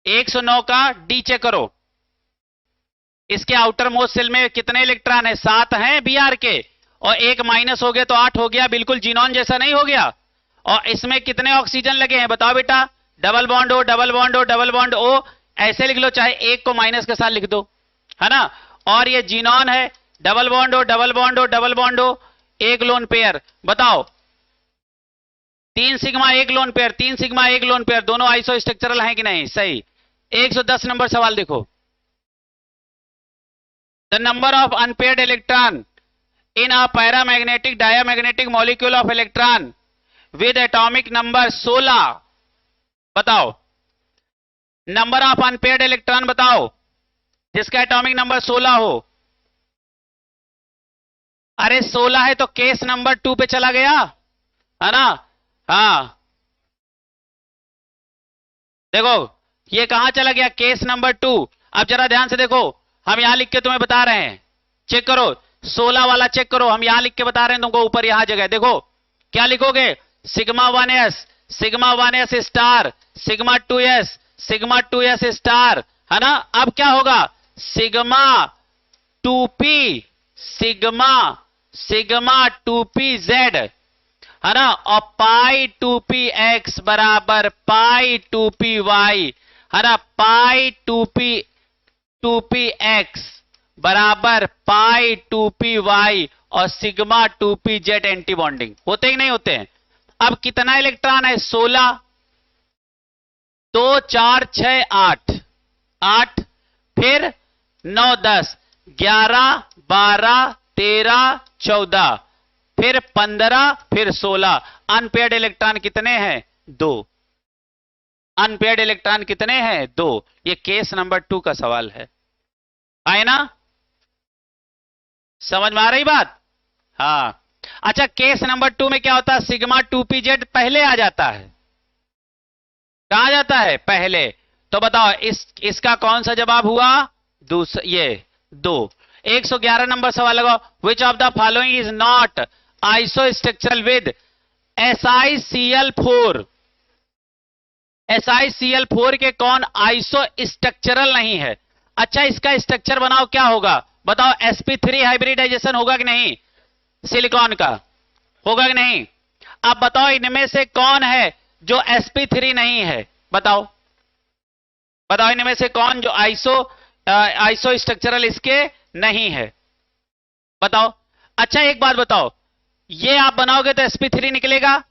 109 का डी चेक करो। इसके आउटर मोस्ट सेल में कितने इलेक्ट्रॉन है? 7 हैं Br के, और एक माइनस हो गया तो 8 हो गया, बिल्कुल जीनॉन जैसा नहीं हो गया? और इसमें कितने ऑक्सीजन लगे हैं बताओ बेटा? Double bond O, double bond O, double bond O, ऐसे लिख लो, चाहे एक को माइनस के साथ लिख दो, है ना? और ये जीनॉन है, double bond O, double bond O, double bond O, एक लोन पेयर। बताओ 3 सिग्मा एक लोन पेयर, 3 सिग्मा एक लोन पेयर, दोनों आइसो स्ट्रक्चरल हैं कि नहीं? सही। 110 नंबर सवाल देखो। The number of unpaired electron in a paramagnetic diamagnetic molecule of electron with atomic number 16। बताओ नंबर ऑफ अनपेयर्ड इलेक्ट्रॉन बताओ जिसका एटॉमिक नंबर 16 हो। अरे 16 है तो केस नंबर 2 पे चला गया, है ना? हाँ देखो ये कहां चला गया? Case number 2। अब जरा ध्यान से देखो, हम यहां लिख के तुम्हें बता रहे हैं, चेक करो 16 वाला चेक करो। हम यहां लिख के बता रहे हैं तुमको, ऊपर यहां जगह देखो क्या लिखोगे? Sigma 1s, sigma 1s star, sigma 2s, sigma 2s star, है ना? अब क्या होगा? Sigma 2p, sigma sigma 2pz, है ना? और पाई 2px बराबर पाई 2py, है ना? पाई 2px बराबर पाई 2py और सिग्मा 2pz एंटी बॉन्डिंग होते ही नहीं होते हैं? अब कितना इलेक्ट्रॉन है? 16, 2 4 6 8, 8 फिर 9 10 11 12 13 14 फिर 15 फिर 16। अनपेयर्ड इलेक्ट्रॉन कितने हैं? 2। अनपेयर्ड इलेक्ट्रॉन कितने हैं? 2। ये केस नंबर 2 का सवाल है, आए ना? समझ में आ रही बात? हाँ अच्छा, केस नंबर 2 में क्या होता है? सिग्मा 2pz पहले आ जाता है। कहां जाता है? पहले। तो बताओ इसका कौन सा जवाब हुआ? दूसरा, ये 2। 111 नंबर सवाल लगाओ। विच of the following is not iso structural with SiCl4। SiCl4 के कौन आइसो स्ट्रक्चरल नहीं है? अच्छा इसका स्ट्रक्चर बनाओ, क्या होगा बताओ? sp3 हाइब्रिडाइजेशन होगा कि नहीं? सिलिकॉन का होगा कि नहीं? अब बताओ इनमें से कौन है जो sp3 नहीं है? बताओ बताओ इनमें से कौन जो आइसो स्ट्रक्चरल इसके नहीं है? बताओ। अच्छा एक बात बताओ, ये आप बनाओगे तो sp3 निकलेगा,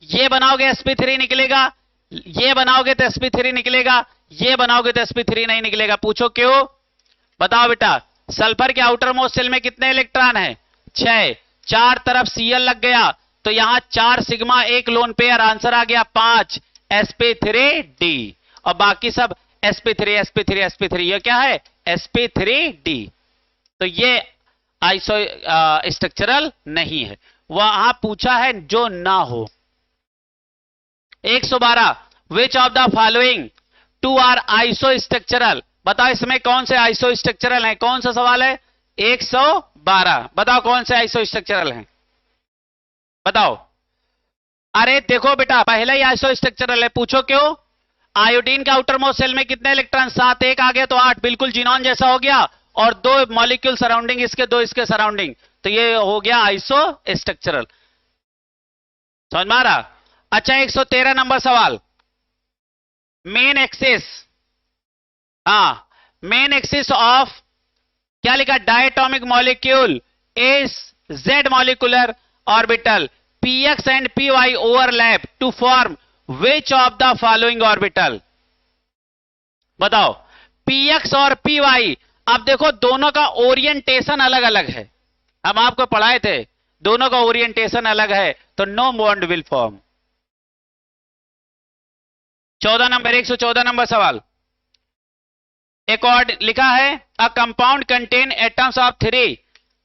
ये बनाओगे sp3 निकलेगा, ये बनाओगे तो sp3 निकलेगा, ये बनाओगे तो sp3 नहीं निकलेगा। पूछो क्यों? बताओ बेटा। सल्फर के आउटर मोस्ट सेल में कितने इलेक्ट्रॉन है? 6। 4 तरफ Cl लग गया तो यहां 4 सिग्मा एक लोन पेयर, आंसर आ गया 5 sp3d। और बाकी सब sp3 sp3 sp3, ये क्या है? sp3d। तो ये आइसो स्ट्रक्चरल नहीं है, वहां पूछा है जो ना हो। 112 which of the following 2 are isostructural. बताओ इसमें कौन से आइसो स्ट्रक्चरल हैं? कौन सा सवाल है? 112। बताओ कौन से आइसो स्ट्रक्चरल हैं? बताओ। अरे देखो बेटा, पहले ही आइसो स्ट्रक्चरल है, पूछो क्यों? आयोडीन के आउटर मोस्ट सेल में कितने इलेक्ट्रॉन? 7। 1 आ गया तो 8, बिल्कुल जीनॉन जैसा हो गया, और 2 मॉलिक्यूल सराउंडिंग इसके, 2 इसके सराउंडिंग, तो ये हो गया आइसो स्ट्रक्चरल। समझ में आ रहा? अच्छा 113 नंबर सवाल। मेन एक्सिस, हाँ मेन एक्सिस ऑफ क्या लिखा? Diatomic molecule is Z molecular orbital px and py overlap to form which of the following orbital. बताओ px और py। अब देखो दोनों का ओरिएंटेशन अलग अलग है, हम आपको पढ़ाए थे, दोनों का ओरिएंटेशन अलग है, तो no bond will form. 14 number, 114 number सवाल। एक और लिखा है, a compound contain atoms of 3,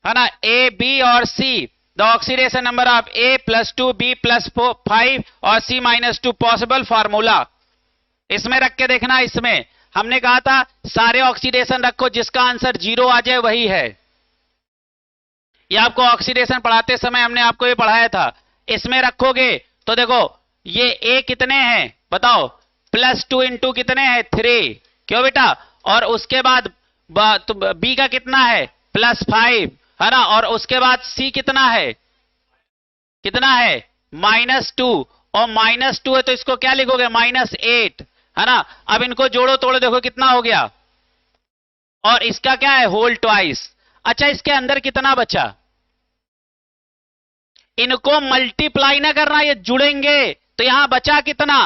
है ना, ए बी और C, the oxidation number of A +2 B +5 और सी -2 पॉसिबल फार्मूला। इसमें रख के देखना, इसमें हमने कहा था सारे ऑक्सीडेशन रखो, जिसका आंसर 0 आ जाए वही है। ये आपको ऑक्सीडेशन पढ़ाते समय हमने आपको ये पढ़ाया था। इसमें रखोगे तो देखो ये ए कितने हैं बताओ, +2 इंटू कितने हैं 3, क्यों बेटा, और उसके बाद बी का कितना है +5, है ना, और उसके बाद सी कितना है -2, और -2 है तो इसको क्या लिखोगे -8, है ना। अब इनको जोड़ो तोड़ो, देखो कितना हो गया, और इसका क्या है होल ट्वाइस। अच्छा, इसके अंदर कितना बचा, इनको मल्टीप्लाई ना करना, ये जुड़ेंगे तो यहां बचा कितना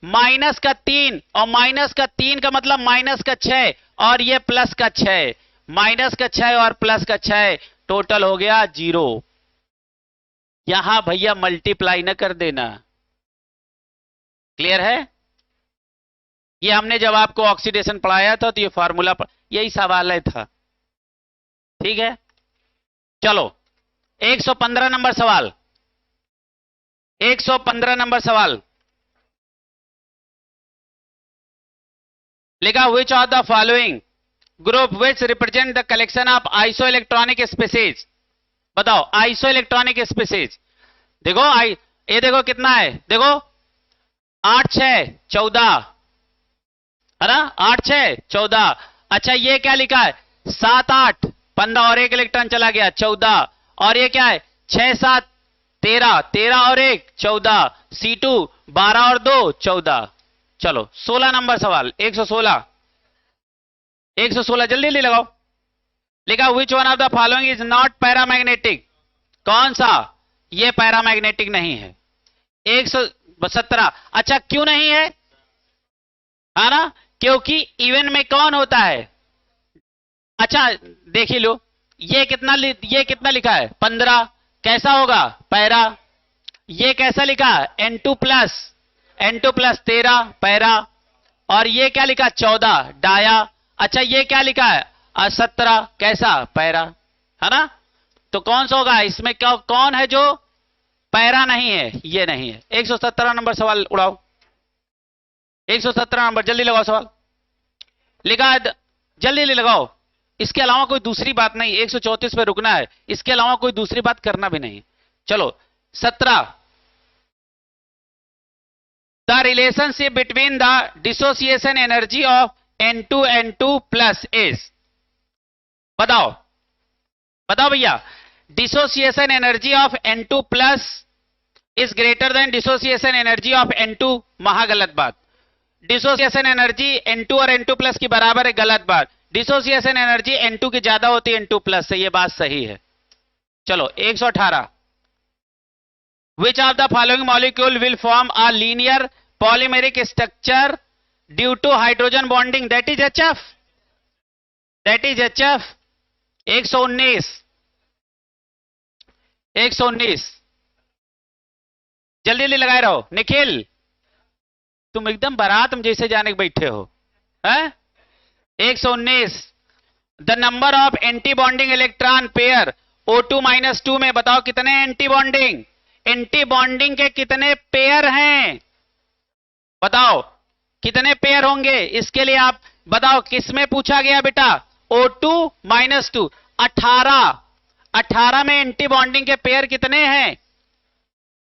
-3, और -3 का मतलब -6, और ये +6, -6 और +6 टोटल हो गया 0। यहां भैया मल्टीप्लाई ना कर देना, क्लियर है। ये हमने जब आपको ऑक्सीडेशन पढ़ाया था तो ये फार्मूला यही सवाल है था, ठीक है। चलो 115 नंबर सवाल, 115 नंबर सवाल लिखा, विच of the following group which represent the collection of iso electronic species. बताओ आइसो इलेक्ट्रॉनिक स्पीसीज। देखो ये देखो कितना है, देखो 8 6 14, है ना, 8 6 14। अच्छा ये क्या लिखा है 7 8 15 और 1 इलेक्ट्रॉन चला गया 14, और ये क्या है 6 7 13, 13 और 1 14, C2 12 और 2 14। चलो 16 नंबर सवाल, 116, 116 जल्दी जल्दी लगाओ। लिखा, विच one of the following is not paramagnetic. कौन सा, ये पैरामैग्नेटिक नहीं है। 117, अच्छा क्यों नहीं है ना, क्योंकि इवन में कौन होता है। अच्छा देख ही लो, ये कितना लिखा है 15, कैसा होगा पैरा। ये कैसा लिखा N2 प्लस 13 पैरा, और ये क्या लिखा 14 डाया। अच्छा ये क्या लिखा है 17, कैसा पैरा, है ना। तो कौन सा होगा इसमें, क्या कौन है जो पैरा नहीं है, ये नहीं है। 117 नंबर सवाल उड़ाओ, 117 नंबर जल्दी लगाओ सवाल। लिखा जल्दी जल्दी लगाओ, इसके अलावा कोई दूसरी बात नहीं, 134 पे रुकना है, इसके अलावा कोई दूसरी बात करना भी नहीं। चलो 17, the relationship between the dissociation energy of N2 plus is. बताओ बताओ भैया, dissociation energy of N2 plus is greater than dissociation energy of N2, महागलत बात। डिसोसिएशन एनर्जी N2 और N2 प्लस की बराबर है, गलत बात। डिसोसिएशन एनर्जी N2 की ज्यादा होती है N2 प्लस से, ये बात सही है। चलो 118, which of the following molecule will form a linear polymeric structure due to hydrogen bonding, that is HF, that is HF। 119, 119 जल्दी जल्दी लगाए रहो। निखिल तुम एकदम बारात में जैसे जाने के बैठे हो, हैं। 119, the number of anti bonding electron pair O2 - 2 में बताओ कितने एंटी बॉन्डिंग, एंटी बॉन्डिंग के कितने पेयर हैं, बताओ कितने पेयर होंगे। इसके लिए आप बताओ किसमें पूछा गया बेटा, O2 - 2, 18, 18 में एंटी बॉन्डिंग के पेयर कितने हैं,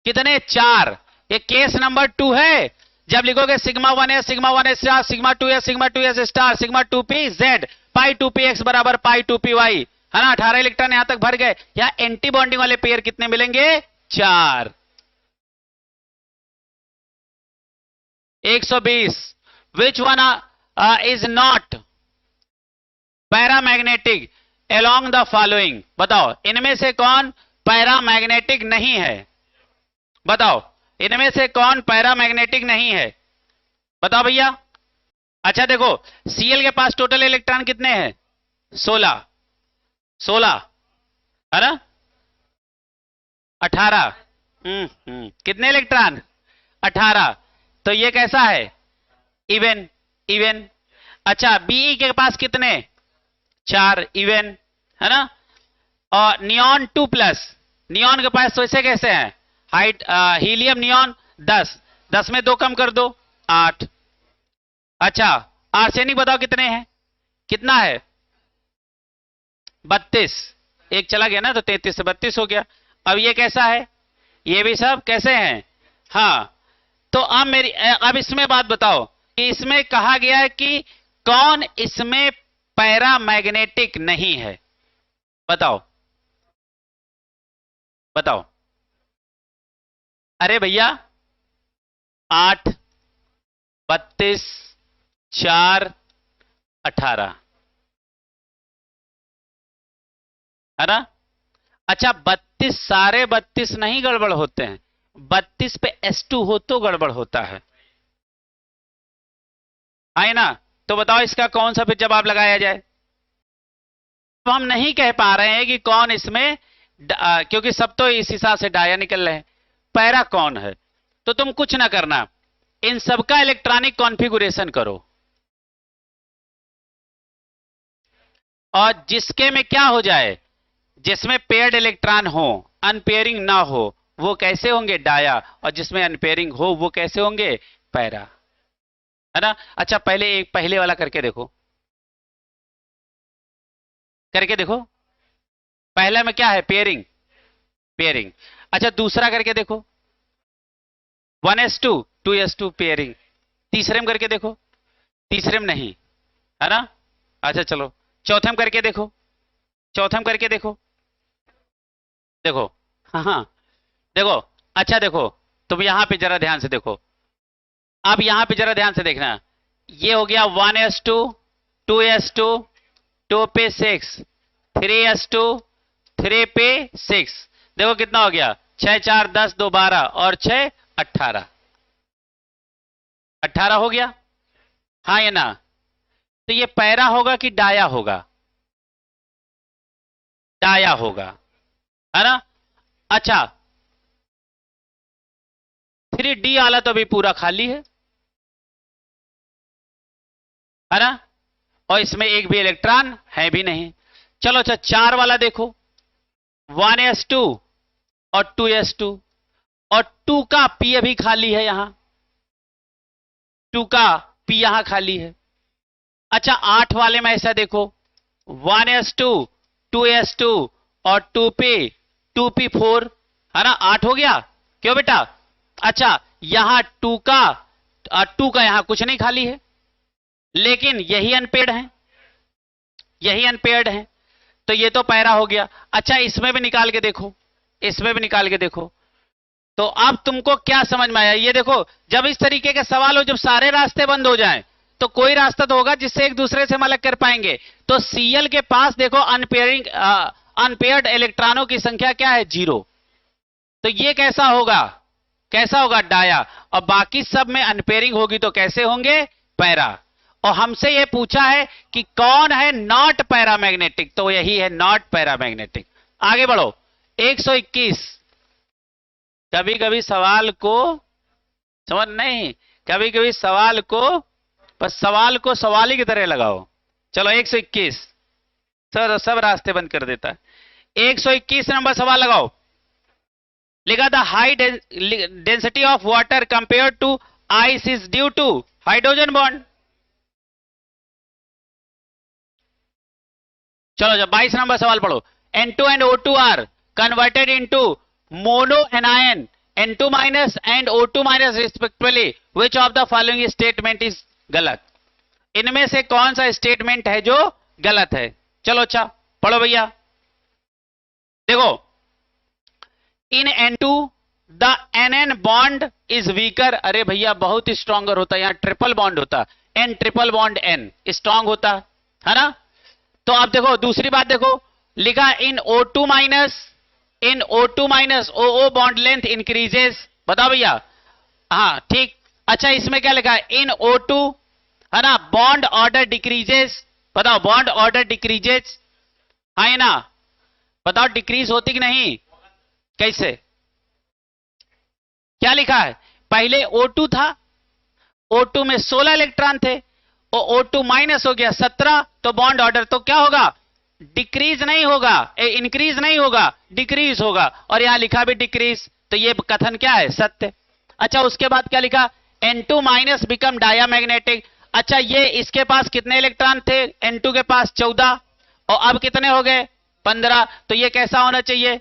कितने 4। ये केस नंबर 2 है। जब लिखोगे σ1s σ1s star σ2s σ2s star σ2pz π2px बराबर π2py, है ना। 18 इलेक्ट्रॉन यहां तक भर गए। यहां एंटी बॉन्डिंग वाले पेयर कितने मिलेंगे 4। 120, which one is not paramagnetic along the following. बताओ इनमें से कौन पैरामैग्नेटिक नहीं है, बताओ इनमें से कौन पैरामैग्नेटिक नहीं है, बताओ भैया। अच्छा देखो Cl के पास टोटल इलेक्ट्रॉन कितने हैं 16, 16 है ना, 18। कितने इलेक्ट्रॉन 18। तो ये कैसा है इवन, इवन। अच्छा, बीई के पास कितने, 4, इवन, है ना। और नियॉन 2+, नियॉन के पास तो ऐसे कैसे हैं, हाइट, हीलियम नियॉन 10, 10 में 2 कम कर दो, 8। अच्छा, आर्सेनिक बताओ कितने हैं, कितना है, 32, एक चला गया ना, तो 33 से 32 हो गया। अब ये कैसा है, ये भी सब कैसे हैं, हाँ। तो अब इसमें बात बताओ कि इसमें कहा गया है कि कौन इसमें पैरामैग्नेटिक नहीं है, बताओ, बताओ। अरे भैया, 8, 32, 4, 18, है ना। अच्छा, 32 सारे 32 नहीं गड़बड़ होते हैं, 32 पे S2 हो तो गड़बड़ होता है ना। तो बताओ इसका कौन सा फिर जवाब लगाया जाए। तो हम नहीं कह पा रहे हैं कि कौन इसमें, क्योंकि सब तो इस हिसाब से डाया निकल रहे हैं, पैरा कौन है। तो तुम कुछ ना करना, इन सबका इलेक्ट्रॉनिक कॉन्फ़िगरेशन करो, और जिसके में क्या हो जाए, जिसमें पेयर्ड इलेक्ट्रॉन हो, अनपेयरिंग ना हो, वो कैसे होंगे, डाया, और जिसमें अनपेयरिंग हो वो कैसे होंगे, पैरा, है ना। अच्छा, पहले एक पहले वाला करके देखो, करके देखो। पहला में क्या है, पेयरिंग, पेयरिंग। अच्छा, दूसरा करके देखो, 1s2 2s2 पेयरिंग। तीसरे में करके देखो, तीसरे में नहीं, है ना। अच्छा चलो, चौथे में करके देखो, चौथे में करके देखो, देखो, हाँ हाँ, देखो। अच्छा देखो, तुम यहां पे जरा ध्यान से देखो, अब यहां पे जरा ध्यान से देखना, ये हो गया 1s2 2s2, 2 पे 6, 3s2 3 पे 6, देखो कितना हो गया, 6 4 10 2 12 और 6 18, 18 हो गया, हाँ या ना। तो ये पैरा होगा कि डाया होगा, डाया होगा, है ना। अच्छा, 3D वाला तो अभी पूरा खाली है ना, और इसमें एक भी इलेक्ट्रॉन है भी नहीं। चलो अच्छा, 4 वाला देखो, 1s2 और 2s2, और 2 का p अभी खाली है यहां, 2 का p यहां खाली है। अच्छा, 8 वाले में ऐसा देखो, 1s2 2s2 और 2p4, है ना, 8 हो गया, क्यों बेटा। अच्छा, यहां 2 का, 2 का यहां कुछ नहीं खाली है, लेकिन यही अनपेड है, यही अनपेड है, तो ये तो पैरा हो गया। अच्छा, इसमें भी निकाल के देखो, इसमें भी निकाल के देखो, तो अब तुमको क्या समझ में आया, ये देखो, जब इस तरीके के सवाल हो, जब सारे रास्ते बंद हो जाएं, तो कोई रास्ता तो होगा जिससे एक दूसरे से हम अलग कर पाएंगे। तो Cl के पास देखो, अनपेयर्ड इलेक्ट्रॉनों की संख्या क्या है, 0, तो ये कैसा होगा, कैसा होगा, डाया। और बाकी सब में अनपेयरिंग होगी तो कैसे होंगे, पैरा। और हमसे ये पूछा है कि कौन है नॉट पैरामैग्नेटिक, तो यही है नॉट पैरामैग्नेटिक। आगे बढ़ो, 121। कभी कभी सवाल को समझ नहीं, कभी कभी सवाल को, बस सवाल को सवाल की तरह लगाओ। चलो 121, सर सब रास्ते बंद कर देता है। 121 नंबर सवाल लगाओ, लिखा था high density of water compare to ice is due to hydrogen bond. चलो जब 22 नंबर सवाल पढ़ो, N2 and O2 are converted into monoanion N2 minus and O2 minus respectively, which of the following statement is गलत। इनमें से कौन सा statement है जो गलत है। चलो अच्छा पढ़ो भैया, देखो, इन N2 the NN bond is weaker. अरे भैया बहुत स्ट्रॉन्गर होता है, यहां ट्रिपल बॉन्ड होता, N triple bond N strong होता है ना। तो आप देखो दूसरी बात देखो, लिखा इन O2 माइनस, इन O2 minus OO bond length increases. बताओ भैया, हाँ ठीक। अच्छा, इसमें क्या लिखा है, इन O2, है ना, बॉन्ड ऑर्डर डिक्रीजेस। बताओ बॉन्ड ऑर्डर डिक्रीजेस, हाँ है ना, बताओ डिक्रीज होती कि नहीं, कैसे, क्या लिखा है, पहले O2 था, O2 में 16 इलेक्ट्रॉन थे और O2 माइनस हो गया 17, तो बॉन्ड ऑर्डर तो क्या होगा, डिक्रीज नहीं होगा, इंक्रीज नहीं होगा, डिक्रीज होगा, और यहां लिखा भी डिक्रीज, तो ये कथन क्या है, सत्य। अच्छा उसके बाद क्या लिखा, N2 माइनस बिकम डायामैग्नेटिक। अच्छा ये इसके पास कितने इलेक्ट्रॉन थे, N2 के पास 14 और अब कितने हो गए 15, तो ये कैसा होना चाहिए।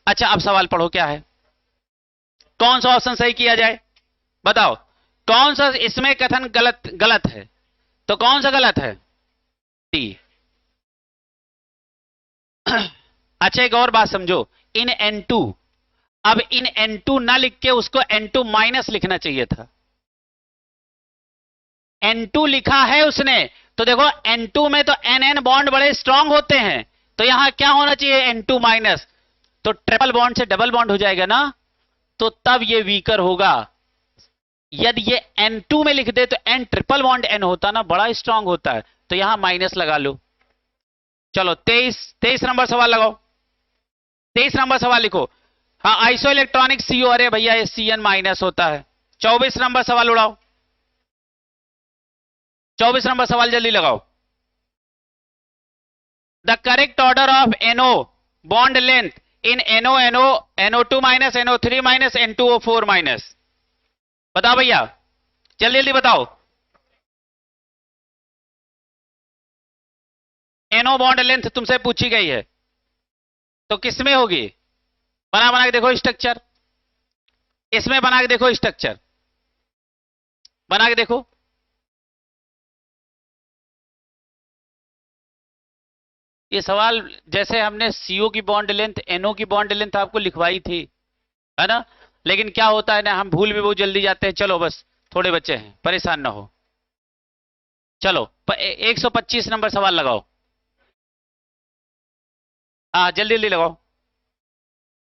अच्छा अब सवाल पढ़ो क्या है, कौन सा ऑप्शन सही किया जाए, बताओ कौन सा इसमें कथन गलत है, तो कौन सा गलत है, डी। अच्छा एक और बात समझो, इन N2, अब इन N2 ना लिख के उसको N2 माइनस लिखना चाहिए था, N2 लिखा है उसने, तो देखो N2 में तो NN बॉन्ड बड़े स्ट्रांग होते हैं, तो यहां क्या होना चाहिए N2 माइनस, तो ट्रिपल बॉन्ड से डबल बॉन्ड हो जाएगा ना, तो तब ये वीकर होगा। यदि ये N2 में लिख दे तो N ट्रिपल बॉन्ड N होता ना, बड़ा स्ट्रांग होता है, तो यहां माइनस लगा लो। चलो 23 नंबर सवाल लगाओ, 23 नंबर सवाल लिखो। हाँ आइसो इलेक्ट्रॉनिक CO, अरे भैया ये CN माइनस होता है। 24 नंबर सवाल उड़ाओ, 24 नंबर सवाल जल्दी लगाओ। The correct order of NO bond length in NO2 minus, NO3 minus, N2O4 minus, बताओ भैया जल्दी जल्दी बताओ। NO बॉन्ड लेंथ तुमसे पूछी गई है, तो किसमें होगी, बना के देखो स्ट्रक्चर, इसमें बना के देखो स्ट्रक्चर, बना के देखो। ये सवाल जैसे हमने CO की बॉन्ड लेंथ, NO की बॉन्ड लेंथ आपको लिखवाई थी, है ना, लेकिन क्या होता है ना, हम भूल भी बहुत जल्दी जाते हैं। चलो बस थोड़े बच्चे हैं, परेशान ना हो। चलो 125 नंबर सवाल लगाओ, हाँ जल्दी जल्दी लगाओ।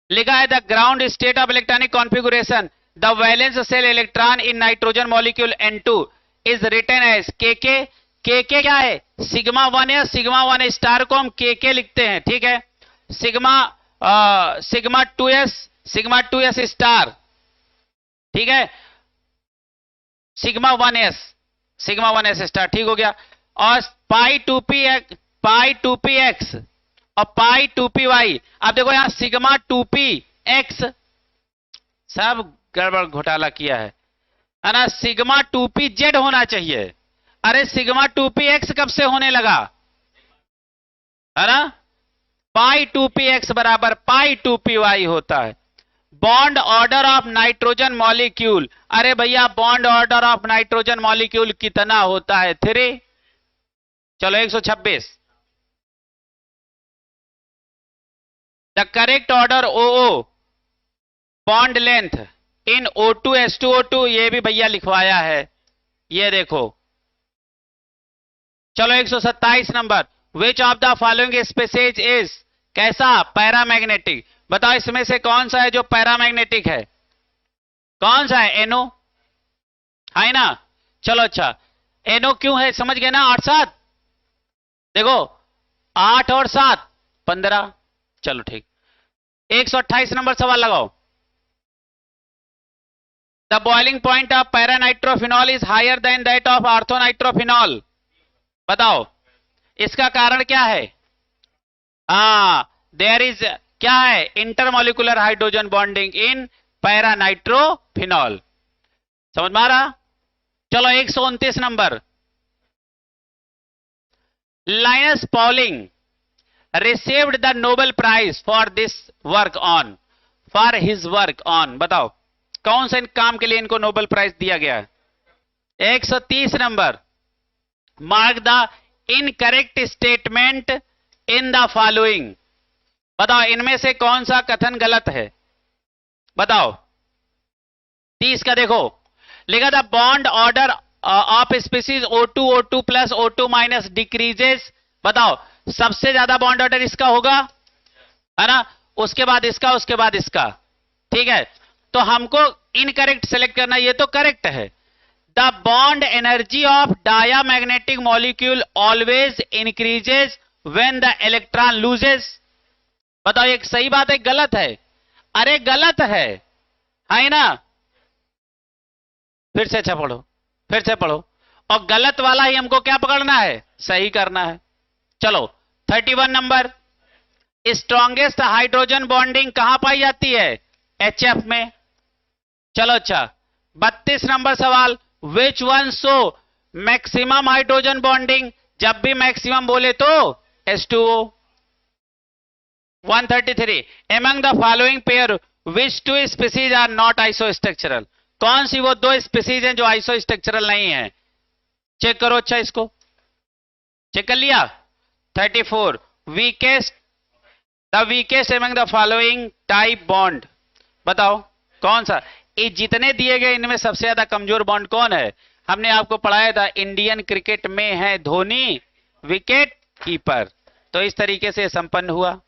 लिखा है the ground state of electronic configuration the valence shell electron in nitrogen molecule N2 is written as के क्या है, सिग्मा 1 या सिग्मा 1 स्टार को हम के लिखते हैं, ठीक है, सिग्मा 2s स्टार, ठीक है, सिग्मा 1s स्टार, ठीक हो गया, और पाई 2p x और पाई 2py। अब देखो यहां सिग्मा 2px, सब गड़बड़ घोटाला किया है ना, सिग्मा 2pz होना चाहिए, अरे सिग्मा 2px कब से होने लगा, है ना, पाई 2px बराबर पाई 2py होता है। Bond order of nitrogen molecule, अरे भैया bond order of nitrogen molecule कितना होता है, 3। चलो 126, the correct order OO bond length in O2S2O2, ये भी भैया लिखवाया है, ये देखो। चलो 127 number, which of the following species is कैसा, पैरामैग्नेटिक, बताओ इसमें से कौन सा है जो पैरामैग्नेटिक है, कौन सा है, NO है ना। चलो अच्छा NO क्यों है, समझ गए ना, 8 7, देखो 8 और 7 15, चलो ठीक। 128 नंबर सवाल लगाओ। The boiling point of paranitrophenol is higher than that of orthonitrophenol, बताओ इसका कारण क्या है, देयर इज क्या है, intermolecular hydrogen bonding in paranitrophenol, समझ में आ रहा। चलो 129 number, Linus Pauling received the Nobel Prize for this work on, for his work on, बताओ कौन से काम के लिए इनको नोबेल प्राइज दिया गया है। 130 number, mark the incorrect statement in the following, बताओ इनमें से कौन सा कथन गलत है, बताओ। 30 का देखो, लिखा था bond order of species O2 plus O2 minus decreases, बताओ सबसे ज्यादा बॉन्ड ऑर्डर इसका होगा, है ना, उसके बाद इसका, उसके बाद इसका, ठीक है, तो हमको इनकरेक्ट सेलेक्ट करना, ये तो करेक्ट है। The bond energy of diamagnetic molecule always increases when the electron loses, बताओ एक सही बात है गलत है, अरे गलत है ना, फिर से अच्छा पढ़ो, फिर से पढ़ो, और गलत वाला ही हमको क्या पकड़ना है, सही करना है। चलो 31 नंबर, स्ट्रॉन्गेस्ट हाइड्रोजन बॉन्डिंग कहां पाई जाती है, HF में। चलो अच्छा 32 नंबर सवाल, which one show maximum hydrogen bonding, जब भी मैक्सिमम बोले तो H2O। 133, among the following pair which two species are not isostructural, कौन सी वो दो स्पीसीज हैं जो आइसोस्ट्रक्चरल नहीं है, चेक करो। अच्छा इसको चेक कर लिया। 34, weakest, the weakest among the following type bond, बताओ कौन सा, ये जितने दिए गए इनमें सबसे ज्यादा कमजोर बॉन्ड कौन है, हमने आपको पढ़ाया था इंडियन क्रिकेट में है धोनी विकेट कीपर। तो इस तरीके से संपन्न हुआ।